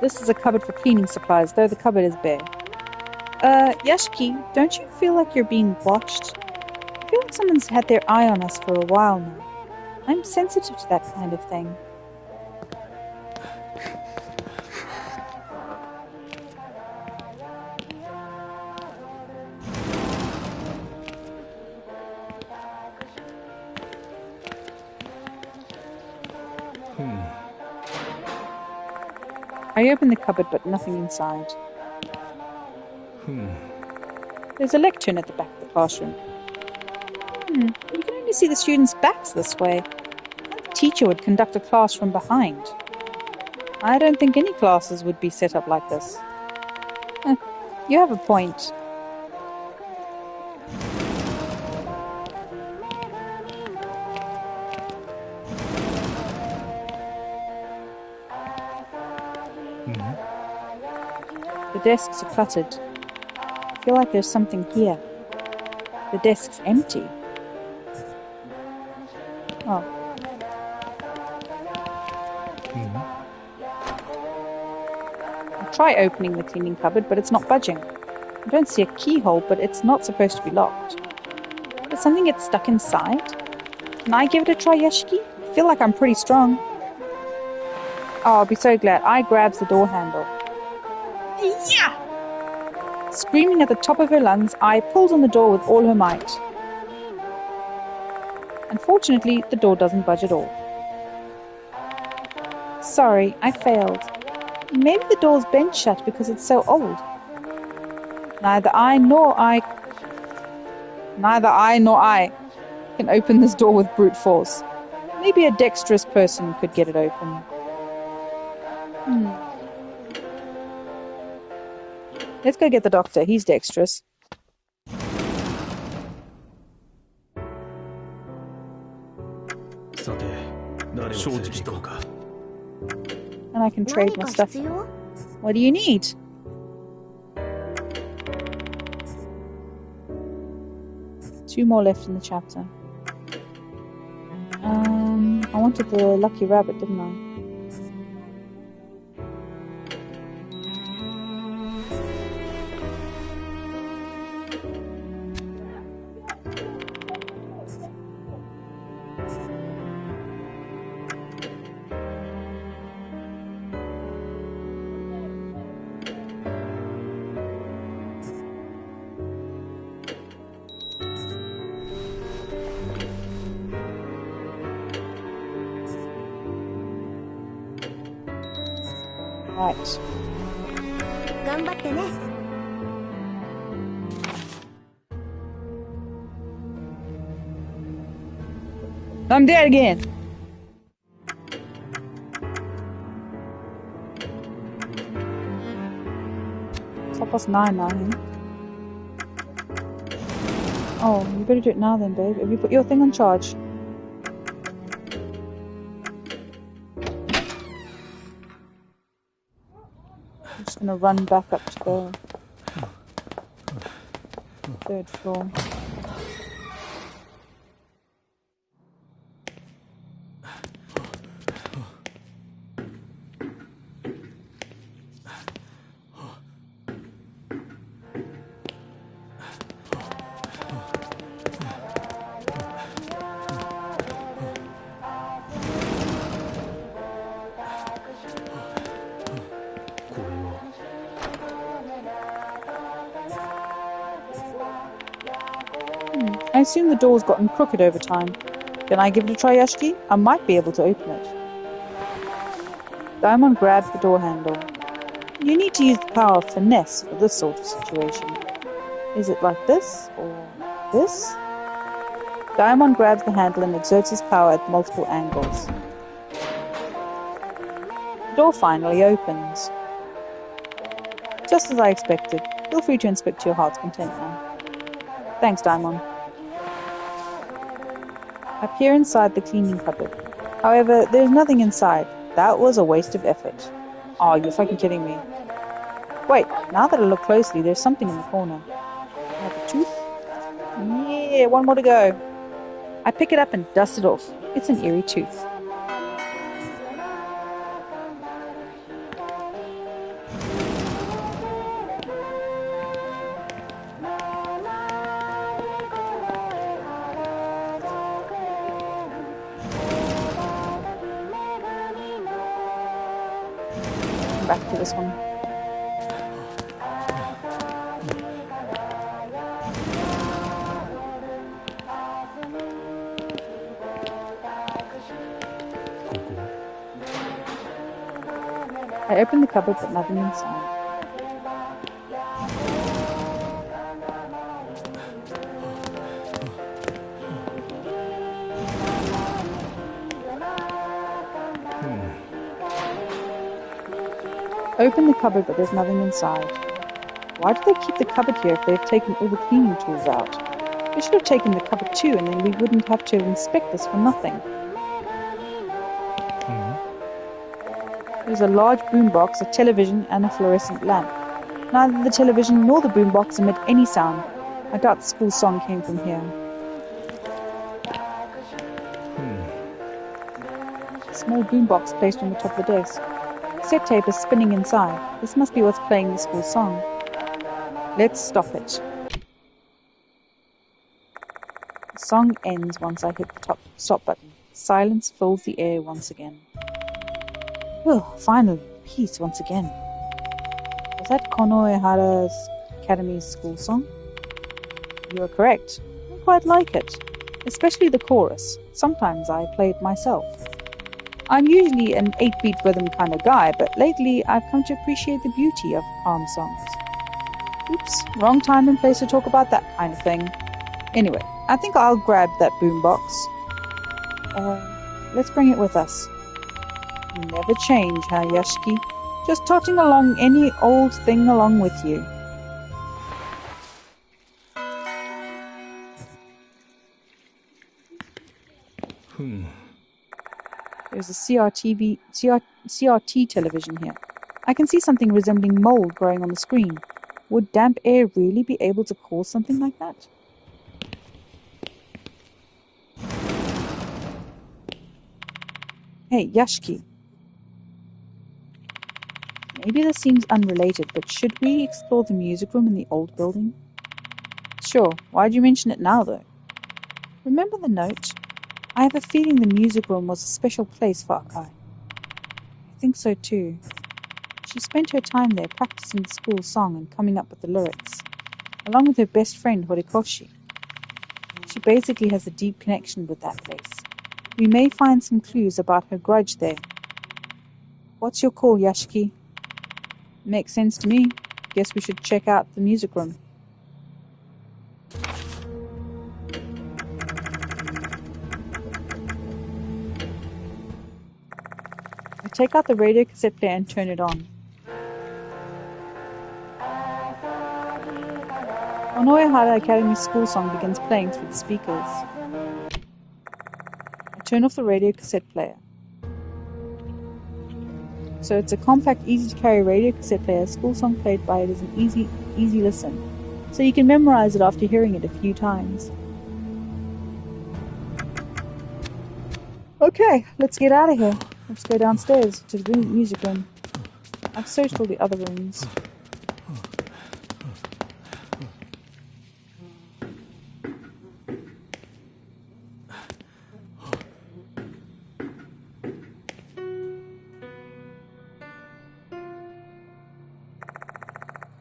This is a cupboard for cleaning supplies, though the cupboard is bare. Yashiki, don't you feel like you're being watched? I feel like someone's had their eye on us for a while now. I'm sensitive to that kind of thing. I open the cupboard, but nothing inside. There's a lectern at the back of the classroom. You can only see the students' backs this way. The teacher would conduct a class from behind. I don't think any classes would be set up like this. You have a point. The desks are cluttered. I feel like there's something here. The desk's empty. Oh. I try opening the cleaning cupboard, but it's not budging. I don't see a keyhole, but it's not supposed to be locked. Did something get stuck inside? Can I give it a try, Yashiki? I feel like I'm pretty strong. Oh, I'll be so glad. I grabs the door handle. Yeah! Screaming at the top of her lungs, I pulls on the door with all her might. Unfortunately, the door doesn't budge at all. Sorry, I failed. Maybe the door's bent shut because it's so old. Neither I nor I can open this door with brute force. Maybe a dexterous person could get it open. Let's go get the doctor. He's dexterous. And I can trade my stuff. What do you need? Two more left in the chapter. I wanted the lucky rabbit, didn't I? Right. I'm dead again. It's 9:30 now. Oh, you better do it now then, babe. Have you put your thing on charge? I'm just gonna run back up to the 3rd floor. I assume the door's gotten crooked over time. Can I give it a try, Yashiki? I might be able to open it. Daimon grabs the door handle. You need to use the power of finesse for this sort of situation. Is it like this? Or this? Daimon grabs the handle and exerts his power at multiple angles. The door finally opens. Just as I expected. Feel free to inspect to your heart's content now. Thanks, Daimon. I peer inside the cleaning cupboard. However, there's nothing inside. That was a waste of effort. Oh, you're fucking kidding me. Wait, now that I look closely, there's something in the corner. Like a tooth? Yeah, one more to go. I pick it up and dust it off. It's an eerie tooth. for this one. I opened the cupboard, but nothing inside. Open the cupboard, but there's nothing inside. Why do they keep the cupboard here if they've taken all the cleaning tools out? They should have taken the cupboard too, and then we wouldn't have to inspect this for nothing. There's a large boombox, a television, and a fluorescent lamp. Neither the television nor the boombox emit any sound. I doubt the school song came from here. A small boombox placed on the top of the desk. Cassette tape is spinning inside. This must be what's playing the school song. Let's stop it. The song ends once I hit the stop button. Silence fills the air once again. Oh, finally, peace once again. Was that Konoehara's Academy's school song? You are correct. I quite like it, especially the chorus. Sometimes I play it myself. I'm usually an 8-beat rhythm kind of guy, but lately I've come to appreciate the beauty of calm songs. Oops, wrong time and place to talk about that kind of thing. Anyway, I think I'll grab that boombox. Let's bring it with us. You never change, huh, Yashiki? Just trotting along any old thing along with you. There's a CRT television here. I can see something resembling mold growing on the screen. Would damp air really be able to cause something like that? Hey, Yashiki. Maybe this seems unrelated, but should we explore the music room in the old building? Sure. Why'd you mention it now, though? Remember the note? I have a feeling the music room was a special place for Akai. I think so too. She spent her time there practicing the school song and coming up with the lyrics, along with her best friend Horikoshi. She basically has a deep connection with that place. We may find some clues about her grudge there. What's your call, Yashiki? Makes sense to me. Guess we should check out the music room. I take out the radio cassette player and turn it on. Konoehara Academy school song begins playing through the speakers. I turn off the radio cassette player. So it's a compact, easy-to-carry radio cassette player. School song played by it is an easy listen. So you can memorize it after hearing it a few times. Okay, let's get out of here. Let's go downstairs to the music room. I've searched all the other rooms.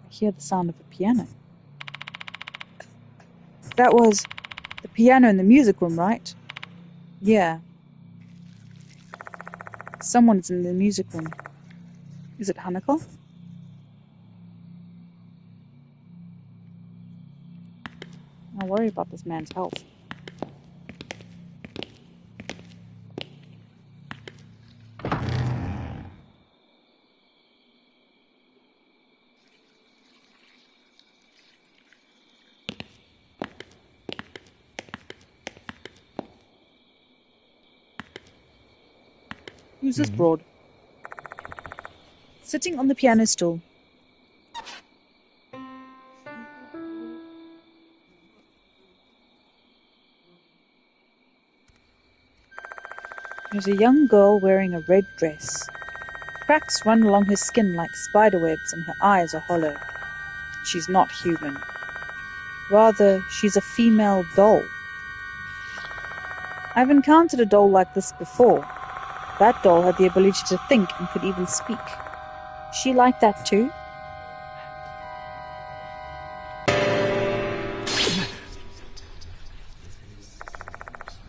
I hear the sound of a piano. That was the piano in the music room, right? Yeah. Someone's in the music room. Is it Hanako? I worry about this man's health. Who's this broad? Sitting on the piano stool. There's a young girl wearing a red dress. Cracks run along her skin like spiderwebs and her eyes are hollow. She's not human. Rather, she's a female doll. I've encountered a doll like this before. That doll had the ability to think and could even speak. She liked that too?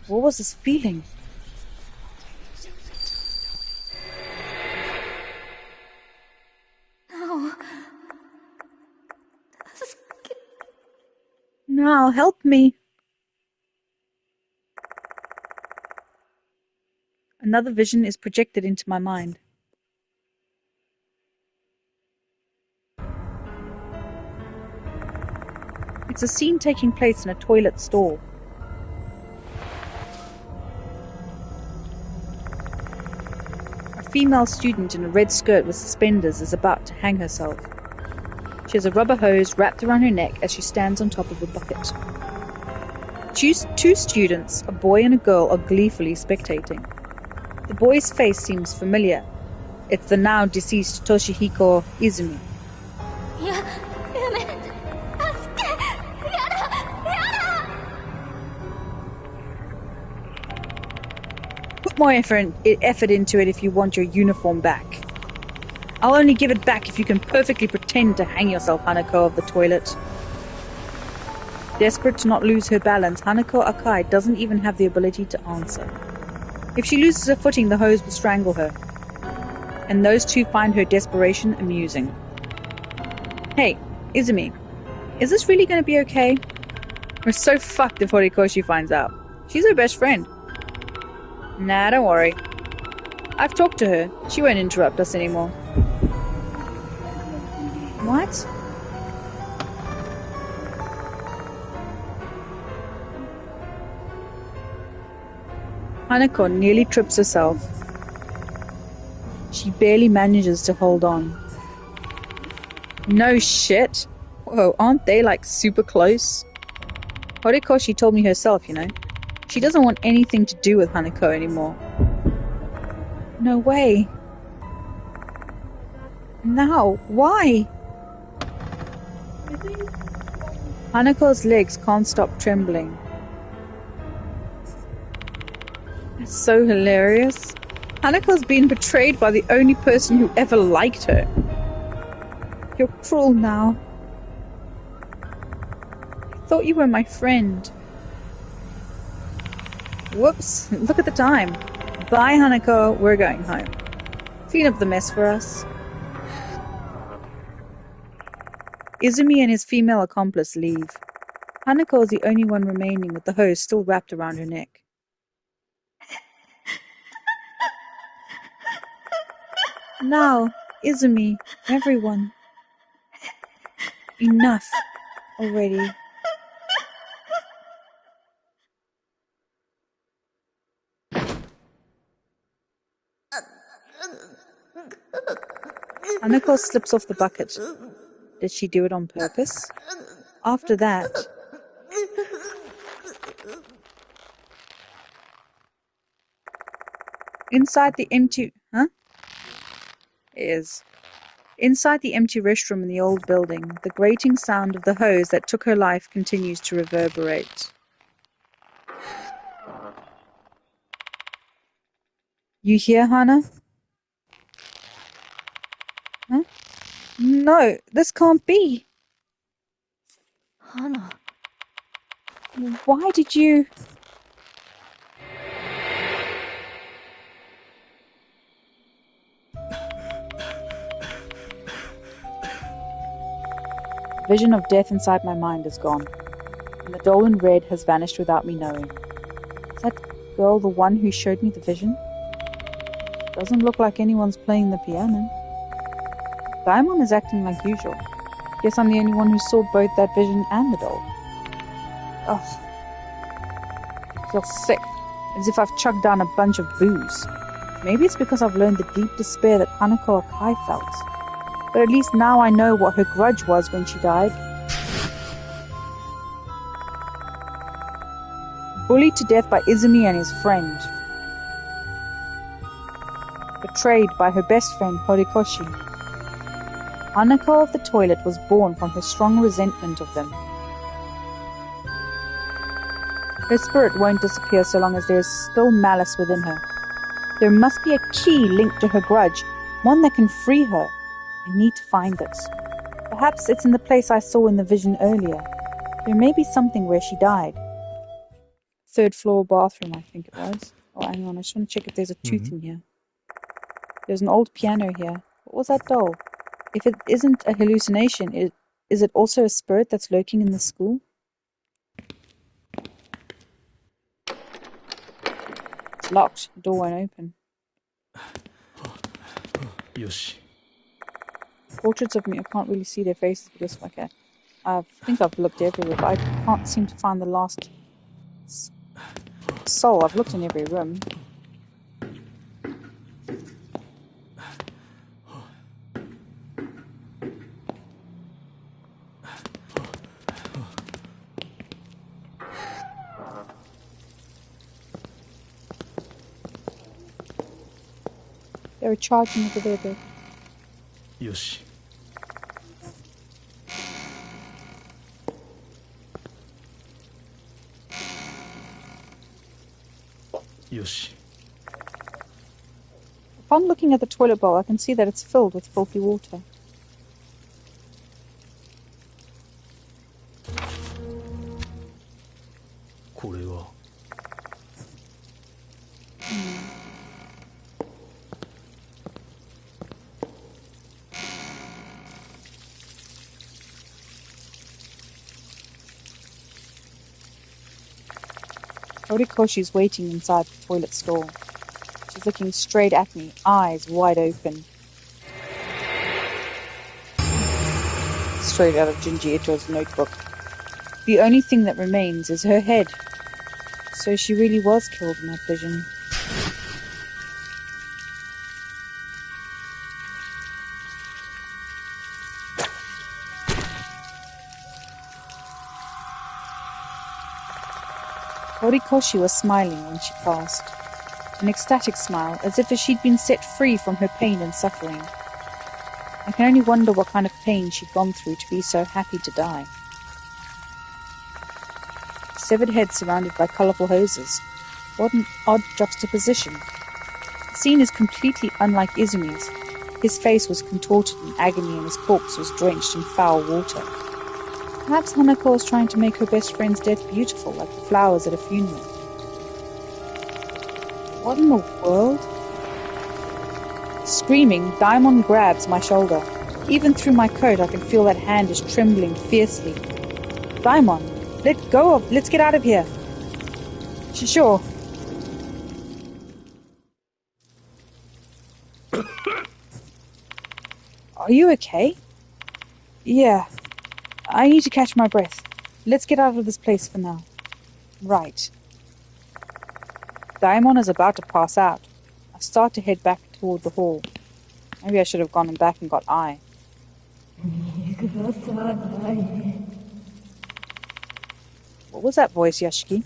What was this feeling? No. Now, help me. Another vision is projected into my mind. It's a scene taking place in a toilet stall. A female student in a red skirt with suspenders is about to hang herself. She has a rubber hose wrapped around her neck as she stands on top of a bucket. Two students, a boy and a girl, are gleefully spectating. The boy's face seems familiar. It's the now deceased Toshihiko Izumi. Put more effort into it if you want your uniform back. I'll only give it back if you can perfectly pretend to hang yourself, Hanako of the toilet. Desperate to not lose her balance, Hanako Akai doesn't even have the ability to answer. If she loses her footing, the hose will strangle her. And those two find her desperation amusing. Hey, Izumi, is this really going to be okay? We're so fucked if Horikoshi finds out. She's her best friend. Nah, don't worry. I've talked to her. She won't interrupt us anymore. What? Hanako nearly trips herself. She barely manages to hold on. No shit. Whoa, aren't they like super close? Horikoshi told me herself, you know. She doesn't want anything to do with Hanako anymore. No way. Now, why? Hanako's legs can't stop trembling. That's so hilarious. Hanako's been betrayed by the only person who ever liked her. You're cruel now. I thought you were my friend. Whoops, look at the time. Bye, Hanako, we're going home. Clean up the mess for us. Izumi and his female accomplice leave. Hanako is the only one remaining with the hose still wrapped around her neck. Now, Izumi, everyone. Enough already. Hanako slips off the bucket. Did she do it on purpose? After that... Inside the empty restroom in the old building, the grating sound of the hose that took her life continues to reverberate. You hear, Hana? Huh? No, this can't be. Hana. Why did you... The vision of death inside my mind is gone, and the doll in red has vanished without me knowing. Is that girl the one who showed me the vision? Doesn't look like anyone's playing the piano. Gaimon is acting like usual. Guess I'm the only one who saw both that vision and the doll. Ugh. I feel sick, as if I've chugged down a bunch of booze. Maybe it's because I've learned the deep despair that Hanako Akai felt. But at least now I know what her grudge was when she died. Bullied to death by Izumi and his friend. Betrayed by her best friend Horikoshi. Hanako of the toilet was born from her strong resentment of them. Her spirit won't disappear so long as there is still malice within her. There must be a key linked to her grudge, one that can free her. I need to find it. Perhaps it's in the place I saw in the vision earlier. There may be something where she died. 3rd floor bathroom, I think it was. Oh, hang on, I just want to check if there's a tooth in here. There's an old piano here. What was that doll? If it isn't a hallucination, is it also a spirit that's lurking in the school? It's locked. The door won't open. よし。 Portraits of me, I can't really see their faces because I think I've looked everywhere, but I can't seem to find the last soul. I've looked in every room. They're charging over there, babe. よし。 よし。 Upon looking at the toilet bowl, I can see that it's filled with filthy water. Horikoshi's waiting inside the toilet stall. She's looking straight at me, eyes wide open. Straight out of Junji Ito's notebook. The only thing that remains is her head. So she really was killed in that vision. Horikoshi was smiling when she passed. An ecstatic smile, as if she'd been set free from her pain and suffering. I can only wonder what kind of pain she'd gone through to be so happy to die. A severed head surrounded by colourful hoses. What an odd juxtaposition. The scene is completely unlike Izumi's. His face was contorted in agony and his corpse was drenched in foul water. Perhaps Hanako was trying to make her best friend's death beautiful, like the flowers at a funeral. What in the world? Screaming, Daimon grabs my shoulder. Even through my coat, I can feel that hand is trembling fiercely. Daimon, let's get out of here. Sure. Are you okay? Yeah. I need to catch my breath. Let's get out of this place for now. Right. Daimon is about to pass out. I start to head back toward the hall. Maybe I should have gone back and got Ai. What was that voice, Yashiki?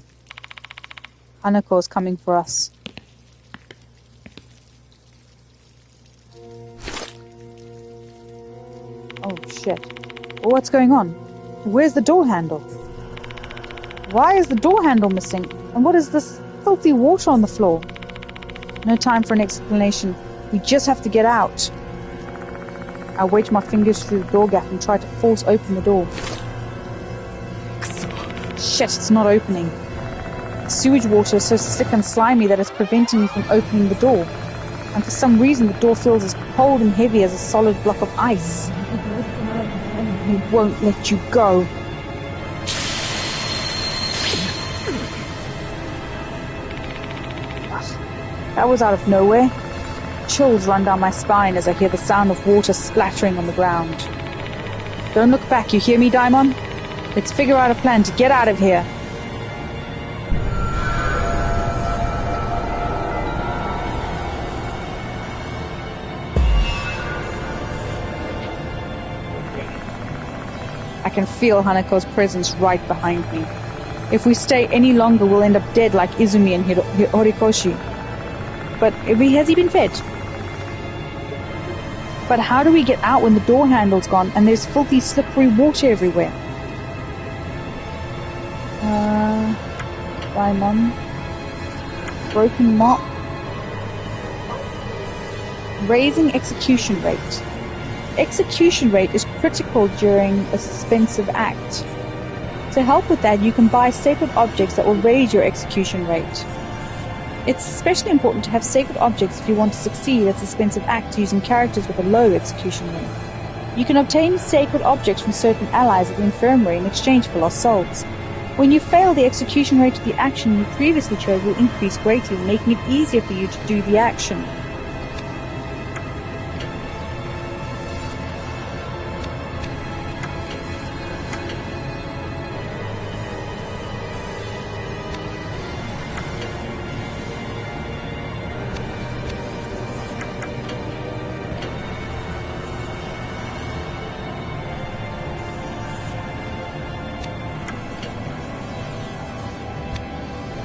Hanako's coming for us. Oh, shit. What's going on? Where's the door handle? Why is the door handle missing? And what is this filthy water on the floor? No time for an explanation. We just have to get out. I wedge my fingers through the door gap and try to force open the door. Shit, it's not opening. The sewage water is so slick and slimy that it's preventing me from opening the door. And for some reason the door feels as cold and heavy as a solid block of ice. He won't let you go. That was out of nowhere. Chills run down my spine as I hear the sound of water splattering on the ground. Don't look back, you hear me, Daimon? Let's figure out a plan to get out of here. I can feel Hanako's presence right behind me. If we stay any longer, we'll end up dead like Izumi and Horikoshi. But has he been fed? But how do we get out when the door handle's gone and there's filthy, slippery water everywhere? Daimon. Broken mop. Raising execution rate. Execution rate is critical during a suspensive act. To help with that, you can buy sacred objects that will raise your execution rate. It's especially important to have sacred objects if you want to succeed at suspensive acts using characters with a low execution rate. You can obtain sacred objects from certain allies at the infirmary in exchange for lost souls. When you fail, the execution rate of the action you previously chose will increase greatly, making it easier for you to do the action.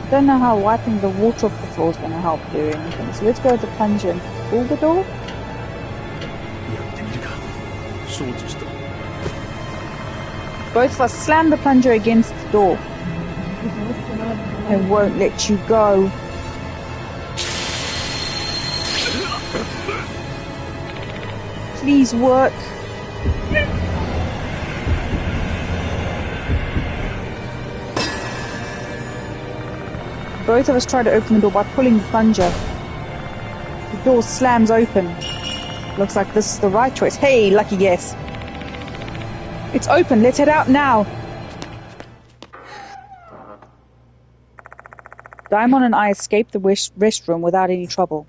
I don't know how wiping the water off the floor is going to help do anything, so let's go with the plunger and pull the door. やってみるか。承知した。 Both of us slam the plunger against the door. I won't let you go. Please work. Both of us try to open the door by pulling the plunger. The door slams open. Looks like this is the right choice. Hey, lucky guess. It's open. Let's head out now. Daimon and I escaped the restroom without any trouble.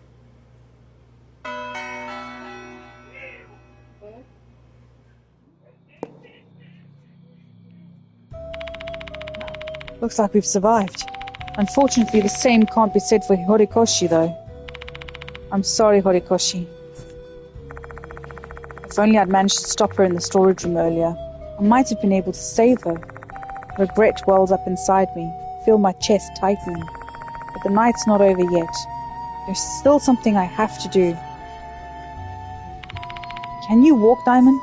Looks like we've survived. Unfortunately, the same can't be said for Horikoshi, though. I'm sorry, Horikoshi. If only I'd managed to stop her in the storage room earlier, I might have been able to save her. Regret wells up inside me, feel my chest tightening. But the night's not over yet. There's still something I have to do. Can you walk, Daimon?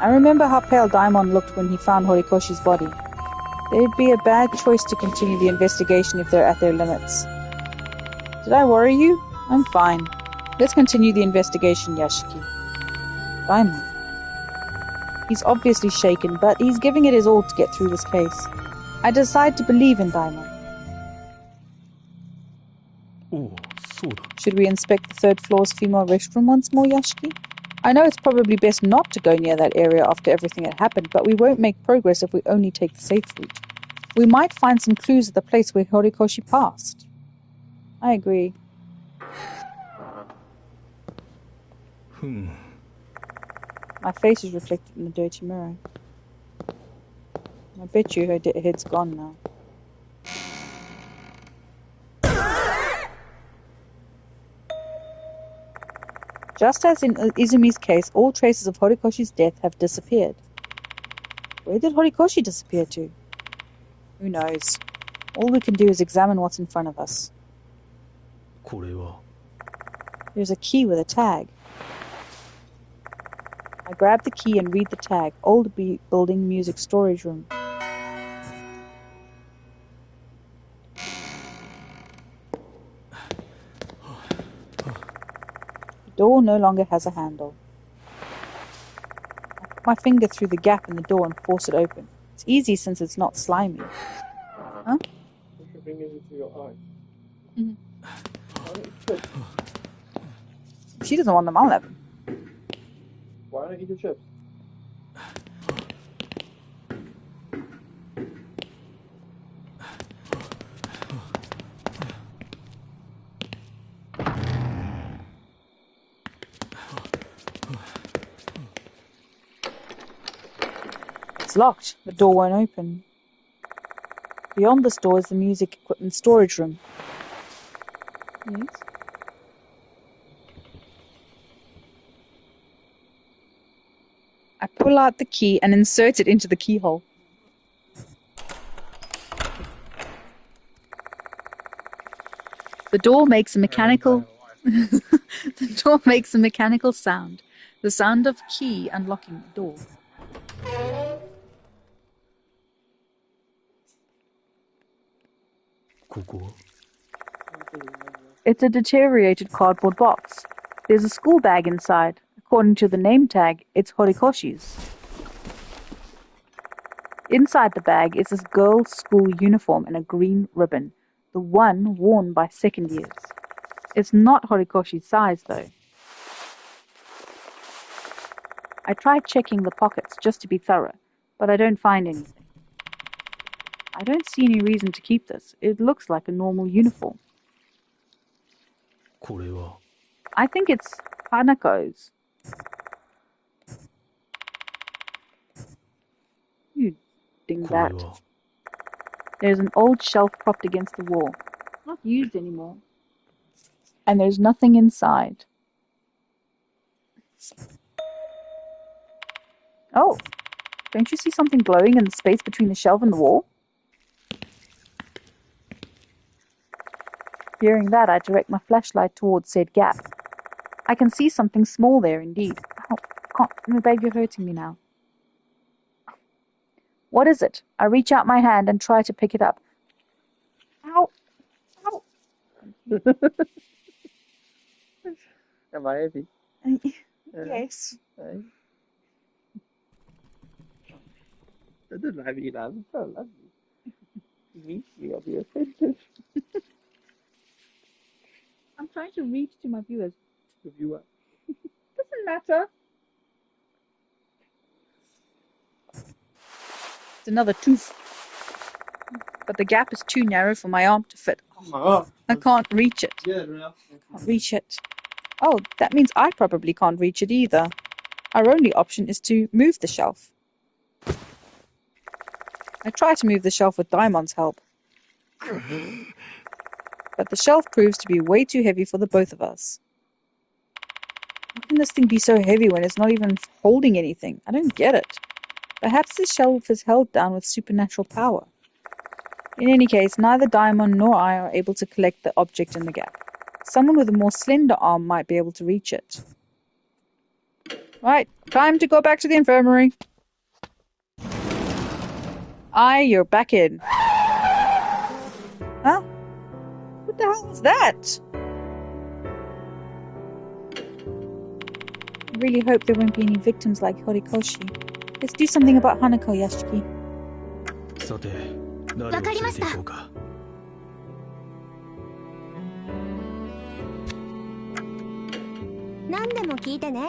I remember how pale Daimon looked when he found Horikoshi's body. It'd be a bad choice to continue the investigation if they're at their limits. Did I worry you? I'm fine. Let's continue the investigation, Yashiki. Daimon. He's obviously shaken, but he's giving it his all to get through this case. I decide to believe in Daimon. おお、そうだ。 Should we inspect the third floor's female restroom once more, Yashiki? I know it's probably best not to go near that area after everything that happened, but we won't make progress if we only take the safe route. We might find some clues at the place where Horikoshi passed. I agree. ふん。 My face is reflected in the dirty mirror. I bet you her head's gone now. Just as in Izumi's case, all traces of Horikoshi's death have disappeared. Where did Horikoshi disappear to? Who knows? All we can do is examine what's in front of us. これは。 There's a key with a tag. I grab the key and read the tag. Old building music storage room. The door no longer has a handle. I put my finger through the gap in the door and force it open. It's easy since it's not slimy. Huh? Put your fingers into your eyes. Mhm. Why don't you chips? She doesn't want them, I'll have them. Why don't you eat the chips? It's locked. The door won't open. Beyond this door is the music equipment storage room. Yes? I pull out the key and insert it into the keyhole. The door makes a mechanical the door makes a mechanical sound. The sound of key unlocking the door. It's a deteriorated cardboard box. There's a school bag inside, a According to the name tag, it's Horikoshi's. Inside the bag is this girl's school uniform and a green ribbon, the one worn by second years. It's not Horikoshi's size, though. I tried checking the pockets just to be thorough, but I don't find anything. I don't see any reason to keep this. It looks like a normal uniform. これは I think it's Hanako's. You こ dingbat. れは There's an old shelf propped against the wall. Not used anymore. And there's nothing inside. Oh, don't you see something glowing in the space between the shelf and the wall? Hearing that, I direct my flashlight towards said gap. I can see something small there indeed. Oh, no, babe, you're hurting me now. What is it? I reach out my hand and try to pick it up. Ow! Ow! Am I heavy? Yes. I don't have you now. It's so lovely. You meet me, I'll be offended. I'm trying to reach to my viewers. The viewer. Doesn't matter. It's another tooth. But the gap is too narrow for my arm to fit. Oh my god. I can't reach it. Yeah, right. Can't reach it. Oh, that means I probably can't reach it either. Our only option is to move the shelf. I try to move the shelf with Daimon's help. But the shelf proves to be way too heavy for the both of us. How can this thing be so heavy when it's not even holding anything? I don't get it. Perhaps the shelf is held down with supernatural power. In any case, neither Daimon nor I are able to collect the object in the gap. Someone with a more slender arm might be able to reach it. Right, time to go back to the infirmary. Aye, you're back in. Huh? What the hell was that? I really hope there won't be any victims like Horikoshi. Let's do something about Hanako, Yashiki. さて誰を連れて行こうか何でも聞いてね。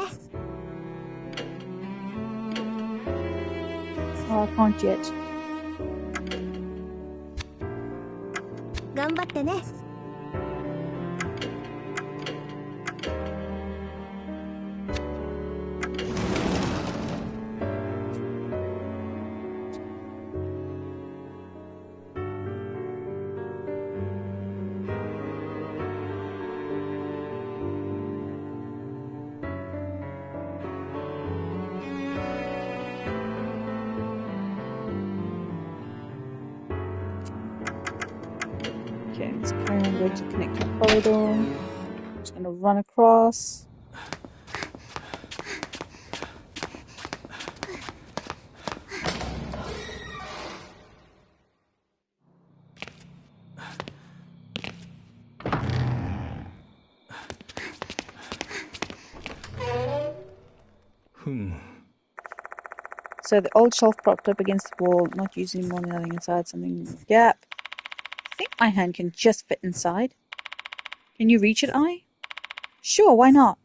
Oh, I can't yet. 頑張ってね。Okay, let's carry on going to the connecting corridor. I'm just going to run across. So the old shelf propped up against the wall, not used anymore, nothing inside, something in the gap. I think my hand can just fit inside. Can you reach it, Ai? Sure, why not?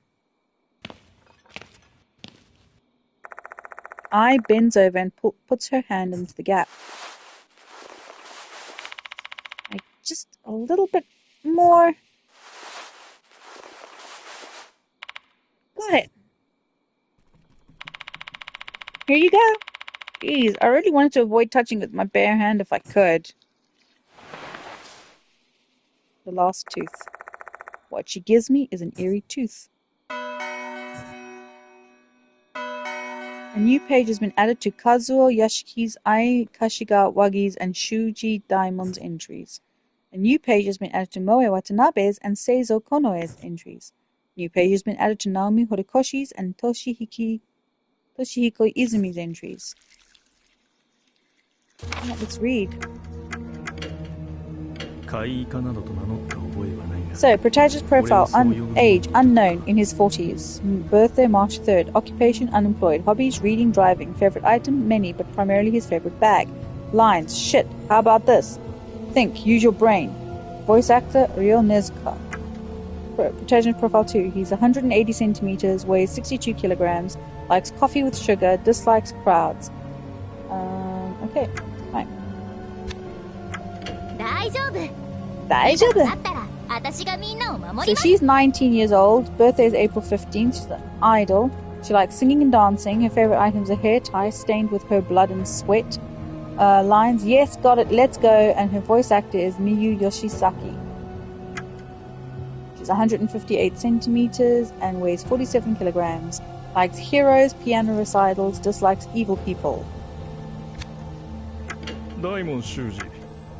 Ai bends over and puts her hand into the gap. Just a little bit more. Got it. Here you go. Jeez, I really wanted to avoid touching with my bare hand if I could. The last tooth. What she gives me is an eerie tooth. A new page has been added to Kazuo Yashiki's, Ai Kashiga Wagi's, and Shuji Daimon's entries. A new page has been added to Moe Watanabe's and Seizo Konoe's entries. A new page has been added to Naomi Horikoshi's and Toshihiko Izumi's entries. Let's read. 怪異化などと名乗った覚えはないが So, protagonist profile, age unknown, in his 40s. Birthday March 3rd. Occupation unemployed. Hobbies reading, driving. Favorite item many, but primarily his favorite bag. Lines shit. How about this? Think. Use your brain. Voice actor Ryo Nezuka. Protagonist profile 2. He's 180 centimeters, weighs 62 kilograms, likes coffee with sugar, dislikes crowds. Okay, fine. 大丈夫。大丈夫。だったら私がみんなを守 So ります。 she's 19 years old. Birthday is April 15th. She's an idol. She likes singing and dancing. Her favorite items are hair ties stained with her blood and sweat. Lines, yes, got it, let's go. And her voice actor is Miyu Yoshisaki. She's 158 centimeters and weighs 47 kilograms. Likes heroes, piano recitals, dislikes evil people. 大門修二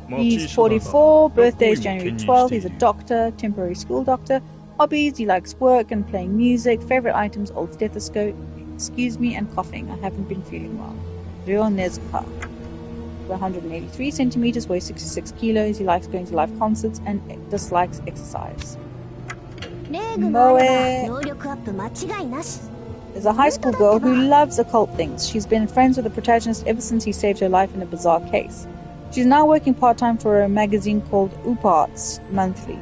He's 44, birthday is January 12th, he's a doctor, temporary school doctor. Hobbies, he likes work and playing music. Favorite items, old stethoscope, excuse me, and coughing. I haven't been feeling well. Ryo Nezuka. 183 centimeters, weighs 66 kilos. He likes going to live concerts and dislikes exercise. レーグがあれば能力アップ間違いなし。 Is a high school girl who loves occult things. She's been friends with the protagonist ever since he saved her life in a bizarre case. She's now working part-time for a magazine called Uparts Monthly.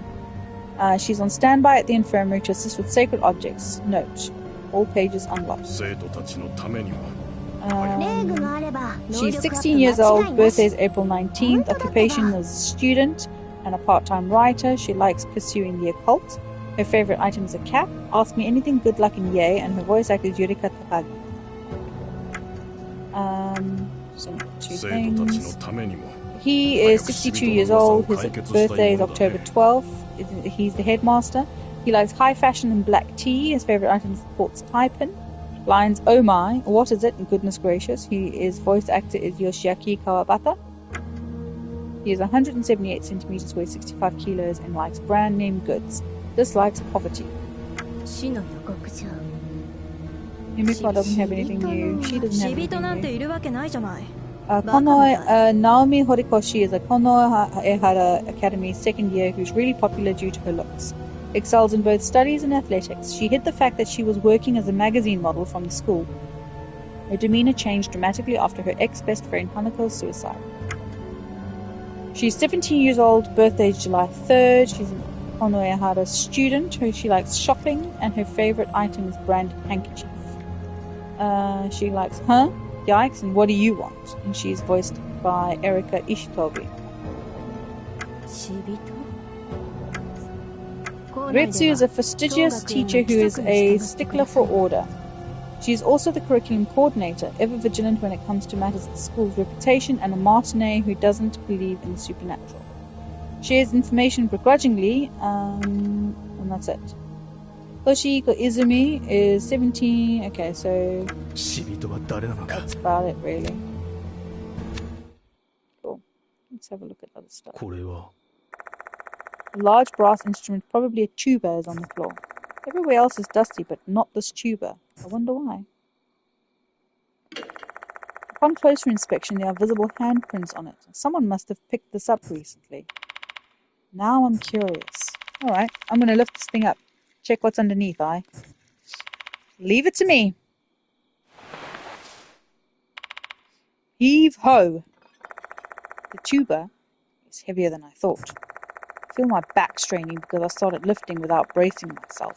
She's on standby at the infirmary to assist with sacred objects. Note, all pages unlocked. 生徒たちのためにも She's 16 years old, birthday is April 19th, occupation is student and a part-time writer. She likes pursuing the occult. Her favorite item is a cap. Ask me anything, good luck and yay. And her voice actor is Yurika Takagi. So two 生徒たちの things. ためにも He is 62 years old. His birthday is October 12th. He's the headmaster. He likes high fashion and black tea. His favorite item is sports typing. Lines, oh my, what is it? Goodness gracious. His voice actor is Yoshiaki Kawabata. He is 178 centimeters, weighs 65 kilos, and likes brand name goods. Dislikes poverty. 死の予告状。 Himiko doesn't have anything new. She doesn't have 死人なん anything て new. いるわけないじゃない。 Naomi Horikoshi is a Konohara Academy second year who's really popular due to her looks. Excels in both studies and athletics. She hid the fact that she was working as a magazine model from the school. Her demeanor changed dramatically after her ex-best friend Hanako's suicide. She's 17 years old, birthday is July 3rd. She's an Konohara student who she likes shopping, and her favorite item is branded handkerchief. She likes, huh? Yikes, and what do you want? And she's voiced by Erika Ishitobi. 死人 Retsu is a fastidious teacher who is a stickler for order. She is also the curriculum coordinator, ever vigilant when it comes to matters of the school's reputation, and a martinet who doesn't believe in the supernatural. Shares information begrudgingly, and that's it. Toshihiko Izumi is 17. Okay, so 死人は誰なのか that's about it, really. Cool. Let's have a look at other stuff. これは A large brass instrument, probably a tuba, is on the floor. Everywhere else is dusty, but not this tuba. I wonder why. Upon closer inspection, there are visible handprints on it. Someone must have picked this up recently. Now I'm curious. Alright, I'm going to lift this thing up. Check what's underneath, Leave it to me. Heave ho. The tuba is heavier than I thought. I feel my back straining because I started lifting without bracing myself.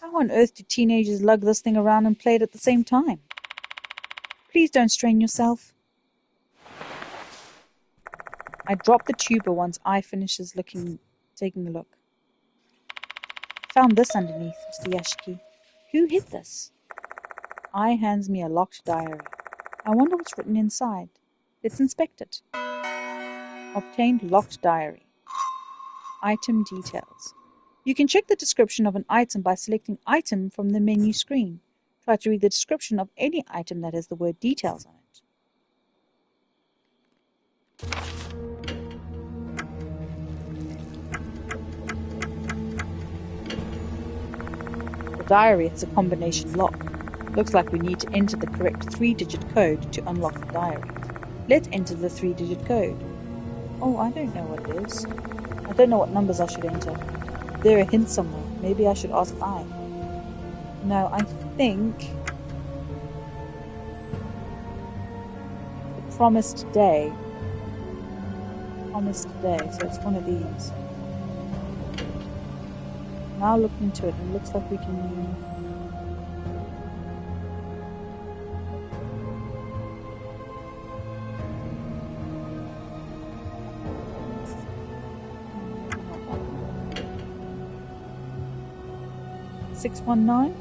How on earth do teenagers lug this thing around and play it at the same time? Please don't strain yourself. I drop the tuba once I finishes taking a look. Found this underneath, Mr. Yashiki. Who hid this? I hands me a locked diary. I wonder what's written inside. Let's inspect it. Obtained locked diary. Item details. You can check the description of an item by selecting item from the menu screen. Try to read the description of any item that has the word details on it. The diary has a combination lock. Looks like we need to enter the correct 3-digit code to unlock the diary. Let's enter the 3-digit code. Oh, I don't know what it is. I don't know what numbers I should enter. There are hints somewhere. Maybe I should ask I. No, I think... The promised day. Promised day, so it's one of these. Now looking into it, it looks like we can... $619?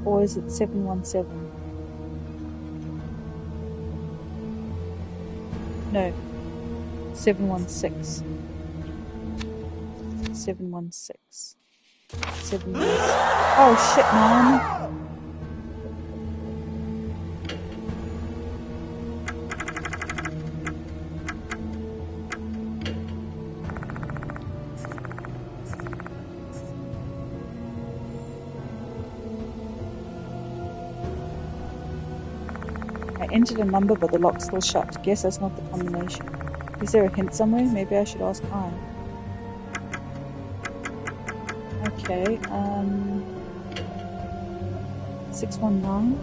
Or is it 717? No. 716. 716. 716. Oh shit, man. I entered a number, but the lock's still shut. Guess that's not the combination. Is there a hint somewhere? Maybe I should ask I. Okay, 619.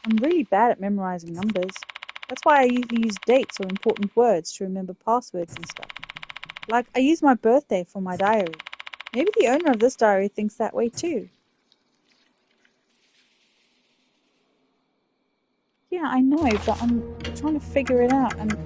I'm really bad at memorizing numbers. That's why I usually use dates or important words to remember passwords and stuff. Like, I use my birthday for my diary. Maybe the owner of this diary thinks that way too. Yeah, I know, but I'm trying to figure it out and...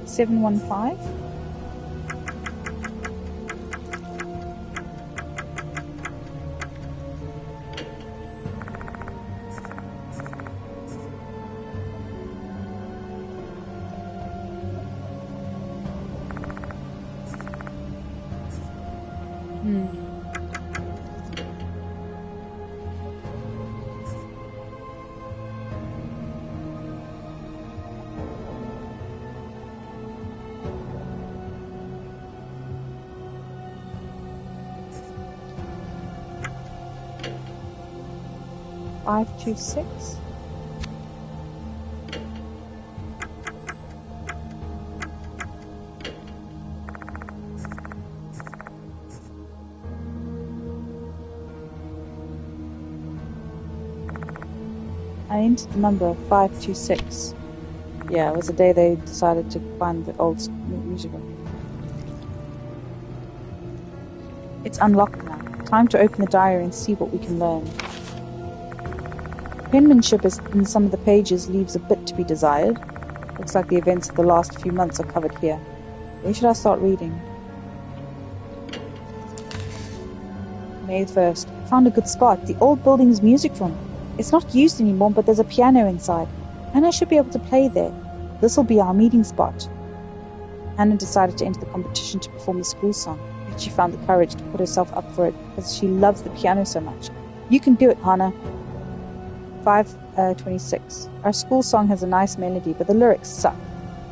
$715? Hmm. $526? I entered the number 526. Yeah, it was the day they decided to find the old musical. It's unlocked now. Time to open the diary and see what we can learn. Penmanship in some of the pages leaves a bit to be desired. Looks like the events of the last few months are covered here. Where should I start reading? May 1st. Found a good spot. The old building's music room. It's not used anymore, but there's a piano inside. And I should be able to play there. This'll be our meeting spot. Hannah decided to enter the competition to perform the school song. But she found the courage to put herself up for it because she loves the piano so much. You can do it, Hannah. 526. Our school song has a nice melody, but the lyrics suck.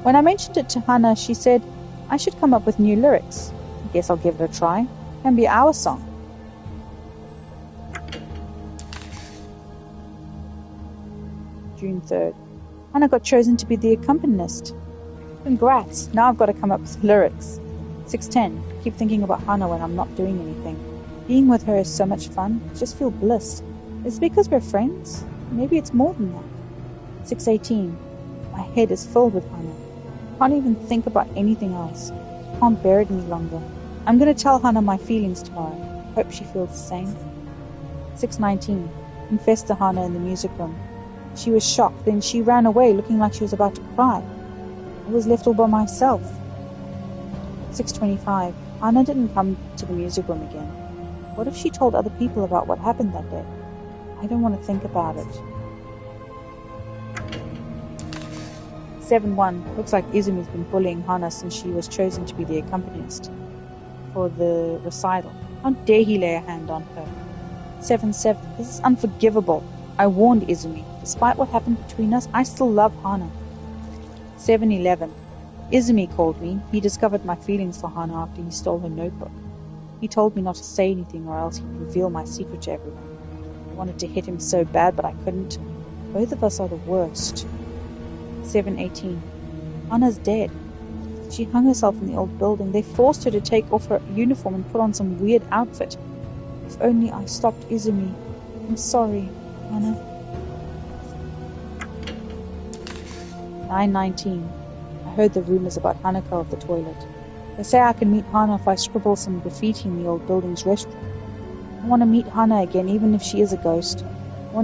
When I mentioned it to Hannah, she said I should come up with new lyrics. I guess I'll give it a try. Can be our song. June 3rd. Hannah got chosen to be the accompanist. Congrats. Now I've got to come up with lyrics. 6:10. Keep thinking about Hannah when I'm not doing anything. Being with her is so much fun. I just feel bliss. Is it because we're friends? Maybe it's more than that. 6:18. My head is filled with Hannah. Can't even think about anything else. Can't bear it any longer. I'm going to tell Hannah my feelings tomorrow. Hope she feels the same. 6:19. confessed to Hana in the music room. She was shocked, then she ran away, looking like she was about to cry. I was left all by myself. 6:25. Hana didn't come to the music room again. What if she told other people about what happened that day? I don't want to think about it. 7:1. Looks like Izumi's been bullying Hana since she was chosen to be the accompanist for the recital. How dare he lay a hand on her? 7:7. This is unforgivable. I warned Izumi. Despite what happened between us, I still love Hana. 7:11. Izumi called me. He discovered my feelings for Hana after he stole her notebook. He told me not to say anything or else he'd reveal my secret to everyone. I wanted to hit him so bad, but I couldn't. Both of us are the worst. 7:18. Hana's dead. She hung herself in the old building. They forced her to take off her uniform and put on some weird outfit. If only I stopped Izumi. I'm sorry, Hana. 9:19. I heard the rumors about Hanako of the toilet. They say I can meet Hana if I scribble some graffiti in the old building's restroom. I want to meet Hana again, even if she is a ghost. I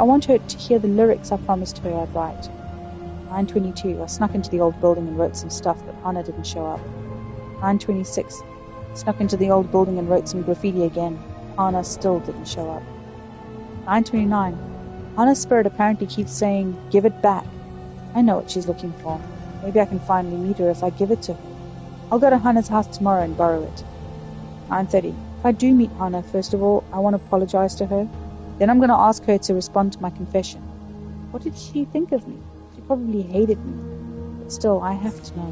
want her to hear the lyrics I promised her I'd write. 9:22. I snuck into the old building and wrote some stuff, but Hana didn't show up. 9:26. Snuck into the old building and wrote some graffiti again. Hana still didn't show up. 9:29. Hana's spirit apparently keeps saying, "Give it back." I know what she's looking for. Maybe I can finally meet her if I give it to her. I'll go to Hana's house tomorrow and borrow it. 9:30. If I do meet Hana, first of all, I want to apologize to her. Then I'm going to ask her to respond to my confession. What did she think of me? She probably hated me. But still, I have to know.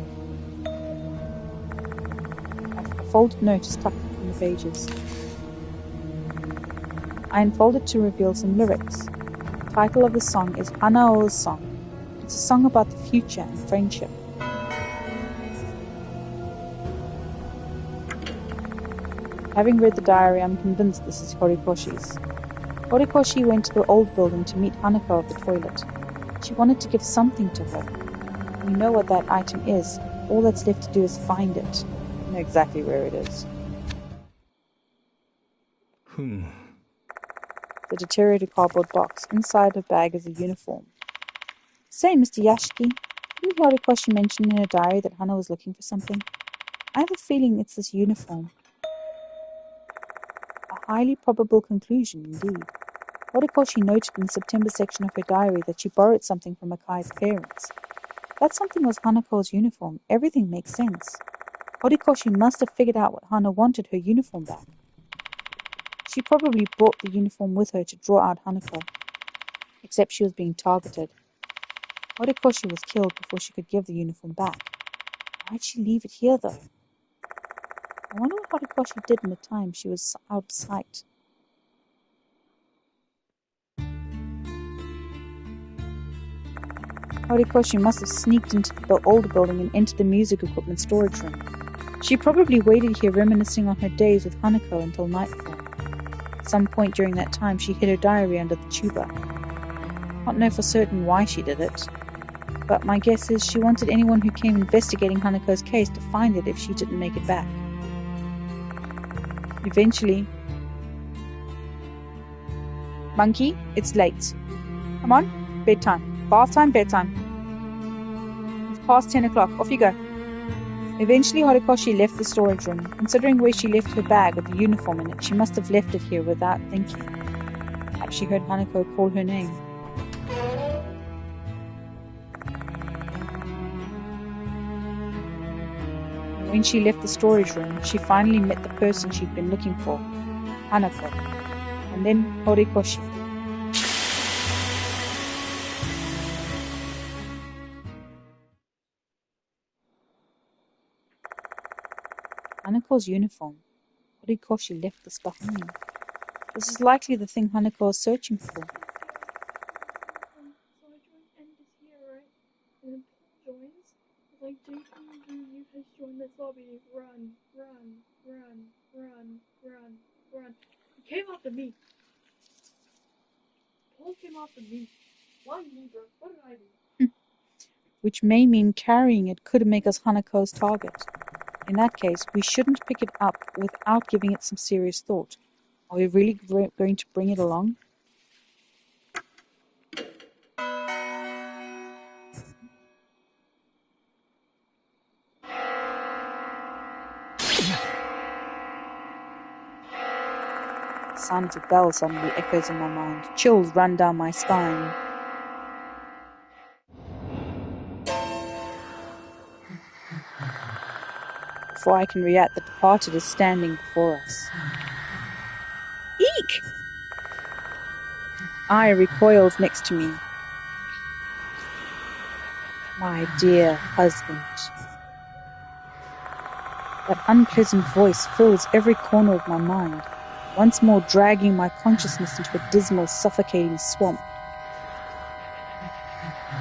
A folded note is tucked between the pages. I unfolded to reveal some lyrics. The title of the song is Hanao's Song. It's a song about the future and friendship. Having read the diary, I'm convinced this is Horikoshi's. Horikoshi went to the old building to meet Hanako of the toilet. She wanted to give something to her. We know what that item is. All that's left to do is find it. We know exactly where it is. The deteriorated cardboard box. Inside her bag is a uniform. Say, Mr. Yashiki, didn't Horikoshi mention in her diary that Hana was looking for something? I have a feeling it's this uniform. A highly probable conclusion, indeed. Horikoshi noted in the September section of her diary that she borrowed something from Akai's parents. That something was Hanako's uniform. Everything makes sense. Horikoshi must have figured out what Hana wanted her uniform back. She probably brought the uniform with her to draw out Hanako. Except she was being targeted. Horikoshi was killed before she could give the uniform back. Why'd she leave it here, though? I wonder what Horikoshi did in the time she was out of sight. Horikoshi must have sneaked into the old building and entered the music equipment storage room. She probably waited here reminiscing on her days with Hanako until nightfall. At some point during that time, she hid her diary under the tuba. Can't know for certain why she did it, but my guess is she wanted anyone who came investigating Hanako's case to find it if she didn't make it back. Eventually, Monkey, it's late. Come on, bedtime. Bath time, bedtime. It's past 10 o'clock. Off you go. Eventually, Horikoshi left the storage room. Considering where she left her bag with the uniform in it, she must have left it here without thinking. Perhaps she heard Hanako call her name. When she left the storage room, she finally met the person she'd been looking for, Hanako, and then Horikoshi. Hanako's uniform. Horikoshi left this behind. This is likely the thing Hanako is searching for. So I joined End is here, right? And then Paul joins. It's like, do you guys join this lobby? Run, run, run, run, run, run. He came after me. Paul came after me. Why me, bro? What did I do? Which may mean carrying it could make us Hanako's target. In that case, we shouldn't pick it up without giving it some serious thought. Are we really going to bring it along? The sound of the bell suddenly echoes in my mind. Chills run down my spine. Before I can react, the departed is standing before us. Eek! I recoils next to me. My dear husband. That unpleasant voice fills every corner of my mind, once more dragging my consciousness into a dismal, suffocating swamp.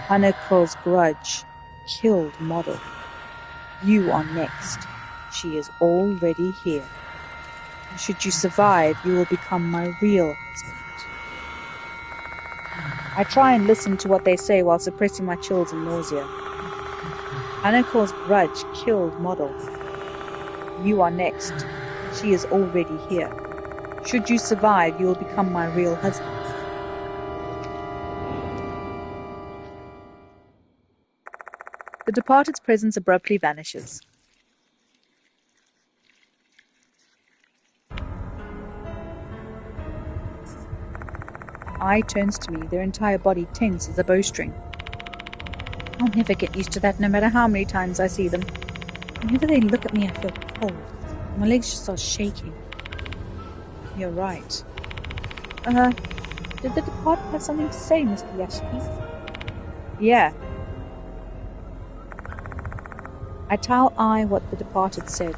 Haneko's grudge. Killed model. You are next. She is already here. Should you survive, you will become my real husband. I try and listen to what they say while suppressing my chills and nausea. Haneko's grudge killed model. You are next. She is already here. Should you survive, you will become my real husband. The departed's presence abruptly vanishes. Eye turns to me, their entire body tense as a bowstring. I'll never get used to that no matter how many times I see them. Whenever they look at me, I feel cold. My legs just start shaking. You're right. Did the departed have something to say, Mr. Yashiki? Yeah. I tell I what the departed said.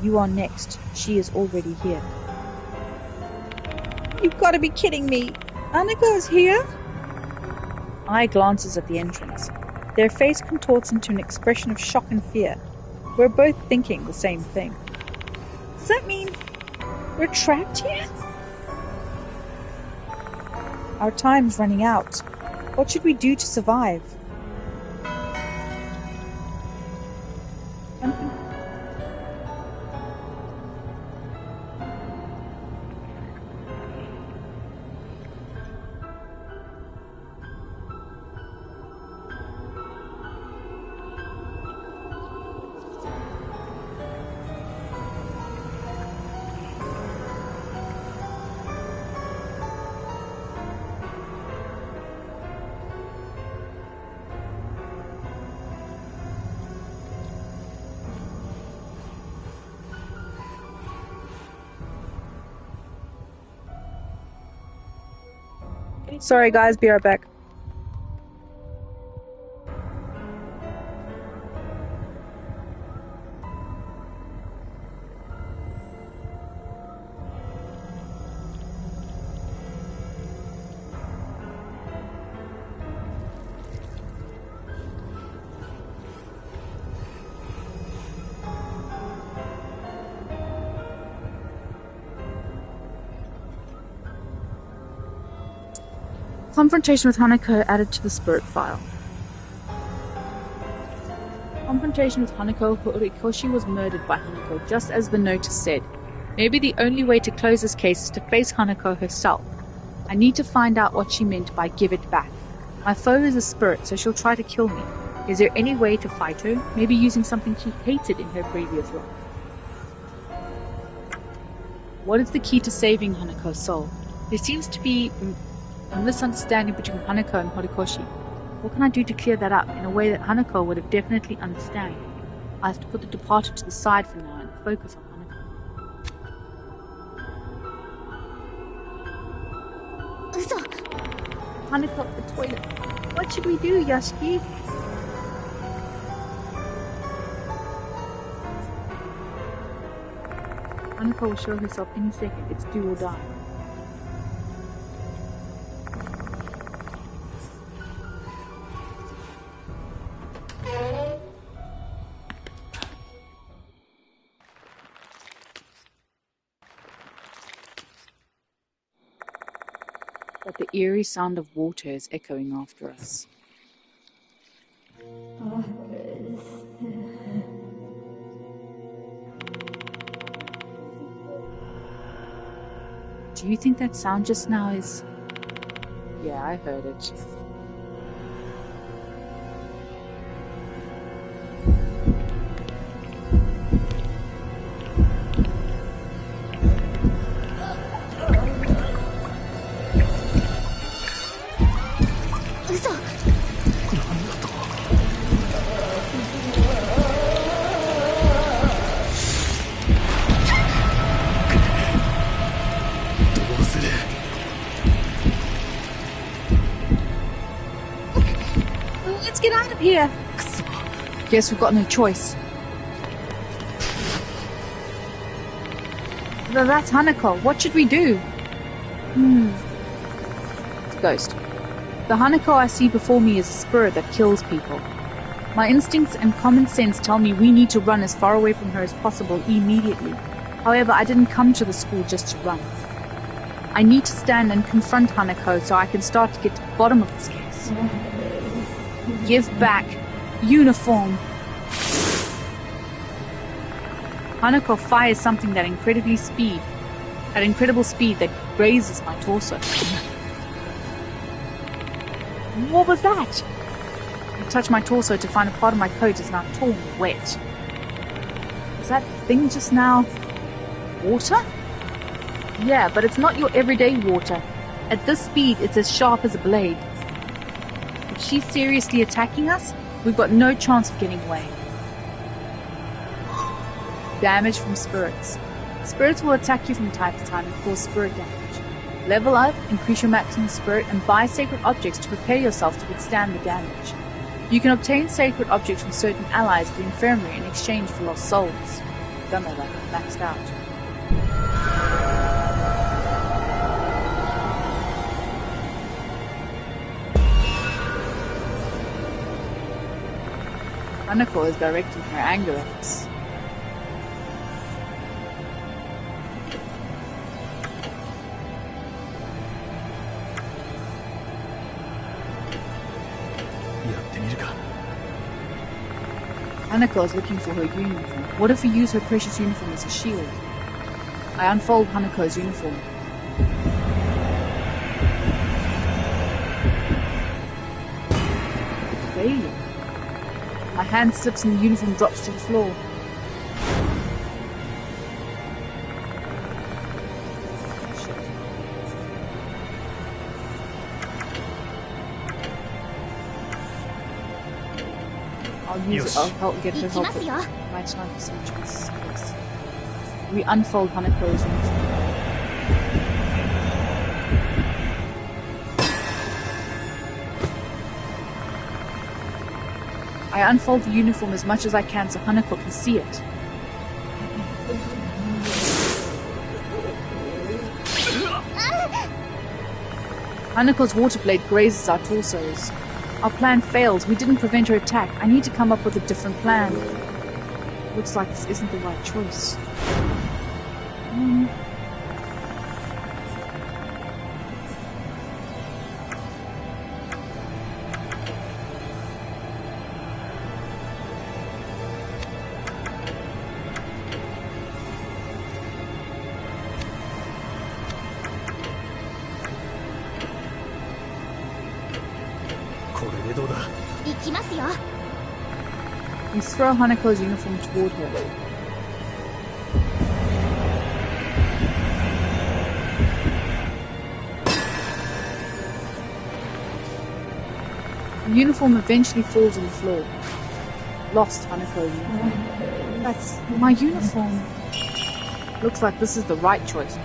You are next. She is already here. You've got to be kidding me. Hanako is here? I glances at the entrance. Their face contorts into an expression of shock and fear. We're both thinking the same thing. Does that mean we're trapped here? Our time's running out. What should we do to survive? Sorry guys, be right back. Confrontation with Hanako added to the spirit file. Confrontation with Hanako. Horikoshi was murdered by Hanako, just as the notice said. Maybe the only way to close this case is to face Hanako herself. I need to find out what she meant by give it back. My foe is a spirit, so she'll try to kill me. Is there any way to fight her? Maybe using something she hated in her previous life. What is the key to saving Hanako's soul? There seems to be a misunderstanding between Hanako and Horikoshi. What can I do to clear that up in a way that Hanako would have definitely understand? I have to put the departed to the side for now and focus on Hanako. Uso. Hanako at the toilet. What should we do, Yashiki? Hanako will show herself any second. It's do or die. But the eerie sound of water is echoing after us. Do you think that sound just now is... Yeah, I heard it. Let's get out of here. Guess we've got no choice. That's Hanako. What should we do? It's a ghost. The Hanako I see before me is a spirit that kills people. My instincts and common sense tell me we need to run as far away from her as possible immediately. However, I didn't come to the school just to run. I need to stand and confront Hanako so I can start to get to the bottom of this case. Give back. Uniform. Hanako fires something at incredible speed that grazes my torso. What was that? I touch my torso to find a part of my coat is now torn and wet. Was that thing just now water? Yeah, but it's not your everyday water. At this speed, it's as sharp as a blade. If she's seriously attacking us, we've got no chance of getting away. Damage from spirits. Spirits will attack you from time to time and cause spirit damage. Level up, increase your maximum spirit, and buy sacred objects to prepare yourself to withstand the damage. You can obtain sacred objects from certain allies of the infirmary in exchange for lost souls. Done all that, maxed out. Hanako is directing her anger at us. Hanako is looking for her uniform. What if we use her precious uniform as a shield? I unfold Hanako's uniform. Failure. My hand slips and the uniform drops to the floor. I'll help get her help. My time for some choice. Yes. We unfold Hanako's uniform. I unfold the uniform as much as I can so Hanako can see it. Hanako's water blade grazes our torsos. Our plan fails. We didn't prevent her attack. I need to come up with a different plan. Looks like this isn't the right choice. We throw Hanako's uniform toward her. The uniform eventually falls on the floor. Lost Hanako uniform. That's my uniform. Looks like this is the right choice.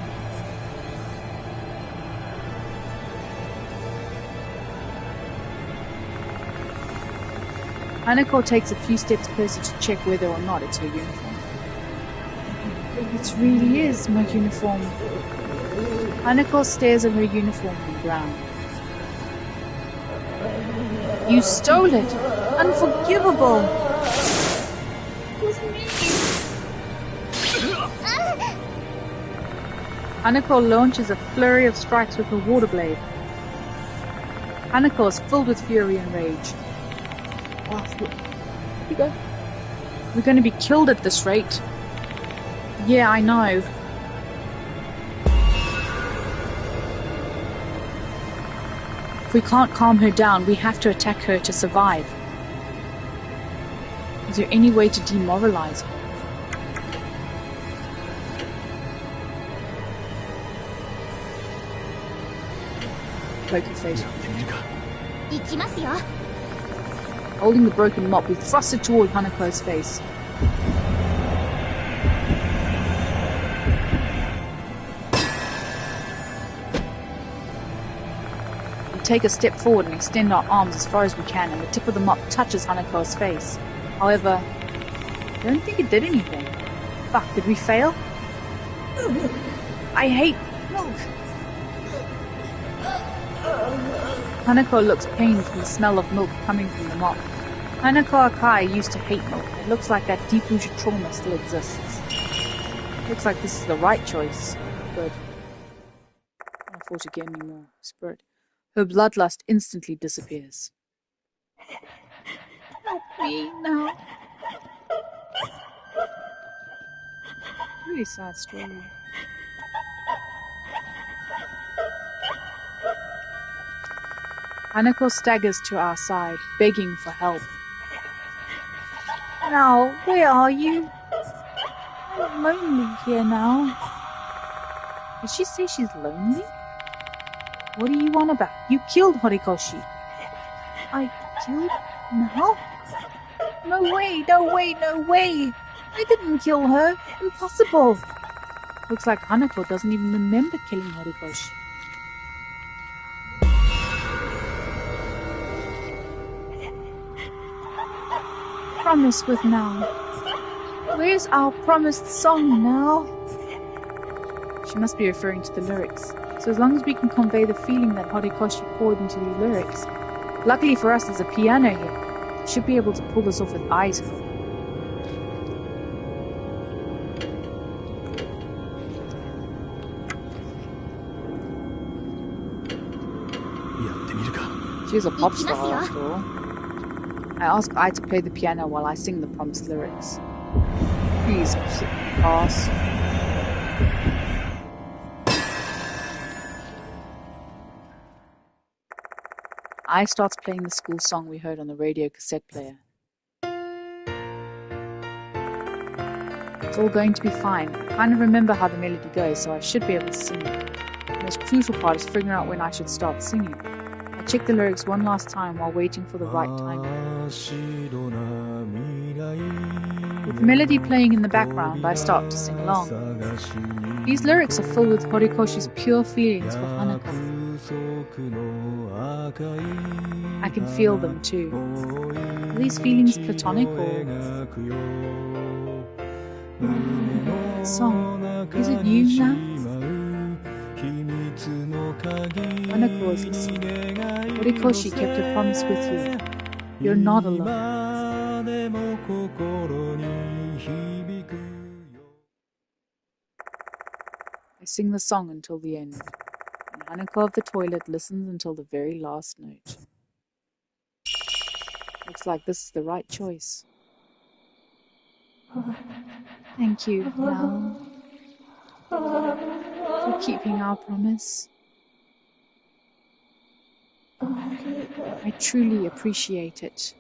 Hanako takes a few steps closer to check whether or not it's her uniform. It really is my uniform. Hanako stares at her uniform on the ground. You stole it! Unforgivable! It was me! Hanako launches a flurry of strikes with her water blade. Hanako is filled with fury and rage. Oh, here you go. We're going to be killed at this rate. Yeah, I know. If we can't calm her down, we have to attack her to survive. Is there any way to demoralize her? Poker face. Holding the broken mop, we thrust it toward Hanako's face. We take a step forward and extend our arms as far as we can, and the tip of the mop touches Hanako's face. However, I don't think it did anything. Fuck, did we fail? I hate milk. Hanako looks pained from the smell of milk coming from the mop. Hanako Akai used to hate milk. It looks like that deep-rooted trauma still exists. Looks like this is the right choice. Good. I thought again anymore. Spirit. Her bloodlust instantly disappears. Help me now. Really sad story. Hanako staggers to our side, begging for help. Now, where are you? I'm lonely here now. Did she say she's lonely? What do you want about? You killed Horikoshi. I killed? Now? No way, no way, no way! I didn't kill her. Impossible. Looks like Hanako doesn't even remember killing Horikoshi. Promise with Now. Where's our promised song now? She must be referring to the lyrics. So as long as we can convey the feeling that Horikoshi poured into the lyrics. Luckily for us, there's a piano here. We should be able to pull this off with eyes. She's a pop star after all. I ask I to play the piano while I sing the promised lyrics. Please, pass. I starts playing the school song we heard on the radio cassette player. It's all going to be fine. I kind of remember how the melody goes, so I should be able to sing it. The most crucial part is figuring out when I should start singing. I check the lyrics one last time while waiting for the right time. With the melody playing in the background, I start to sing along. These lyrics are filled with Horikoshi's pure feelings for Hanako. I can feel them too. Are these feelings platonic or... Song, is it you now? Hanako is listening. Horikoshi kept her promise with you. You're not alone. I sing the song until the end, and Hanako of the toilet listens until the very last note. Looks like this is the right choice. Thank you, Now, for keeping our promise. I truly appreciate it.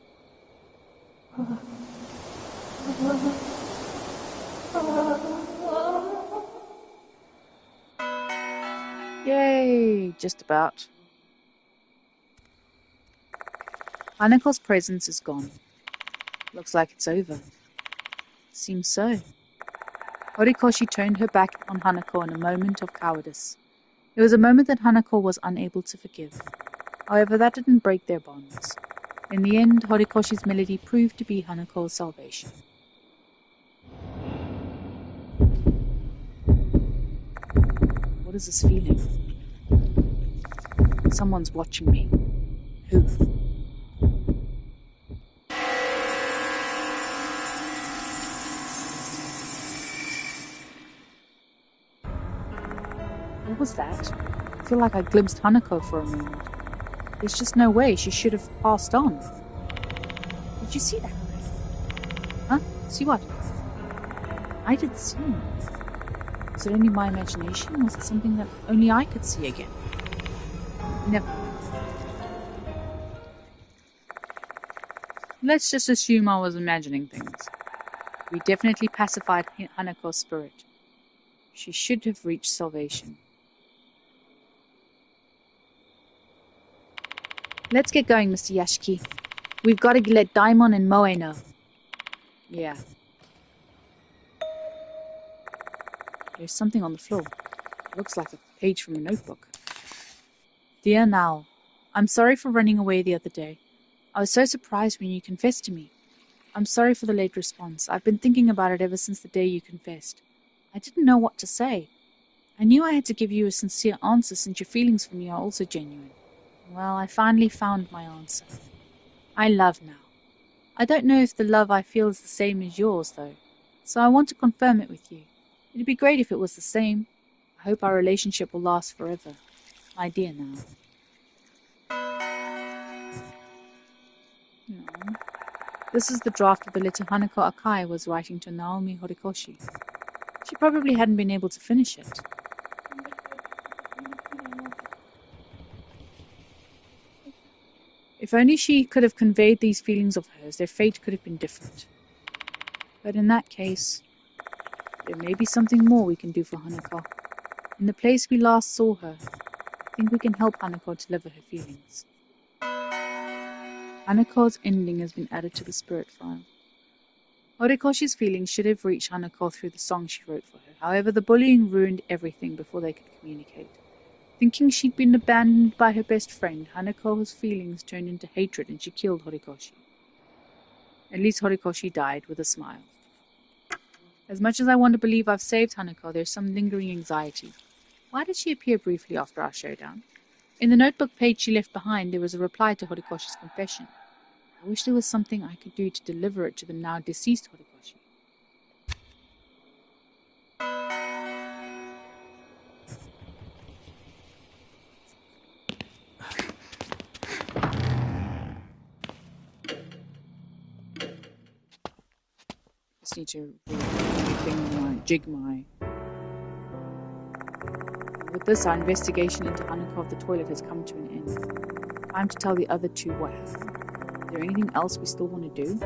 Yay! Just about. Hanako's presence is gone. Looks like it's over. Seems so. Horikoshi turned her back on Hanako in a moment of cowardice. It was a moment that Hanako was unable to forgive. However, that didn't break their bonds. In the end, Horikoshi's melody proved to be Hanako's salvation. What is this feeling? Someone's watching me. Who? What was that? I feel like I glimpsed Hanako for a moment. There's just no way she should have passed on. Did you see that? Huh? See what? I did see. Was it only my imagination, or was it something that only I could see again? Never. Let's just assume I was imagining things. We definitely pacified Hanako's spirit. She should have reached salvation. Let's get going, Mr. Yashiki. We've got to let Daimon and Moe know. Yeah. There's something on the floor. It looks like a page from a notebook. Dear Now, I'm sorry for running away the other day. I was so surprised when you confessed to me. I'm sorry for the late response. I've been thinking about it ever since the day you confessed. I didn't know what to say. I knew I had to give you a sincere answer since your feelings for me are also genuine. Well, I finally found my answer. I love now. I don't know if the love I feel is the same as yours, though, so I want to confirm it with you. It'd be great if it was the same. I hope our relationship will last forever. My dear now. No. This is the draft of the letter Hanako Akai was writing to Naomi Horikoshi. She probably hadn't been able to finish it. If only she could have conveyed these feelings of hers, their fate could have been different. But in that case, there may be something more we can do for Hanako. In the place we last saw her, I think we can help Hanako deliver her feelings. Hanako's ending has been added to the spirit file. Horikoshi's feelings should have reached Hanako through the song she wrote for her. However, the bullying ruined everything before they could communicate. Thinking she'd been abandoned by her best friend, Hanako's feelings turned into hatred and she killed Horikoshi. At least Horikoshi died with a smile. As much as I want to believe I've saved Hanako, there's some lingering anxiety. Why did she appear briefly after our showdown? In the notebook page she left behind, there was a reply to Horikoshi's confession. I wish there was something I could do to deliver it to the now deceased Horikoshi. Just need to jig my... With this, our investigation into Hanako of the toilet has come to an end. Time to tell the other two what happened. Is there anything else we still want to do?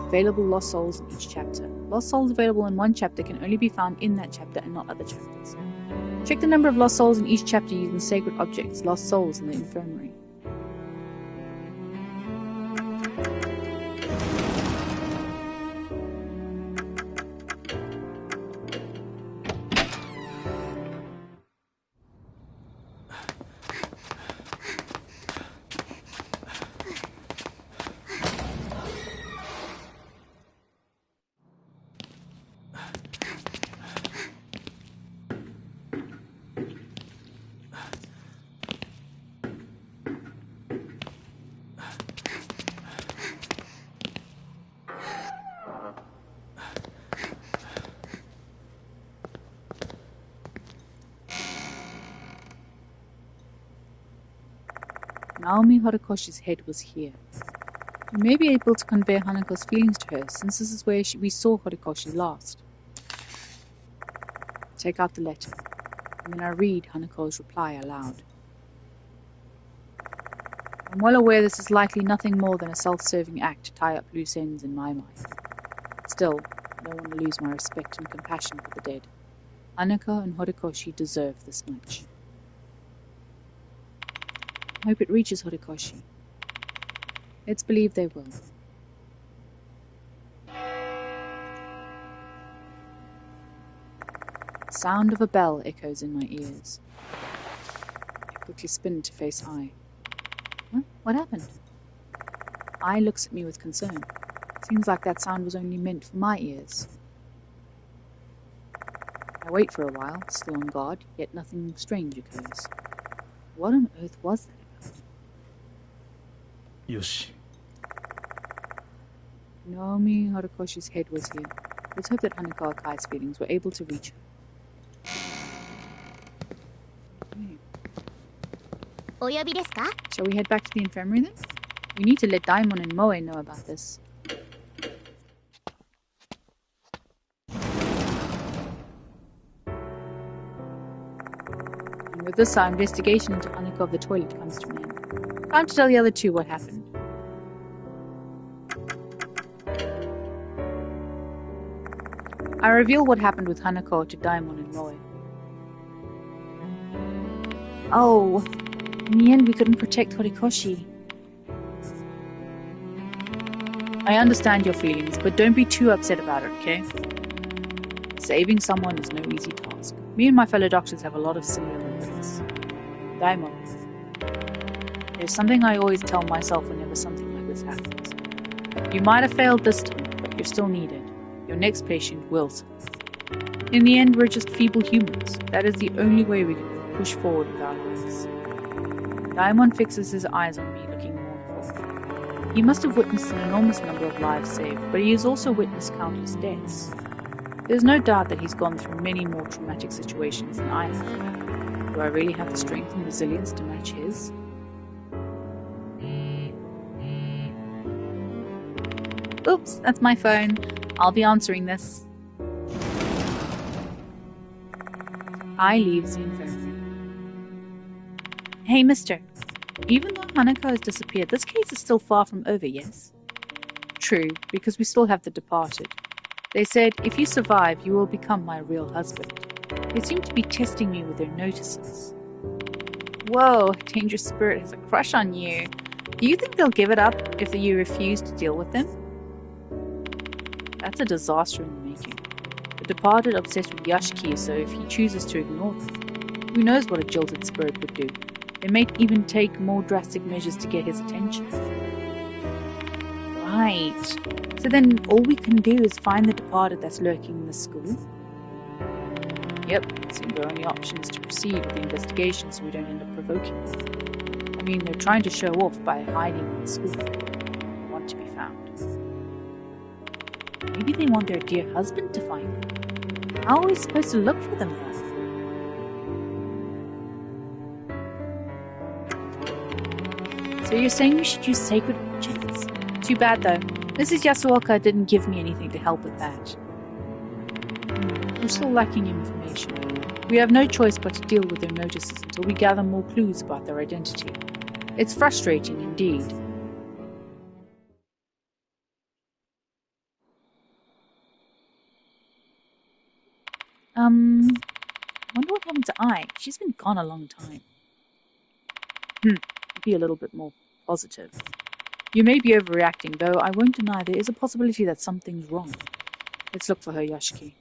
Available lost souls in each chapter. Lost souls available in one chapter can only be found in that chapter and not other chapters. Check the number of lost souls in each chapter using sacred objects, lost souls in the infirmary. Naomi Horikoshi's head was here. We may be able to convey Hanako's feelings to her, since this is where we saw Horikoshi last. Take out the letter, and then I read Hanako's reply aloud. I'm well aware this is likely nothing more than a self-serving act to tie up loose ends in my mind. Still, I don't want to lose my respect and compassion for the dead. Hanako and Horikoshi deserve this much. I hope it reaches Horikoshi. Let's believe they will. The sound of a bell echoes in my ears. I quickly spin to face I. Huh? What happened? I looks at me with concern. Seems like that sound was only meant for my ears. I wait for a while, still on guard, yet nothing strange occurs. What on earth was that? Yoshi. Naomi Horikoshi's head was here. Let's hope that Hanako Akai's feelings were able to reach her. Shall we head back to the infirmary then? We need to let Daimon and Moe know about this. And with this, our investigation into Hanako of the toilet comes to an end. Time to tell the other two what happened. I reveal what happened with Hanako to Daimon and Moe. Oh, in the end we couldn't protect Horikoshi. I understand your feelings, but don't be too upset about it, okay? Saving someone is no easy task. Me and my fellow doctors have a lot of similar regrets. Daimon, There's something I always tell myself whenever something like this happens. You might have failed this time, but you're still needed. Your next patient will survive. In the end, we're just feeble humans. That is the only way we can push forward with our lives. Daimon fixes his eyes on me, looking mournful. He must have witnessed an enormous number of lives saved, but he has also witnessed countless deaths. There's no doubt that he's gone through many more traumatic situations than I have. Do I really have the strength and resilience to match his? Oops, that's my phone. I'll be answering this. I leave the infirmary. Hey, mister. Even though Hanako has disappeared, this case is still far from over, yes? True, because we still have the departed. They said, if you survive, you will become my real husband. They seem to be testing me with their notices. Whoa, Dangerous Spirit has a crush on you. Do you think they'll give it up if you refuse to deal with them? That's a disaster in the making. The departed obsessed with Yashiki, so if he chooses to ignore them, who knows what a jilted spirit would do? They may even take more drastic measures to get his attention. Right. So then all we can do is find the departed that's lurking in the school? Yep, seems our only option is to proceed with the investigation so we don't end up provoking them. I mean, they're trying to show off by hiding in the school. They want to be found. Maybe they want their dear husband to find them. How are we supposed to look for them then? So you're saying we should use sacred objects? Too bad though. Mrs. Yasuoka didn't give me anything to help with that. We're still lacking information. We have no choice but to deal with their notices until we gather more clues about their identity. It's frustrating indeed. I wonder what happened to Ai. She's been gone a long time. Be a little bit more positive. You may be overreacting, though I won't deny there is a possibility that something's wrong. Let's look for her, Yashiki.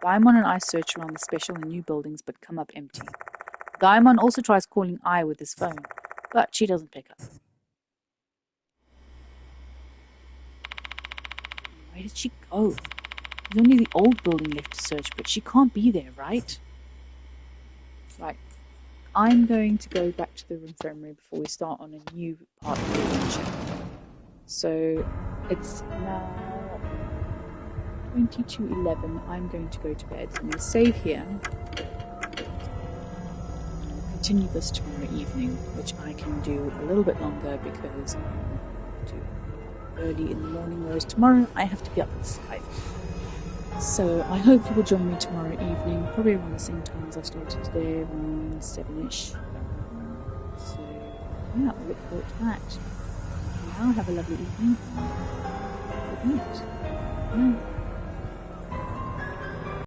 Daimon and I search around the special and new buildings but come up empty. Daimon also tries calling Ai with his phone, but she doesn't pick up. Where did she go? There's only the old building left to search, but she can't be there, right? Right. I'm going to go back to the infirmary before we start on a new part of the adventure. So, it's now 22:11. I'm going to go to bed. I'm going to save here. Continue this tomorrow evening, which I can do a little bit longer because I'm too early in the morning, whereas tomorrow I have to be up at 5. So I hope you will join me tomorrow evening, probably around the same time as I started today, around 7ish. So yeah, I look forward to that. Now have a lovely evening. Good night. Bye.